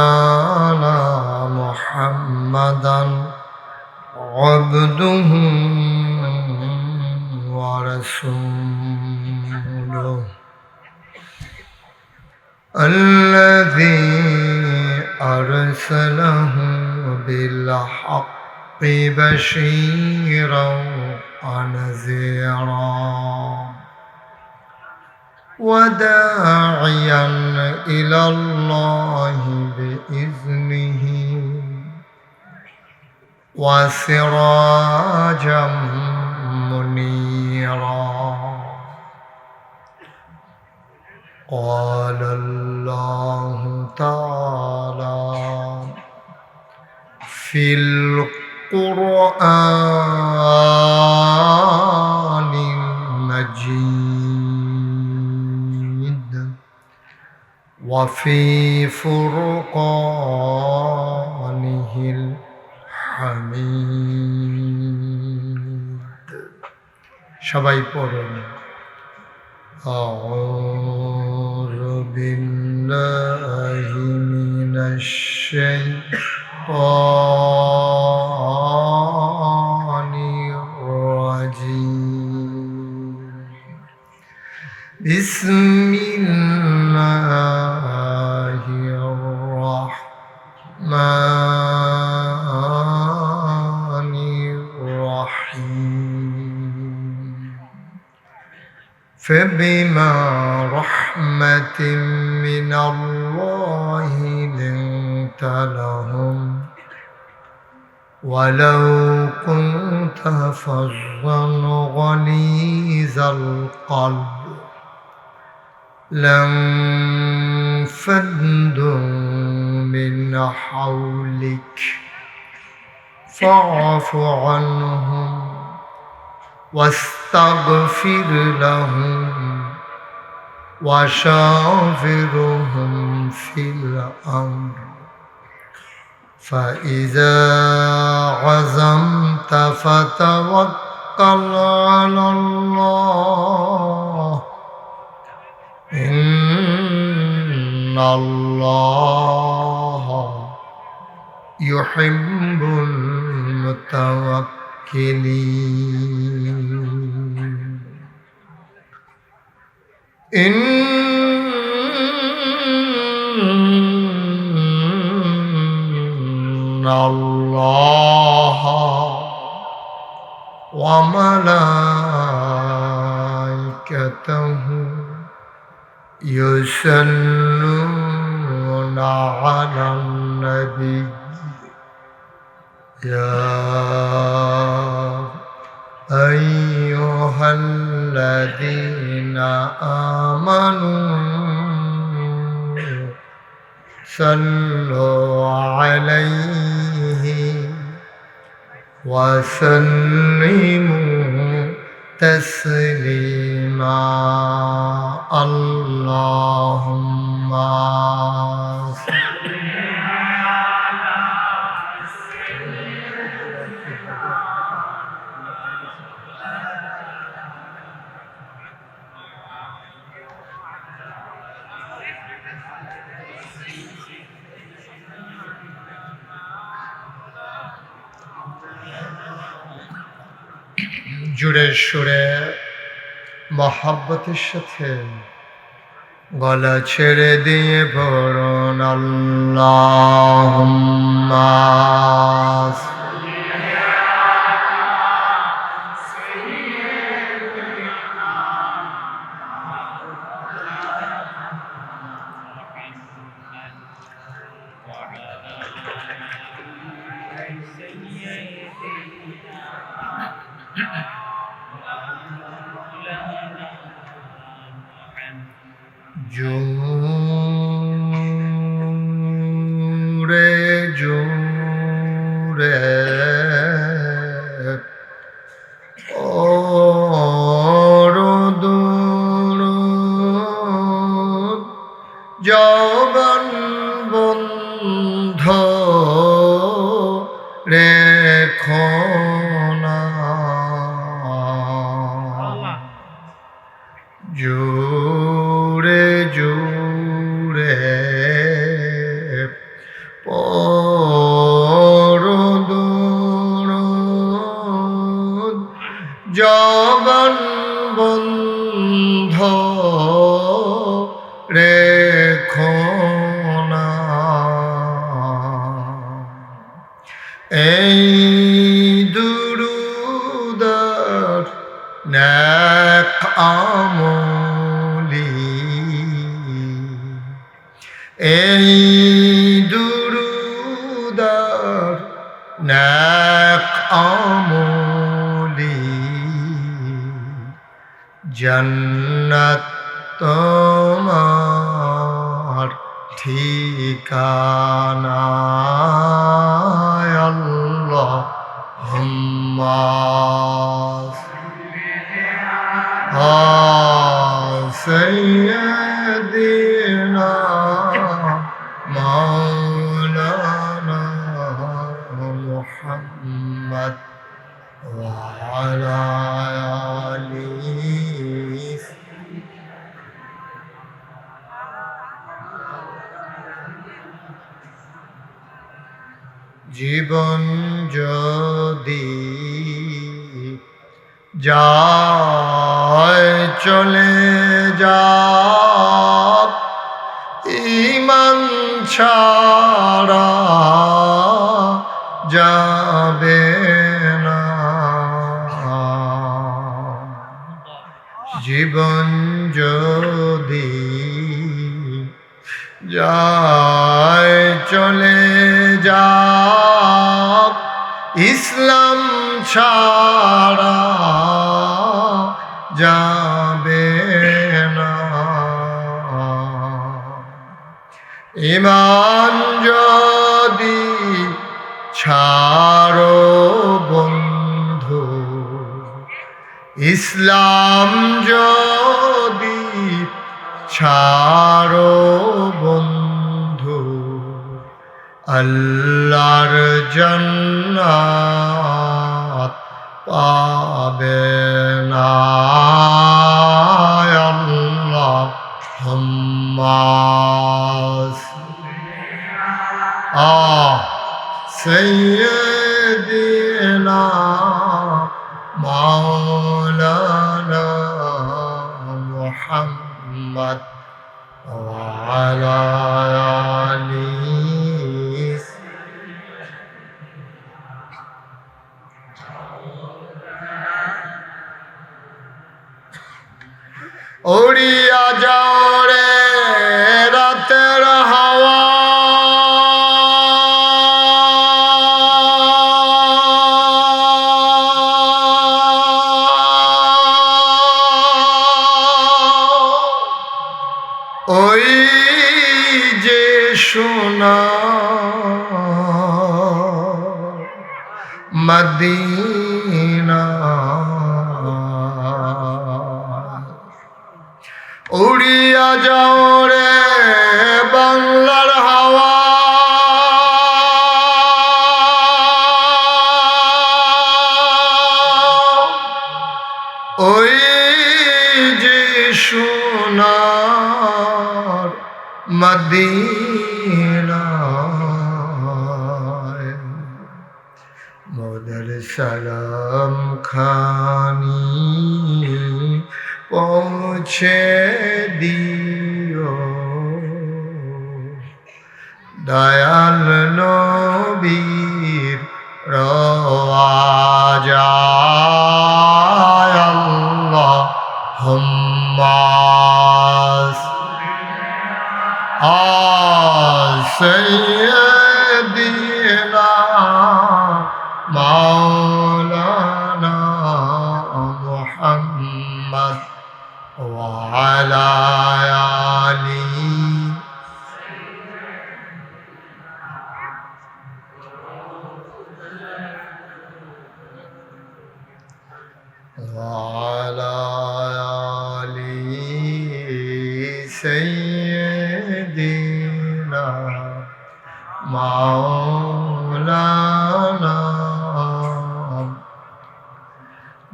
محمدا عبده ورسوله الذي أرسله بالحق بشيرا ونذيرا وداعيا إلى الله بإذنه وسراجا منيرا قال الله تعالى في القرآن المجيد وفي فرقانه الحميد সবাই পড়ুন أعوذ بالله من الشيطان الرجيم بسم الله الرحمن الرحيم فبما رحمة من الله لنت لهم ولو كنت فظا غليظ القلب لانفضوا من حولك فاعف عنهم واستغفر لهم وشاورهم في الأمر فإذا عزمت فتوكل على الله إن الله يحب المتوكلين إن الله وملائكته يصلون على النبي يا أيها الذين آمنوا صلوا عليه وسلموا تسليما اللهم জোরে সুরে মহাব্বতের সাথে গলা ছেড়ে দিয়ে পড়ুন আল্লাহুম্মা জোরে জোরে জবান বন্ধ রেখো না জোরে জোরে বন্ধ রেখো না, এই দুরুদার নেক আমলি, এই দুরুদার নেক আমলি, জান্নাত তোমার ঠিকানা। আল্লাহুম্মা সাইয়্যিদিনা মাওলানা মুহাম্মদ ওয়া আলা আলিহি। জীবন যদি যায় চলে যাক, ঈমান ছাড়া যাবে না। জীবন যদি যায় চলে যাক, ইসলাম ছাড়া যাবে না। ঈমান যদি ছাড়ো বন্ধু, ইসলাম যদি ছাড়ো বন্ধু, আল্লাহর জান্নাত পাবে না। আল্লাহুম্মা সাইয়্যিদিনা মাওলানা মুহাম্মদ ওয়া আলা আলিহি। উড়িয়া যাও রে রাতের হাওয়া, ওই যে সোনার মদিনা। উড়িয়া যাও রে বাংলার হাওয়া, ওই যে সোনার মদিনা। মোদের সালাম খানি পৌঁছে দিও, দয়াল নবীর রওয়াজায়। আল্লাহুম্মা সাইয়্যিদিনা মাওলানা মুহাম্মদ ওয়া আলা আলিহি। وعلى آل سيدنا مولانا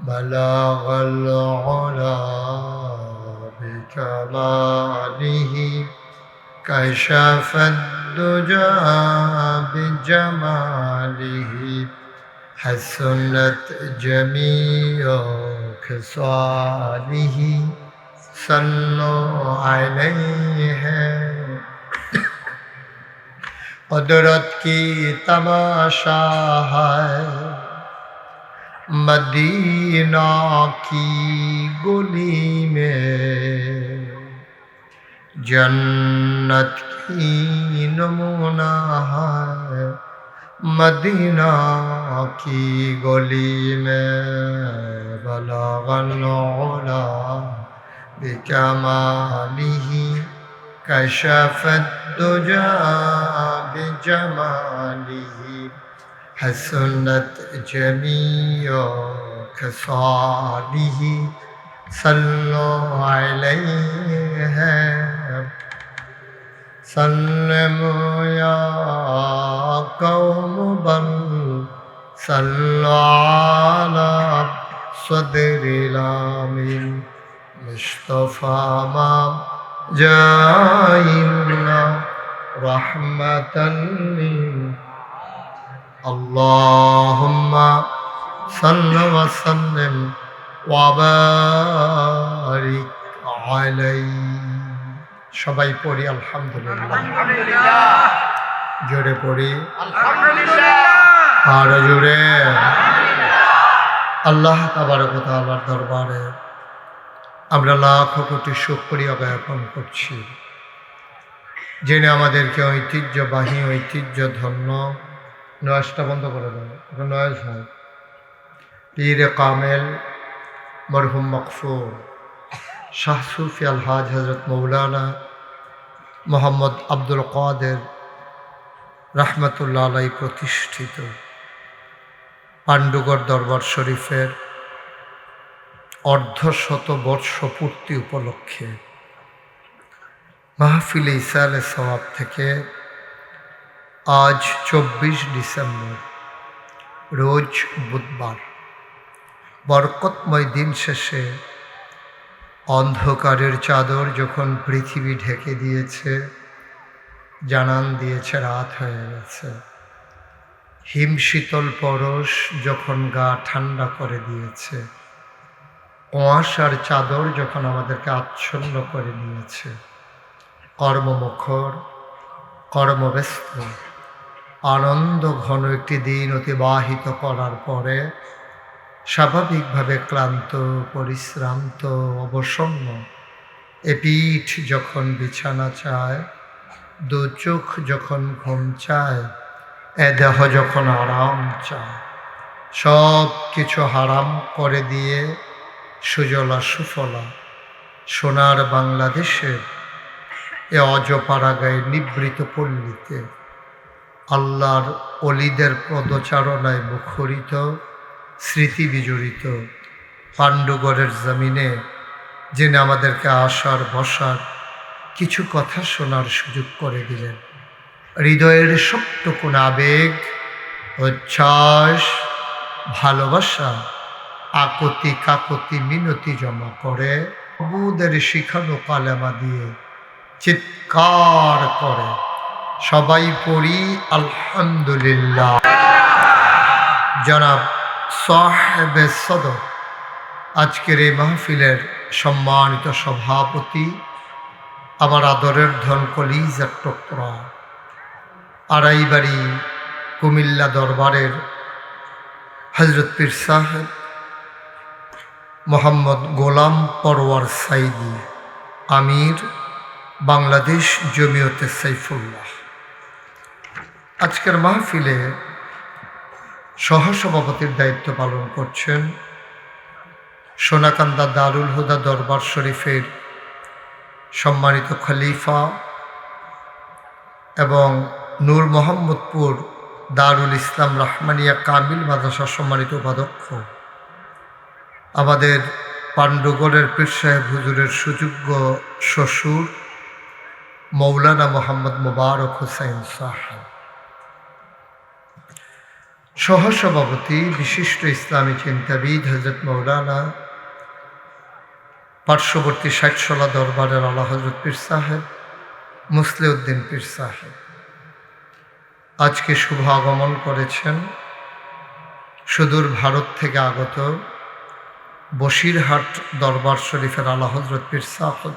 بلغ العلا بكماله كشف الدجى بجماله حسنت جميع خصاله صلوا علیہ قدرت کی تماشا ہے مدینہ کی گلی میں جنت کی نمونہ ہے مدینہ کی گلی میں بلغ العلا بکمالہ کشف الدجى بجماله حسنت جميع خصاله صلوا عليه سلموا يا قوم بل صلوا على صدر الامين مصطفى ما جائلنا رحمة اللهم صل وسلم وبارك عليه সবাই পড়ি আলহামদুলিল্লাহ জোরে পড়ি আলহামদুলিল্লাহ আর জোরে আল্লাহ তাবারক ওয়া তাআলার দরবারে আমরা লাখ কোটি শুকরিয়া জ্ঞাপন করছি যিনি আমাদেরকে ঐতিহ্যবাহী ঐতিহ্যধন্য নয়াজটা বন্ধ করে দেন এখন নয়াজ হয় পীর কামেল মরহুম মকফুর শাহ সুফি আলহাজ হজরত মৌলানা মোহাম্মদ আব্দুল কাদের রহমতুল্লাহ আলাই প্রতিষ্ঠিত পাণ্ডুগড় দরবার শরীফের অর্ধশতবর্ষ পূর্তি উপলক্ষে মাহফিলে ইসালে সওয়াব থেকে আজ 24 ডিসেম্বর রোজ বুধবার বরকতময় দিন শেষে অন্ধকারের চাদর যখন পৃথিবী ঢেকে দিয়েছে জানান দিয়েছে রাত হয়ে গেছে হিমশীতল পরশ যখন গা ঠান্ডা করে দিয়েছে কুয়াশার চাদর যখন আমাদেরকে আচ্ছন্ন করে নিয়েছে কর্মমুখর কর্মব্যস্ত আনন্দ ঘন একটি দিন অতিবাহিত করার পরে স্বাভাবিকভাবে ক্লান্ত পরিশ্রান্ত অবসন্ন এ পিঠ যখন বিছানা চায় দু চোখ যখন ঘুম চায় এ দেহ যখন আরাম চায় সব কিছু হারাম করে দিয়ে সুজলা সুফলা সোনার বাংলাদেশের এ অজপাড়াগায় নিবৃত পল্লীতে আল্লাহর অলিদের পদচারণায় মুখরিত স্মৃতি বিজড়িত পাণ্ডুগড়ের জমিনে যিনি আমাদেরকে আসার বসার কিছু কথা শোনার সুযোগ করে দিলেন হৃদয়ের সবটুকুন আবেগ উচ্ছ্বাস ভালোবাসা আকতি কাকতি মিনতি জমা করে বুদের শিখানো কালেমা দিয়ে চিৎকার করে সবাই পড়ি আলহামদুলিল্লাহ জনাব সাহেবে সদর আজকের এই মাহফিলের সম্মানিত সভাপতি আমার আদরের ধন কলিজার টুকরা আড়াইবাড়ি কুমিল্লা দরবারের হজরত পীর সাহেব মোহাম্মদ গোলাম পরওয়ার সাইদি আমির বাংলাদেশ জমিয়তে সাইফুল্লাহ আজকের মাহফিলে সহসভাপতির দায়িত্ব পালন করছেন সোনাকান্দা দারুল হুদা দরবার শরীফের সম্মানিত খলিফা এবং নূর মোহাম্মদপুর দারুল ইসলাম রহমানিয়া কামিল মাদ্রাসার সম্মানিত উপাধ্যক্ষ আমাদের পাণ্ডুগড়ের পীর সাহেব হুজুরের সুযোগ্য শ্বশুর মৌলানা মোহাম্মদ মুবারক হোসেন সাহেব সহসভাপতি বিশিষ্ট ইসলামী চিন্তাবিদ হজরত মৌলানা পার্শ্ববর্তী ষাটশলা দরবারের আলা হজরত পীর সাহেব মুসলিউদ্দিন পীর সাহেব আজকে শুভ আগমন করেছেন সুদূর ভারত থেকে আগত বসিরহাট দরবার শরীফের আলা হজরত পীর সাহেব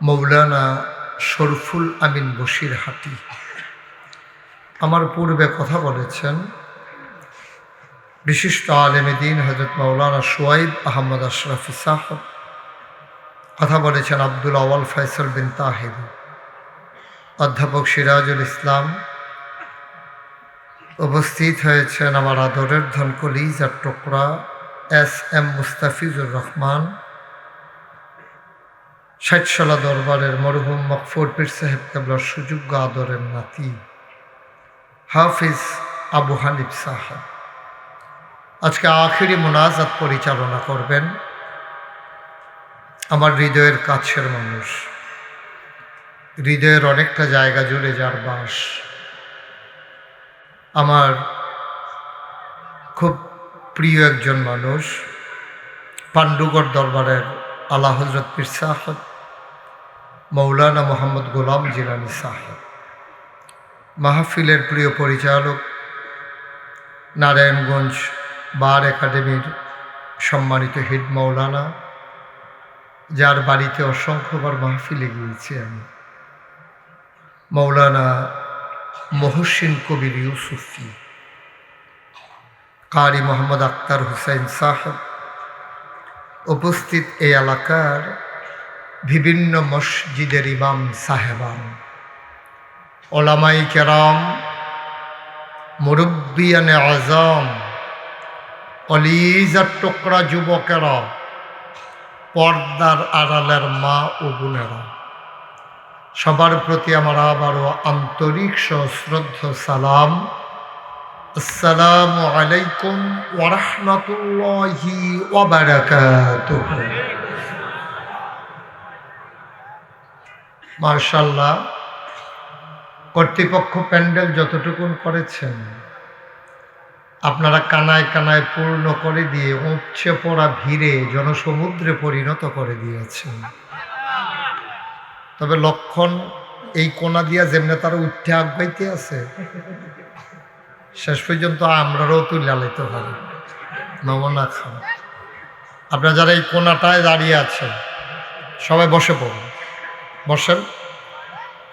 মৌলানা শরফুল আমিন বসিরহাটি আমার পূর্বে কথা বলেছেন। বিশিষ্ট আলেম দ্বীন হযরত মাওলানা শুআইব আহমদ আশরাফি সাহেব কথা বলেছেন। আব্দুল আওয়াল ফয়সাল বিন তাহির, অধ্যাপক সিরাজুল ইসলাম উপস্থিত হয়েছেন। আমার আদরের ধন কলিজার টুকরা এস.এম. মুস্তাফিজুর রহমান, ষাটশালা দরবারের মরহুম মকফুর পীর সাহেব কেবলার সুযোগ্য আদরের নাতি হাফিজ আবু হানিফ সাহেব আজকে আখিরি মোনাজাত পরিচালনা করবেন। আমার হৃদয়ের কাছের মানুষ, হৃদয়ের অনেকটা জায়গা জুড়ে যার বাস, আমার খুব প্রিয় একজন মানুষ, পাণ্ডুগড় দরবারের আলা হজরত পীর সাহেব মৌলানা মোহাম্মদ গোলাম জিলানী সাহেব, মাহফিলের প্রিয় পরিচালক, নারায়ণগঞ্জ বার একাডেমির সম্মানিত হেড মৌলানা, যার বাড়িতে অসংখ্যবার মাহফিলে গিয়েছি আমি, মৌলানা মহসিন কবির ইউসুফি, কারি মোহাম্মদ আক্তার হুসাইন সাহেব, উপস্থিত এই এলাকার বিভিন্ন মসজিদের ইমাম সাহেবান, ওলামাই কেরাম, মুরব্বিয়ানে আজম, কলিজার টুকরা যুবকেরা, পর্দার আড়ালের মা ও বোনেরা, সবার প্রতি আমার আবারও আন্তরিক সশ্রদ্ধ সালাম। আসসালামু আলাইকুম ওয়া রাহমাতুল্লাহি ওয়া বারাকাতুহু। মাশাআল্লাহ, কর্তৃপক্ষ প্যান্ডেল যতটুকুন করেছেন আপনারা কানায় কানায় পূর্ণ করে দিয়ে উপচে পড়া ভিড়ে জনসমুদ্রে পরিণত করে দিয়েছেন। তবে লক্ষণ এই কোনা দিয়া যেমনে তারা উঠে আগাইতে আছে, শেষ পর্যন্ত আমরাও তুলে লাইতে পারি নমনা খান। আপনারা যারা এই কোনাটায় দাঁড়িয়ে আছেন সবাই বসে পড়ুন, বসেন।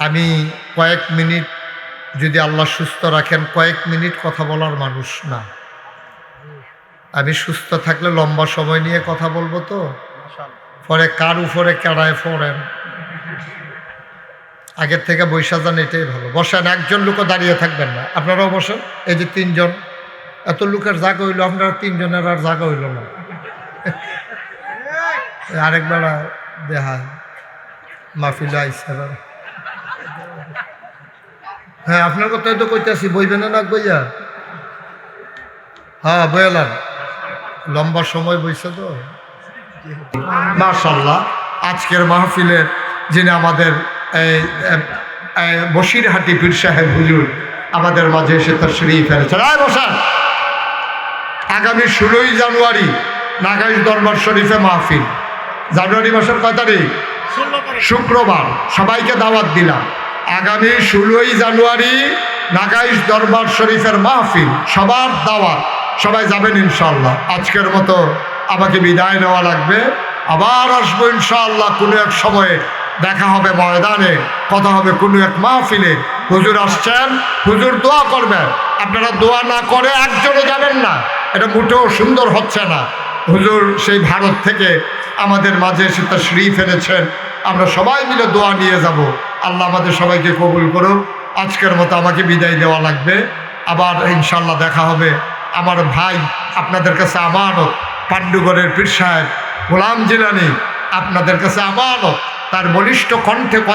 আমি কয়েক মিনিট, যদি আল্লাহ সুস্থ রাখেন, কয়েক মিনিট কথা বলার মানুষ না। আমি সুস্থ থাকলে লম্বা সময় নিয়ে কথা বলবো, তো পরে কার উপরে কেড়ায় ফোড়েন, আগের থেকে বৈশা যান, এটাই ভালো। বসেন, একজন লোকও দাঁড়িয়ে থাকবেন না, আপনারাও বসেন। এই যে তিনজন, এত লোকের জায়গা হইল, আপনারা তিনজনের আর জায়গা হইল না। আরেকবার দেখা মাহফিলে আইসা, হ্যাঁ আপনার কথাই তো কইতেছি, বইবেন না বইয়া? হ্যাঁ বইলাম, লম্বা সময় বইছে তো। মাশাআল্লাহ, আজকের মাহফিলের যিনি আমাদের বসিরহাটি পীর সাহেব হুজুর আমাদের মাঝে এসে তাশরীফ এনেছেন। বসান। আগামী 16ই জানুয়ারি নাগাইশ দরবার শরীফে মাহফিল। জানুয়ারি মাসের কয় তারিখ? শুক্রবার। সবাইকে দাওয়াত দিলাম, আগামী 16ই জানুয়ারি নাগাইশ দরবার শরীফের মাহফিল, সবার দাওয়াত, সবাই যাবেন ইনশাআল্লাহ। আজকের মতো আমাকে বিদায় নেওয়া লাগবে, আবার আসবো ইনশাআল্লাহ। কোনো এক সময়ে দেখা হবে ময়দানে, কথা হবে কোনো এক মাহফিলে। হুজুর আসছেন, হুজুর দোয়া করবেন, আপনারা দোয়া না করে একজনও যাবেন না, এটা মোটেও সুন্দর হচ্ছে না। হুজুর সেই ভারত থেকে আমাদের মাঝে এসে তাশরীফ এনেছেন, আমরা সবাই মিলে দোয়া নিয়ে যাব। আল্লাহ আমাদের সবাইকে কবুল করুন। আজকের মতো আমাকে বিদায় দেওয়া লাগবে, আবার ইনশাআল্লাহ দেখা হবে। আমার ভাই আপনাদের কাছে আমানত, পাণ্ডুগড়ের পীর সাহেব গোলাম জিলানী আপনাদের কাছে আমানত, তার বলিষ্ঠ কণ্ঠে কথা